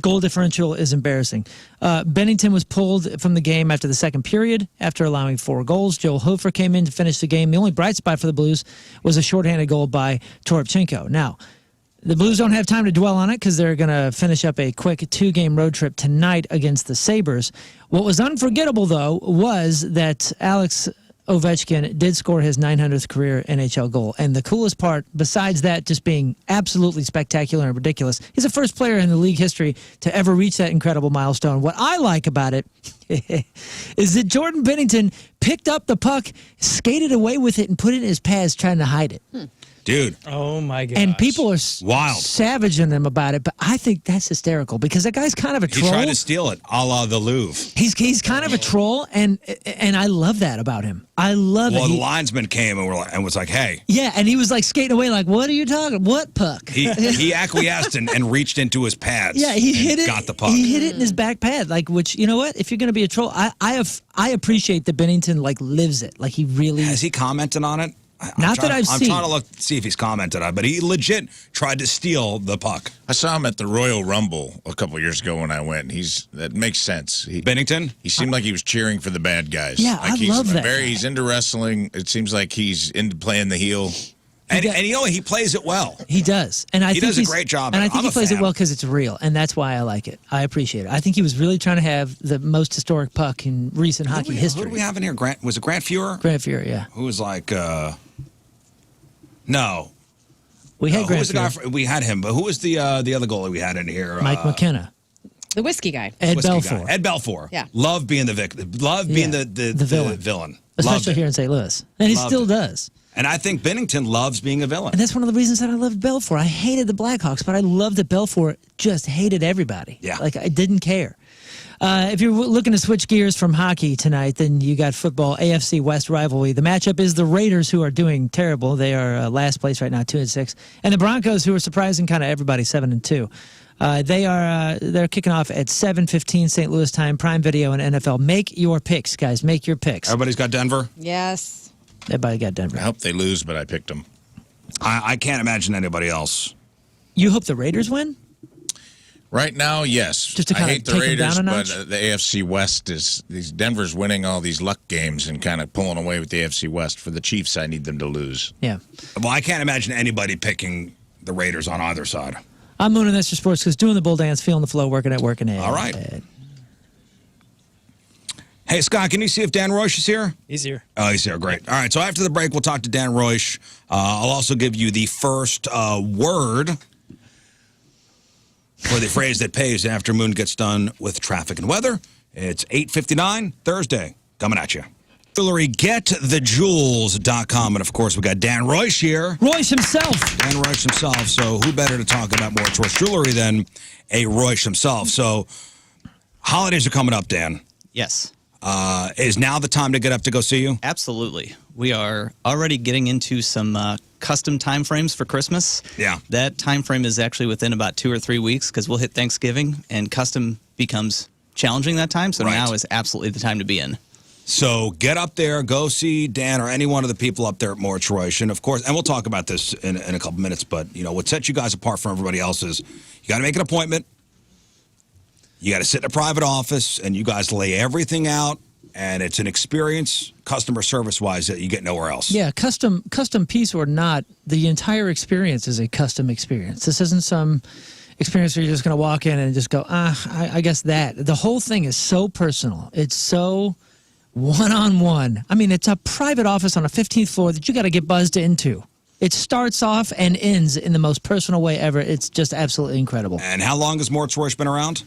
Goal differential is embarrassing. Bennington was pulled from the game after the second period after allowing 4 goals. Joel Hofer came in to finish the game. The only bright spot for the Blues was a shorthanded goal by Toropchenko. Now, the Blues don't have time to dwell on it because they're going to finish up a quick 2-game road trip tonight against the Sabres. What was unforgettable, though, was that Alex Ovechkin did score his 900th career NHL goal. And the coolest part, besides that just being absolutely spectacular and ridiculous, he's the first player in the league history to ever reach that incredible milestone. What I like about it is that Jordan Bennington picked up the puck, skated away with it, and put it in his pads trying to hide it. Dude. Oh, my God. And people are wild, savaging him about it, but I think that's hysterical because that guy's kind of a troll. He tried to steal it, a la the Louvre. He's kind of a troll, and I love that about him. I love it. Well, the linesman came and was like, hey. Yeah, and he was like skating away like, what are you talking? What puck? He acquiesced and reached into his pads. Yeah, he hit it. Got the puck. He hit it in his back pad, which, you know what? If you're going to be a troll, I appreciate that Bennington lives it. Like he really. Has he commented on it? I'm trying to see if he's commented on it, but he legit tried to steal the puck. I saw him at the Royal Rumble a couple years ago when I went. That makes sense. Bennington? He seemed like he was cheering for the bad guys. Yeah, I love that. He's into wrestling. It seems like he's into playing the heel. And you know, he plays it well. He does. And I He think does a great job. And I think I'm he a plays fan. it well because it's real. And that's why I like it. I appreciate it. I think he was really trying to have the most historic puck in recent hockey history. Who do we have in here? Was it Grant Fuhrer? Grant Fuhrer, yeah. Who was like, no. We had who Grant was the guy? Fuhrer. We had him, but who was the other goalie we had in here? Mike McKenna. The whiskey guy. Ed Whiskey Belfour. guy. Ed Belfour. Yeah. Love being the victim. Love being the villain. Especially here in St. Louis. And he Loved still it. does. And I think Bennington loves being a villain. And that's one of the reasons that I loved Belfour. I hated the Blackhawks, but I loved that Belfour just hated everybody. Yeah. Like, I didn't care. If you're looking to switch gears from hockey tonight, then you got football, AFC West rivalry. The matchup is the Raiders, who are doing terrible. They are last place right now, 2-6. And the Broncos, who are surprising kind of everybody, 7-2. They're kicking off at 7:15 St. Louis time, Prime Video and NFL. Make your picks, guys. Make your picks. Everybody's got Denver? Yes. Everybody got Denver. I hope they lose, but I picked them. I can't imagine anybody else. You hope the Raiders win? Right now, yes. Just to I kinda hate the take them Raiders, down a but notch? the AFC West is Denver's winning all these luck games and kind of pulling away with the AFC West. For the Chiefs, I need them to lose. Yeah. Well, I can't imagine anybody picking the Raiders on either side. I'm Moon, and that's your sports because doing the bull dance, feeling the flow, working it. All right. Hey, Scott, can you see if Dan Reusch is here? He's here. Oh, he's here. Great. All right. So after the break, we'll talk to Dan Reusch. I'll also give you the first word for the phrase that pays after Moon gets done with traffic and weather. It's 8:59 Thursday. Coming at you. Jewelry, getthejewels.com. And of course, we got Dan Reusch here. Reusch himself. Dan Reusch himself. So who better to talk about Moritz-Reusch Jewelry than a Reusch himself? So holidays are coming up, Dan. Yes. Is now the time to get up to go see you? Absolutely. We are already getting into some custom time frames for Christmas. Yeah. That time frame is actually within about 2 or 3 weeks because we'll hit Thanksgiving and custom becomes challenging that time. So Right. now is absolutely the time to be in. So get up there, go see Dan or any one of the people up there at Moritz-Reusch. And of course, and we'll talk about this in a couple minutes, but you know, what sets you guys apart from everybody else is you got to make an appointment. You got to sit in a private office and you guys lay everything out. And it's an experience, customer service-wise, that you get nowhere else. Yeah, custom piece or not, the entire experience is a custom experience. This isn't some experience where you're just going to walk in and just go, I guess that. The whole thing is so personal. It's so one-on-one. I mean, it's a private office on a 15th floor that you got to get buzzed into. It starts off and ends in the most personal way ever. It's just absolutely incredible. And how long has Moritz-Reusch been around?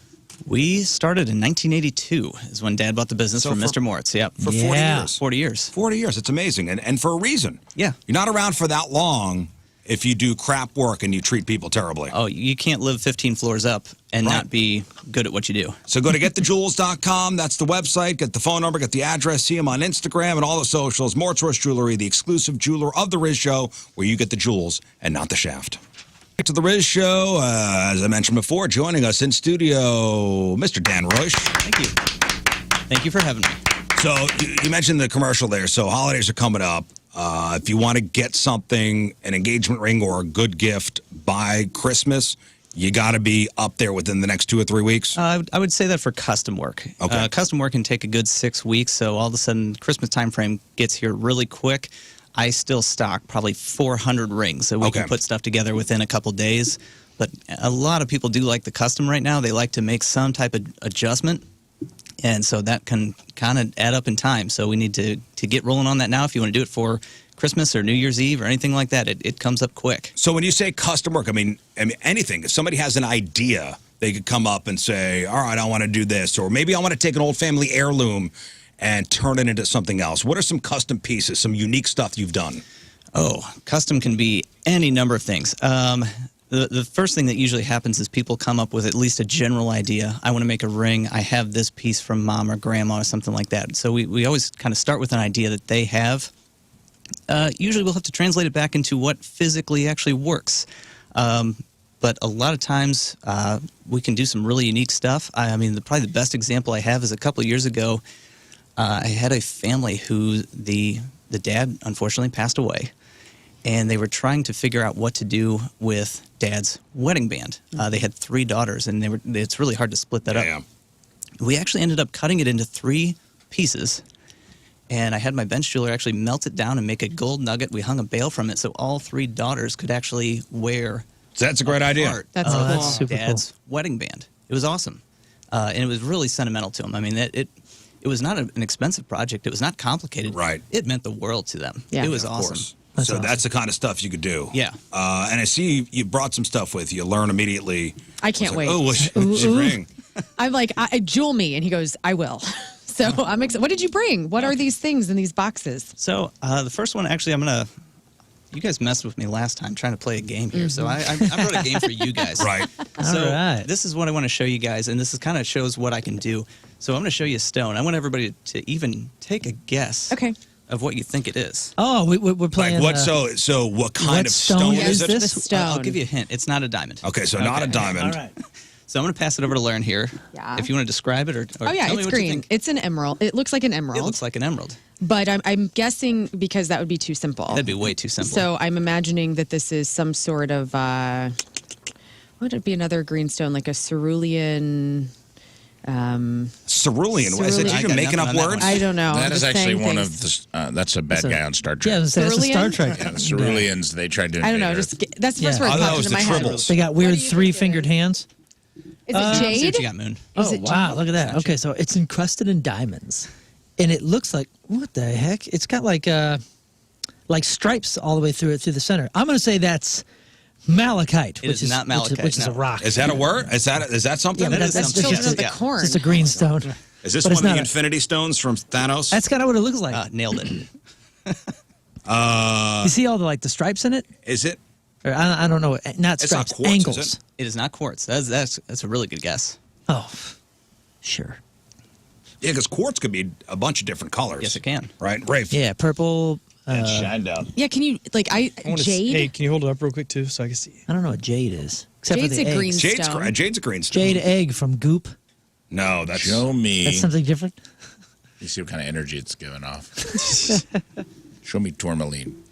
We started in 1982 is when Dad bought the business from Mr. Moritz. Yep. For 40 years. 40 years. 40 years. It's amazing. And for a reason. Yeah. You're not around for that long if you do crap work and you treat people terribly. Oh, you can't live 15 floors up and not be good at what you do. So go to getthejewels.com. That's the website. Get the phone number, get the address. See him on Instagram and all the socials. Moritz-Reusch Jewelry, the exclusive jeweler of the Riz Show, where you get the jewels and not the shaft. Back to the Riz Show. As I mentioned before, joining us in studio, Mr. Dan Reusch. Thank you. Thank you for having me. So you mentioned the commercial there. So holidays are coming up. If you want to get something, an engagement ring or a good gift by Christmas, you got to be up there within the next 2 or 3 weeks? I would say that for custom work. Okay. Custom work can take a good 6 weeks, so all of a sudden Christmas time frame gets here really quick. I still stock probably 400 rings, so we can put stuff together within a couple days. But a lot of people do like the custom right now. They like to make some type of adjustment, and so that can kind of add up in time. So we need to get rolling on that now. If you want to do it for Christmas or New Year's Eve or anything like that, it comes up quick. So when you say custom work, I mean anything. If somebody has an idea, they could come up and say, all right, I want to do this. Or maybe I want to take an old family heirloom and turn it into something else. What are some custom pieces, some unique stuff you've done? Oh, custom can be any number of things. The first thing that usually happens is people come up with at least a general idea. I want to make a ring. I have this piece from mom or grandma or something like that. So we always kind of start with an idea that they have. Usually we'll have to translate it back into what physically actually works. But a lot of times we can do some really unique stuff. I mean, probably the best example I have is a couple of years ago, I had a family who the dad unfortunately passed away, and they were trying to figure out what to do with Dad's wedding band. They had 3 daughters, and it's really hard to split that up. Yeah. We actually ended up cutting it into 3 pieces And I had my bench jeweler actually melt it down and make a gold nugget. We hung a bail from it so all 3 daughters could actually wear. So that's a great idea. That's cool. That's super Dad's wedding band. It was awesome. And it was really sentimental to them. I mean, it was not an expensive project. It was not complicated. Right. It meant the world to them. Yeah. It was Of awesome. course. That's so awesome. that's the kind of stuff you could do. Yeah. And I see you brought some stuff with you. You learn immediately. I can't wait. Oh, what'd you bring? I'm like, jewel me. And he goes, I will. So I'm excited. What did you bring? What are these things in these boxes? So the first one, actually, you guys messed with me last time trying to play a game here. So I wrote a game for you guys. Right. So All right. this is what I want to show you guys, and this is kind of shows what I can do. So I'm going to show you a stone. I want everybody to even take a guess of what you think it is. Oh, we're playing. Like what? So what kind what of stone stone is is it? this? The stone. I'll give you a hint. It's not a diamond. Okay, so not a diamond. All right. So I'm going to pass it over to Lauren here. Yeah. If you want to describe it or Oh, yeah, tell me it's what you green. think. It's an emerald. It looks like an It emerald. looks like an emerald. But I'm guessing because that would be too simple. That'd be way too simple. So I'm imagining that this is some sort of, what would it be, another green stone, like a cerulean? Cerulean. Is it Cerulean. you making up words? I don't know. That I'm is just actually saying one things. of the. That's a bad guy on Star Trek. Yeah, that's a Star Cerulean? Trek. Yeah, the Ceruleans. They tried to. I don't know. invade Just Earth. that's the first Yeah. word I that thought it popped was into the my head. tribbles. They got weird do you think 3-fingered hands. Is See it what jade? you got, Moon. Is Oh it wow! jade? Look at that. Okay, so it's encrusted in diamonds, and it looks like what the heck? It's got like stripes all the way through it through the center. I'm going to say that's malachite, It which is not malachite, which is a no. rock. Is that a word? Is that something? Yeah, but is that's something. just Children of the Yeah. corn. It's a green stone. Is this But it's one of the not a- Infinity Stones from Thanos? That's kind of what it looks like. Nailed it. You see all the stripes in it? Is it? Or, I don't know. Not It's not stripes. quartz, is angles. it? It is not quartz. That's a really good guess. Oh, sure. Yeah, because quartz could be a bunch of different colors. Yes, it can. Right, Rafe. Yeah, purple. And Shinedown. Yeah, can you, like, jade? Hey, can you hold it up real quick too so I can see? I don't know what jade is. Except Jade's for the a green eggs. stone. Jade's a green stone. Jade egg from Goop. No, that's Show me. That's something different. You see what kind of energy it's giving off. Show me tourmaline.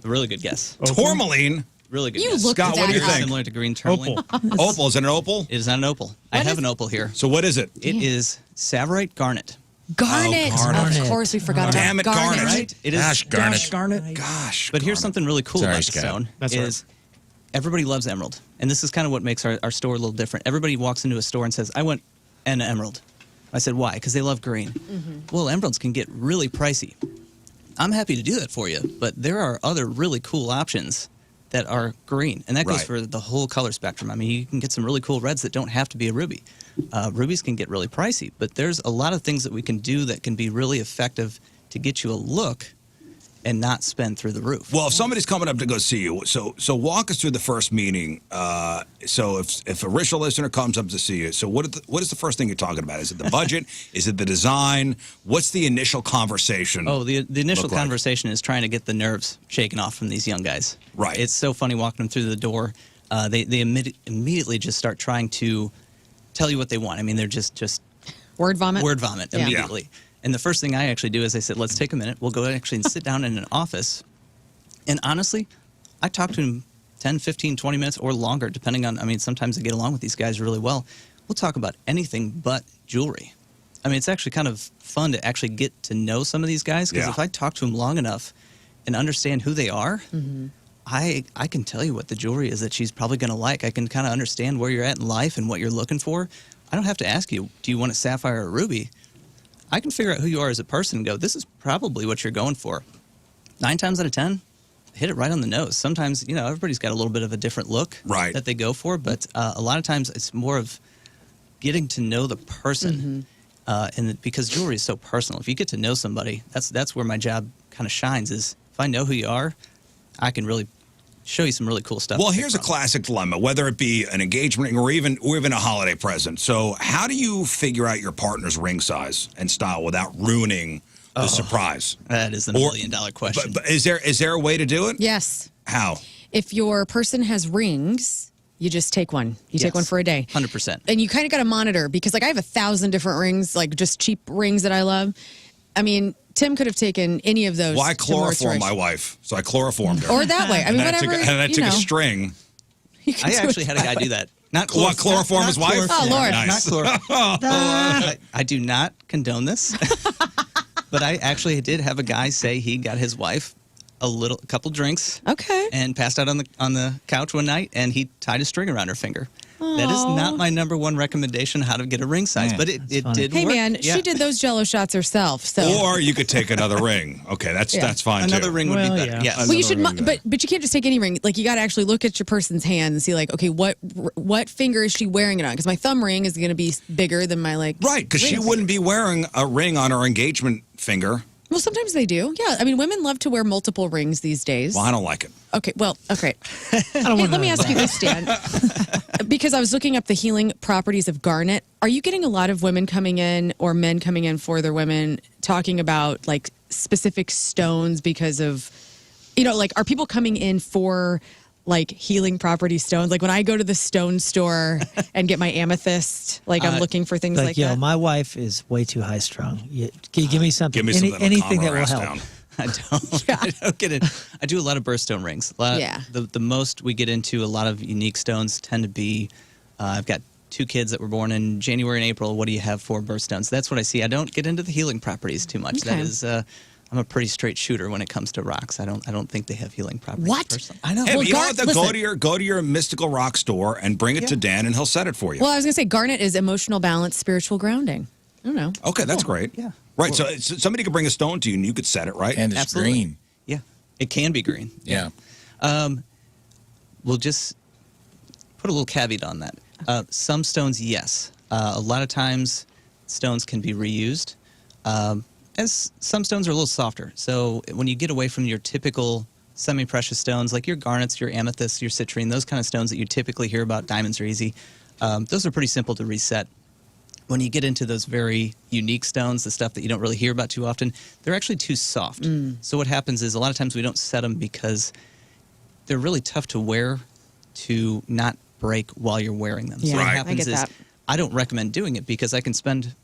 A really good guess. tourmaline. Really good You guess. looked Scott, what do you that up. think? Similar to green tourmaline. Opal. Is it an opal? It is not an opal. I have an opal here. So what is it? It is Savorite garnet. Garnet. Oh, garnet. Of course, we forgot Damn about it, garnet. Right? It is Gosh, garnet. Gosh, garnet. Gosh. But here's something really cool Sorry, about the Scott. stone That's is everybody loves emerald. And this is kind of what makes our store a little different. Everybody walks into a store and says, I want an emerald. I said, why? Because they love green. Well, emeralds can get really pricey. I'm happy to do that for you, but there are other really cool options that are green. And that goes Right. for the whole color spectrum. I mean, you can get some really cool reds that don't have to be a ruby. Rubies can get really pricey, but there's a lot of things that we can do that can be really effective to get you a look and not spend through the roof. Well, if somebody's coming up to go see you, so walk us through the first meeting. So if a Riz Show listener comes up to see you, so what is the first thing you're talking about? Is it the budget? Is it the design? What's the initial conversation? Oh, the initial look like? conversation is trying to get the nerves shaken off from these young guys. Right. It's so funny walking them through the door. They immediately just start trying to tell you what they want. I mean, they're just Word vomit? word vomit Yeah. immediately. And the first thing I actually do is I said, let's take a minute. We'll go actually and sit down in an office. And honestly, I talk to them 10, 15, 20 minutes or longer, depending on, I mean, sometimes I get along with these guys really well. We'll talk about anything but jewelry. I mean, it's actually kind of fun to actually get to know some of these guys because Yeah. if I talk to them long enough and understand who they are, I can tell you what the jewelry is that she's probably going to like. I can kind of understand where you're at in life and what you're looking for. I don't have to ask you, do you want a sapphire or a ruby? I can figure out who you are as a person and go, this is probably what you're going for. 9 times out of 10, hit it right on the nose. Sometimes, you know, everybody's got a little bit of a different look Right. that they go for, but a lot of times it's more of getting to know the person. And because jewelry is so personal, if you get to know somebody, that's where my job kind of shines is if I know who you are, I can really show you some really cool stuff. Well, here's a classic dilemma, whether it be an engagement ring or even a holiday present. So how do you figure out your partner's ring size and style without ruining the surprise? That is the $1,000,000 question. But is there a way to do it? Yes. How? If your person has rings, you just take one. You take Yes. one for a day. 100%. And you kind of got to monitor because, like, I have 1,000 different rings, like just cheap rings that I love. I mean, Tim could have taken any of those. Well, I to chloroform Moritz-Reusch. my wife, so I chloroformed her. Or that way. I mean, and then whatever. I took, and I you took a know. string. You can I do actually it had a guy do that. Not What, chloroform his wife? Oh, Lord. Nice. Not chloroform. I do not condone this. But I actually did have a guy say he got his wife a couple drinks. Okay. And passed out on the couch one night, and he tied a string around her finger. That is not my number one recommendation how to get a ring size, but it did Hey work. man, Yeah. she did those Jello shots herself. So. Or you could take another ring. Okay, that's fine too. Another ring would be better. Yes. Well, you should, but you can't just take any ring. Like you got to actually look at your person's hand and see, like, okay, what finger is she wearing it on? Because my thumb ring is going to be bigger than my Right, because she wouldn't be wearing a ring on her engagement finger. Well, sometimes they do. Yeah, I mean, women love to wear multiple rings these days. Well, I don't like it. Okay, well, okay. Let me ask you this, Dan. Because I was looking up the healing properties of garnet. Are you getting a lot of women coming in or men coming in for their women talking about like specific stones because of, like are people coming in for like healing property stones? Like when I go to the stone store and get my amethyst, like I'm looking for things like that. My wife is way too high strung. Can you give me something? Give me something anything that will calm her help. ass down. I don't get it. I do a lot of birthstone rings. The most we get into a lot of unique stones tend to be, I've got 2 kids that were born in January and April. What do you have for birthstones? That's what I see. I don't get into the healing properties too much. Okay. That is, I'm a pretty straight shooter when it comes to rocks. I don't think they have healing properties. What? Personally. I know. Hey, Well, you know what? listen. Go to your mystical rock store and bring it to Dan, and he'll set it for you. Well, I was going to say garnet is emotional balance, spiritual grounding. I don't know. Okay, that's great. Yeah. Right, so somebody could bring a stone to you, and you could set it, right? And it's Absolutely. green. Yeah. It can be green. Yeah. We'll just put a little caveat on that. Some stones, yes. A lot of times, stones can be reused. As some stones are a little softer. So when you get away from your typical semi-precious stones, like your garnets, your amethysts, your citrine, those kind of stones that you typically hear about, diamonds are easy. Those are pretty simple to reset. When you get into those very unique stones, the stuff that you don't really hear about too often, they're actually too soft. So what happens is a lot of times we don't set them because they're really tough to wear to not break while you're wearing them. Yeah, so what I happens get is that. I don't recommend doing it because I can spend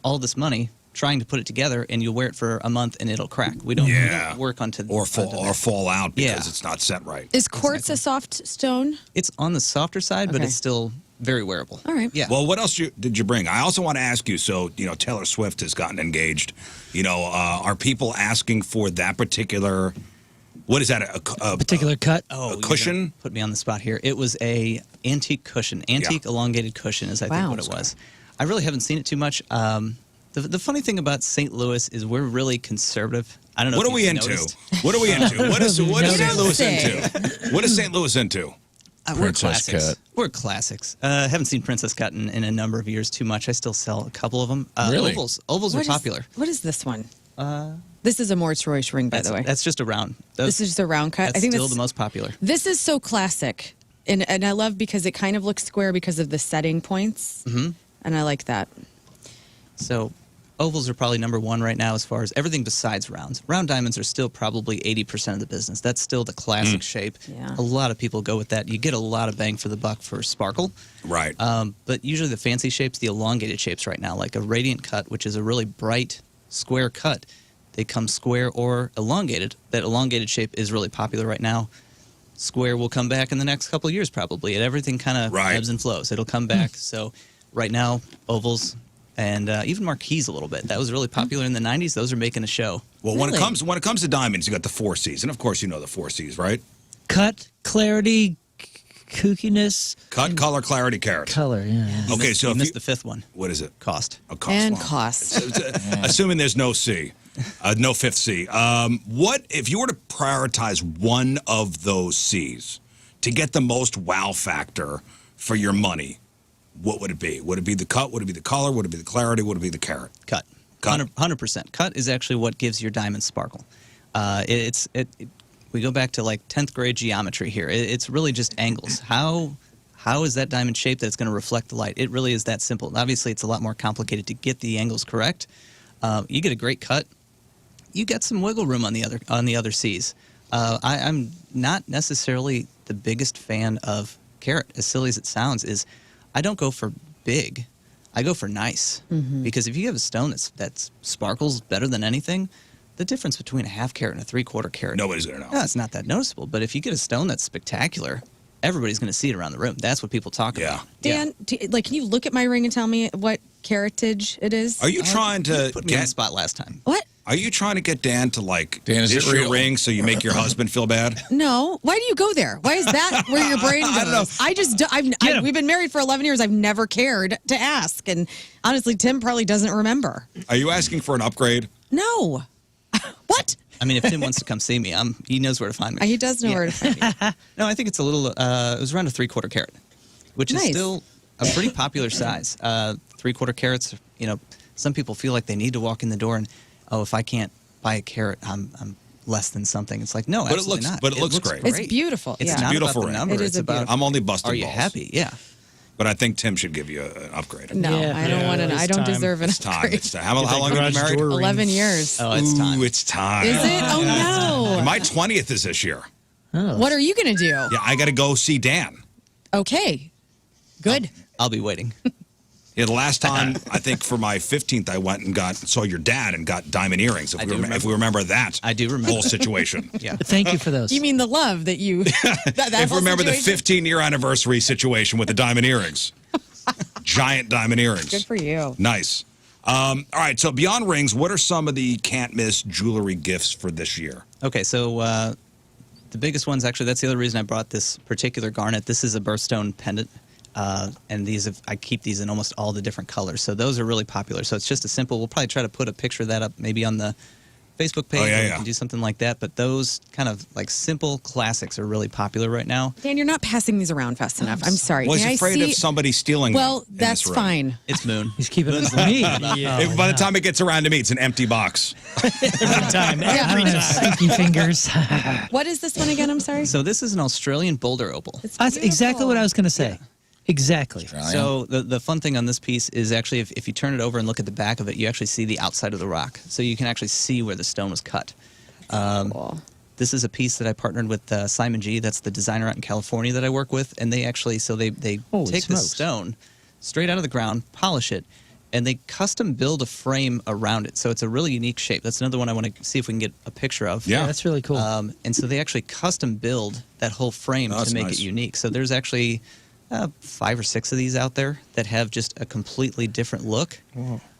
all this money trying to put it together and you'll wear it for a month and it'll crack. We don't work onto or fall out because Yeah. it's not set right. Is quartz a soft stone? It's on the softer side, but Okay. it's still very wearable. All right. Yeah. Well, what else did you bring? I also want to ask you. So, Taylor Swift has gotten engaged. Are people asking for that particular? What is that? A particular cut? Oh, a you're cushion? gonna put me on the spot here. It was a antique cushion, antique elongated cushion, is I think Wow. what it was. I really haven't seen it too much. The funny thing about St. Louis is we're really conservative. I don't know. What if are we you've into? noticed. What are we into? What is St. Louis say. into? What is St. Louis into? We're Princess classics. cut. We're classics. Haven't seen Princess Cut in a number of years too much. I still sell a couple of them. Really? Ovals What are is- popular. What is this one? This is a Moritz-Reusch ring, by the way. That's just a round. This is just a round cut. That's I think still that's the most popular. This is so classic, and I love because it kind of looks square because of the setting points, and I like that. So ovals are probably number one right now as far as everything besides rounds. Round diamonds are still probably 80% of the business. That's still the classic shape. Yeah. A lot of people go with that. You get a lot of bang for the buck for sparkle. Right. But usually the fancy shapes, the elongated shapes right now, like a radiant cut, which is a really bright square cut. They come square or elongated. That elongated shape is really popular right now. Square will come back in the next couple of years probably. And everything kind of ebbs and flows. It'll come back. So right now, ovals and even marquise a little bit. That was really popular in the 90s. Those are making a show. Well, when it comes to diamonds, you got the 4 C's, and of course you know the 4 C's, right? Cut, clarity, kookiness. Cut, color, clarity, carat. Color, yeah. Okay, so you if missed the fifth one. What is it? Cost. A cost. And Well, cost. Assuming there's no C, no 5th C. What if you were to prioritize one of those C's to get the most wow factor for your money? What would it be? Would it be the cut? Would it be the color? Would it be the clarity? Would it be the carat? Cut. Cut. 100%. Cut is actually what gives your diamond sparkle. We go back to like 10th grade geometry here. It's really just angles. How is that diamond shaped that it's going to reflect the light? It really is that simple. Obviously, it's a lot more complicated to get the angles correct. You get a great cut. You get some wiggle room on the other C's. I'm not necessarily the biggest fan of carat, as silly as it sounds, is I don't go for big. I go for nice. Because if you have a stone that sparkles better than anything, the difference between a half carat and a 3/4 carat. Nobody's going to know. No, it's not that noticeable. But if you get a stone that's spectacular, everybody's going to see it around the room. That's what people talk about. Dan, can you look at my ring and tell me what caratage it is? Are you trying to Put me on the spot last time. What? Are you trying to get Dan to like Dan, is it dish your real? ring so you make your husband feel bad? No. Why do you go there? Why is that where your brain goes? I don't know. We've been married for 11 years. I've never cared to ask. And honestly, Tim probably doesn't remember. Are you asking for an upgrade? No. What? I mean, if Tim wants to come see me, he knows where to find me. He does know where to find me. No, I think it's a little. It was around a 3/4 carat, which is Nice. still a pretty popular size. 3/4 carats. You know, some people feel like they need to walk in the door and, if I can't buy a carat, I'm less than something. It's like, no, But it absolutely looks- not. but it looks great. It's beautiful. It's yeah. not Beautiful about the ring. number. It is It's a about beautiful- I'm only busting are you balls. happy? Yeah. But I think Tim should give you an upgrade. No, Yeah. I don't want to. it's I don't time. deserve an It's time. upgrade. It's time. How long have you been married? 11 years. Oh, it's time. Ooh, it's time. Is it? Oh, no. My 20th is this year. What are you going to do? Yeah, I got to go see Dan. Okay. Good. I'll be waiting. Yeah, the last time, I think for my 15th, I went and saw your dad and got diamond earrings. If we remember that I do remember whole that. situation. Yeah. Thank you for those. You mean the love that you. that If we whole remember the situation? 15-year anniversary situation with the diamond earrings. Giant diamond earrings. Good for you. Nice. All right, so beyond rings, what are some of the can't-miss jewelry gifts for this year? Okay, so the biggest ones, actually, that's the other reason I brought this particular garnet. This is a birthstone pendant, and I keep these in almost all the different colors. So those are really popular. So it's just a simple, we'll probably try to put a picture of that up maybe on the Facebook page. Oh, yeah, or we yeah. can do something like that. But those kind of like simple classics are really popular right now. Dan, you're not passing these around fast enough. I'm sorry. Well, May I he's afraid see- of somebody stealing Well, them in that's this room. fine. It's Moon. He's keeping it for me. If by the time it gets around to me, it's an empty box. Every time. Every time. Stinky fingers. What is this one again? I'm sorry. So this is an Australian boulder opal. That's exactly what I was going to say. Exactly. So the fun thing on this piece is actually if you turn it over and look at the back of it, you actually see the outside of the rock. So you can actually see where the stone was cut. Cool. This is a piece that I partnered with Simon G. That's the designer out in California that I work with. And they actually, they Holy take the smokes. stone straight out of the ground, polish it, and they custom build a frame around it. So it's a really unique shape. That's another one I want to see if we can get a picture of. Yeah. That's really cool. And so they actually custom build that whole frame Oh, that's to make nice. it unique. So there's actually 5 or 6 of these out there that have just a completely different look.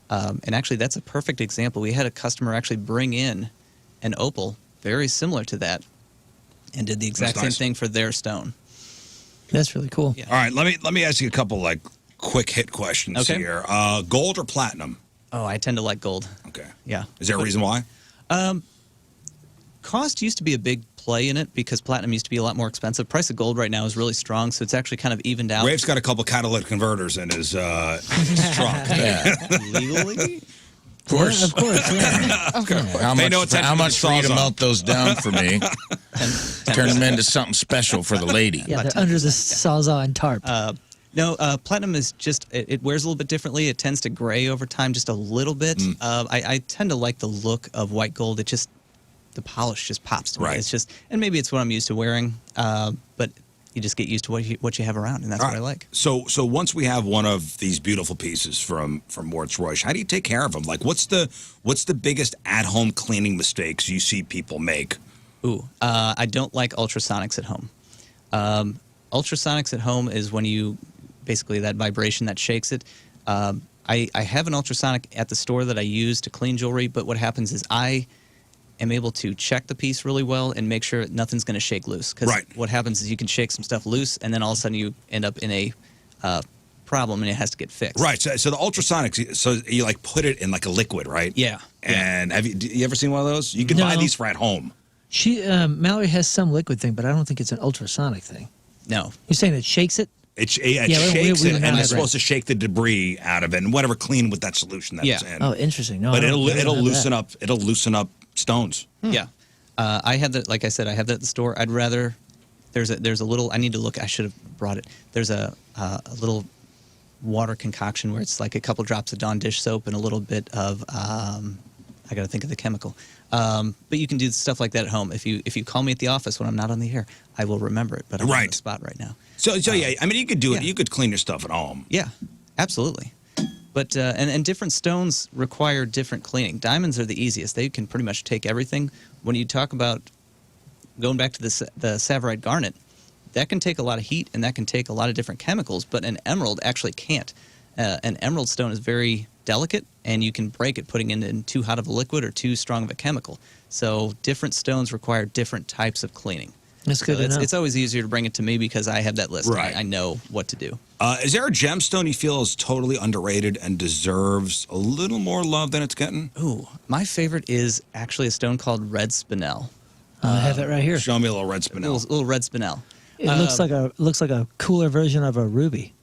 And actually, that's a perfect example. We had a customer actually bring in an opal very similar to that and did the exact That's nice. same thing for their stone. That's really cool. Yeah. All right, let me ask you a couple like quick hit questions Okay. here. Gold or platinum? Oh, I tend to like gold. Okay. Yeah. Is there a reason why? Cost used to be a big play in it because platinum used to be a lot more expensive. Price of gold right now is really strong, so it's actually kind of evened out. Rafe's got a couple catalytic converters in his trunk. Legally? Of course. Yeah, of course. Yeah. How Pay much, no attention how to much the for you to sawzall. melt those down for me? Turn them into something special for the lady. Yeah, they're under the sawzall and tarp. No, platinum is just, it wears a little bit differently. It tends to gray over time just a little bit. I tend to like the look of white gold. It just, the polish just pops to me. Right. It's just, and maybe it's what I'm used to wearing, but you just get used to what you have around, and that's All what I right. like. So once we have one of these beautiful pieces from Moritz-Reusch, how do you take care of them? Like, what's the biggest at-home cleaning mistakes you see people make? Ooh, I don't like ultrasonics at home. Ultrasonics at home is when you, basically that vibration that shakes it. I have an ultrasonic at the store that I use to clean jewelry, but what happens is I am able to check the piece really well and make sure nothing's going to shake loose. Because Right. what happens is you can shake some stuff loose, and then all of a sudden you end up in a problem, and it has to get fixed. Right. So the ultrasonics, so you like put it in like a liquid, right? Yeah. And have you ever seen one of those? You can No. buy these for at home. Mallory has some liquid thing, but I don't think it's an ultrasonic thing. No. You're saying it shakes it? It Yeah, shakes we it, don't and have it's that. supposed to shake the debris out of it, and whatever clean with that solution that it's Yeah. in. Oh, interesting. No, But I don't it'll have loosen that. up. It'll loosen up stones. Yeah. I have that, like I said, I have that at the store. I'd rather, there's a little, I need to look, I should have brought it. There's a little water concoction where it's like a couple drops of Dawn dish soap and a little bit of, I got to think of the chemical. But you can do stuff like that at home. If you call me at the office when I'm not on the air, I will remember it, but I'm on Right. the spot right now. So yeah, I mean, you could do it. yeah. You could clean your stuff at home. Yeah, absolutely. But and different stones require different cleaning. Diamonds are the easiest. They can pretty much take everything. When you talk about going back to the Savorite garnet, that can take a lot of heat and that can take a lot of different chemicals. But an emerald actually can't. An emerald stone is very delicate, and you can break it putting it in too hot of a liquid or too strong of a chemical. So different stones require different types of cleaning. That's good to know. It's always easier to bring it to me because I have that list. Right. And I know what to do. Is there a gemstone you feel is totally underrated and deserves a little more love than it's getting? Ooh, my favorite is actually a stone called red spinel. I have it right here. Show me a little red spinel. Little red spinel. It looks like a cooler version of a ruby.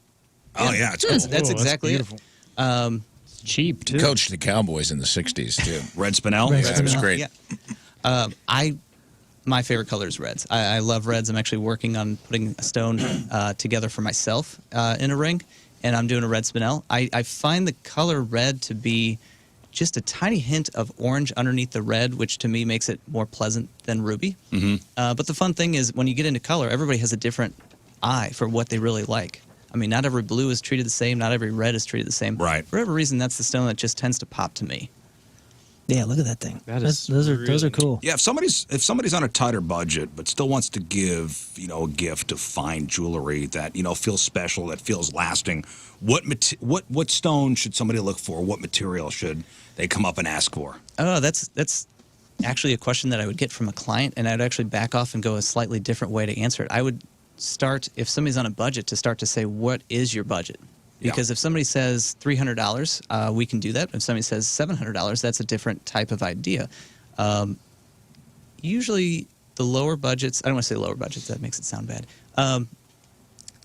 Oh yeah, it's cool. That's exactly it. Cheap too. Coached the Cowboys in the 60s, too. Red spinel? Red Yeah, it was spinel. great. Yeah. My favorite color is reds. I love reds. I'm actually working on putting a stone together for myself in a ring, and I'm doing a red spinel. I find the color red to be just a tiny hint of orange underneath the red, which to me makes it more pleasant than ruby. Mm-hmm. But the fun thing is when you get into color, everybody has a different eye for what they really like. I mean, not every blue is treated the same. Not every red is treated the same. Right. For whatever reason, that's the stone that just tends to pop to me. Yeah, look at that thing. Those are cool. Yeah, if somebody's on a tighter budget but still wants to give a gift of fine jewelry that feels special, that feels lasting, what stone should somebody look for? What material should they come up and ask for? Oh, that's actually a question that I would get from a client, and I'd actually back off and go a slightly different way to answer it. I would start, if somebody's on a budget, to start to say, what is your budget? Because if somebody says $300, we can do that. If somebody says $700, that's a different type of idea. Usually the lower budgets, I don't want to say lower budgets, that makes it sound bad.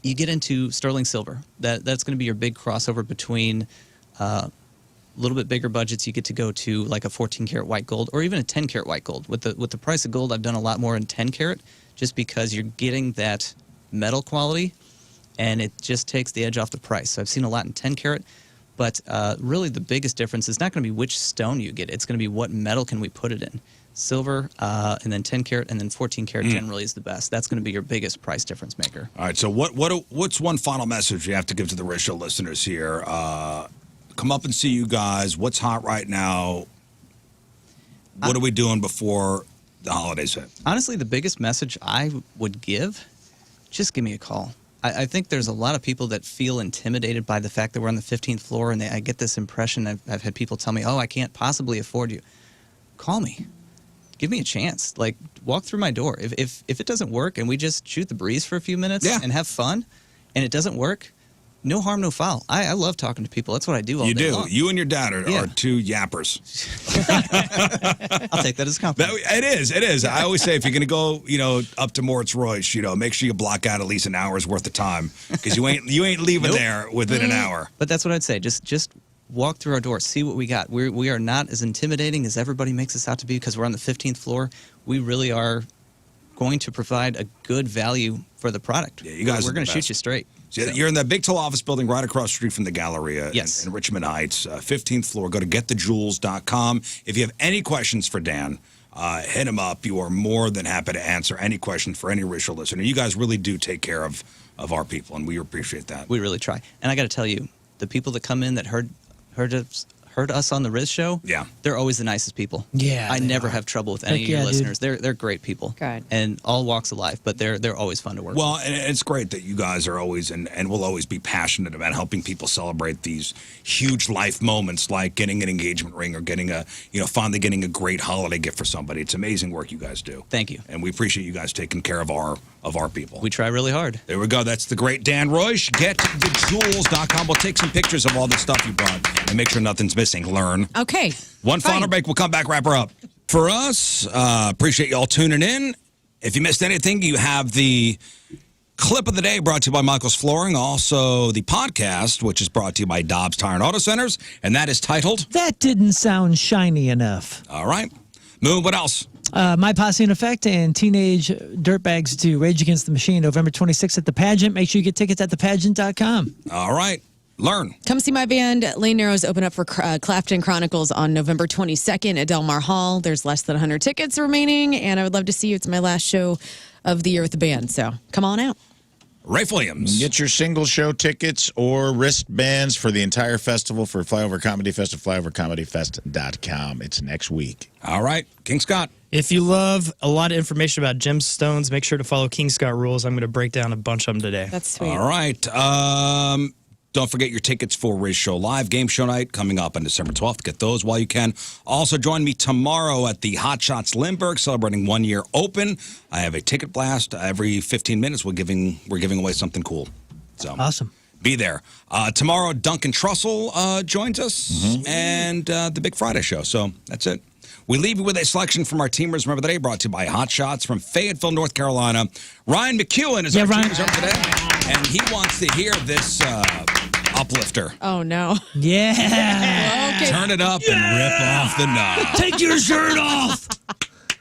You get into sterling silver. That's going to be your big crossover between a little bit bigger budgets. You get to go to like a 14-karat white gold or even a 10-karat white gold. With the price of gold, I've done a lot more in 10-karat just because you're getting that metal quality, and it just takes the edge off the price. So I've seen a lot in 10-karat, but really the biggest difference is not going to be which stone you get. It's going to be what metal can we put it in. Silver, and then 10-karat, and then 14-karat generally is the best. That's going to be your biggest price difference maker. All right, so what's one final message you have to give to the Riz Show listeners here? Come up and see you guys. What's hot right now? What are we doing before the holidays hit? Honestly, the biggest message I would give, just give me a call. I think there's a lot of people that feel intimidated by the fact that we're on the 15th floor, and I get this impression. I've had people tell me, oh, I can't possibly afford you. Call me. Give me a chance. Like, walk through my door. If it doesn't work and we just shoot the breeze for a few minutes and have fun, and it doesn't work, no harm, no foul. I love talking to people. That's what I do all day long. You and your dad are two yappers. I'll take that as a compliment. It is. I always say if you're going to go, up to Moritz-Reusch, make sure you block out at least an hour's worth of time because you ain't leaving there within an hour. But that's what I'd say. Just walk through our door, see what we got. We are not as intimidating as everybody makes us out to be because we're on the 15th floor. We really are going to provide a good value for the product. Yeah, you guys we're are going the to shoot best. you straight. So you're in that big tall office building right across the street from the Galleria in Richmond Heights, 15th floor. Go to getthejewels.com. If you have any questions for Dan, hit him up. You are more than happy to answer any question for any Riz Show listener. You guys really do take care of our people, and we appreciate that. We really try. And I got to tell you, the people that come in that heard us on the Riz Show, they're always the nicest people. Yeah, I never have trouble with any of your listeners. They're great people. Good. And all walks of life, but they're always fun to work with. Well, and it's great that you guys are always and will always be passionate about helping people celebrate these huge life moments like getting an engagement ring or getting finally getting a great holiday gift for somebody. It's amazing work you guys do. Thank you. And we appreciate you guys taking care of our people. We try really hard. There we go. That's the great Dan Reusch. GetTheJewels.com. We'll take some pictures of all the stuff you brought and make sure nothing's missing. Learn. Okay. One final break. We'll come back, wrap her up. For us, appreciate y'all tuning in. If you missed anything, you have the clip of the day brought to you by Michael's Flooring. Also, the podcast, which is brought to you by Dobbs Tire and Auto Centers, and that is titled That Didn't Sound Shiny Enough. All right. Moon, what else? My Posse in Effect and Teenage Dirtbags do Rage Against the Machine November 26th at the Pageant. Make sure you get tickets at thepageant.com. All right. Learn. Come see my band. Lane Narrows open up for Clapton Chronicles on November 22nd at Del Mar Hall. There's less than 100 tickets remaining, and I would love to see you. It's my last show of the year with the band, so come on out. Rafe Williams. Get your single show tickets or wristbands for the entire festival for Flyover Comedy Fest at flyovercomedyfest.com. It's next week. All right. King Scott. If you love a lot of information about gemstones, make sure to follow King Scott Rules. I'm going to break down a bunch of them today. That's sweet. All right. Don't forget your tickets for Riz Show Live game show night coming up on December 12th. Get those while you can. Also, join me tomorrow at the Hot Shots Lindbergh celebrating 1 year open. I have a ticket blast every 15 minutes. We're giving away something cool. So awesome. Be there. Tomorrow, Duncan Trussell joins us and the Big Friday show. So that's it. We leave you with a selection from our Teamers Remember the Day, brought to you by Hot Shots from Fayetteville, North Carolina. Ryan McEwen is our Teamers Remember the Day, and he wants to hear this uplifter. Oh, no. Yeah. Okay. Turn it up and rip off the knob. Take your shirt off.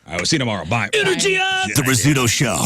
I will see you tomorrow. Bye. Energy up. The Rizzuto Show.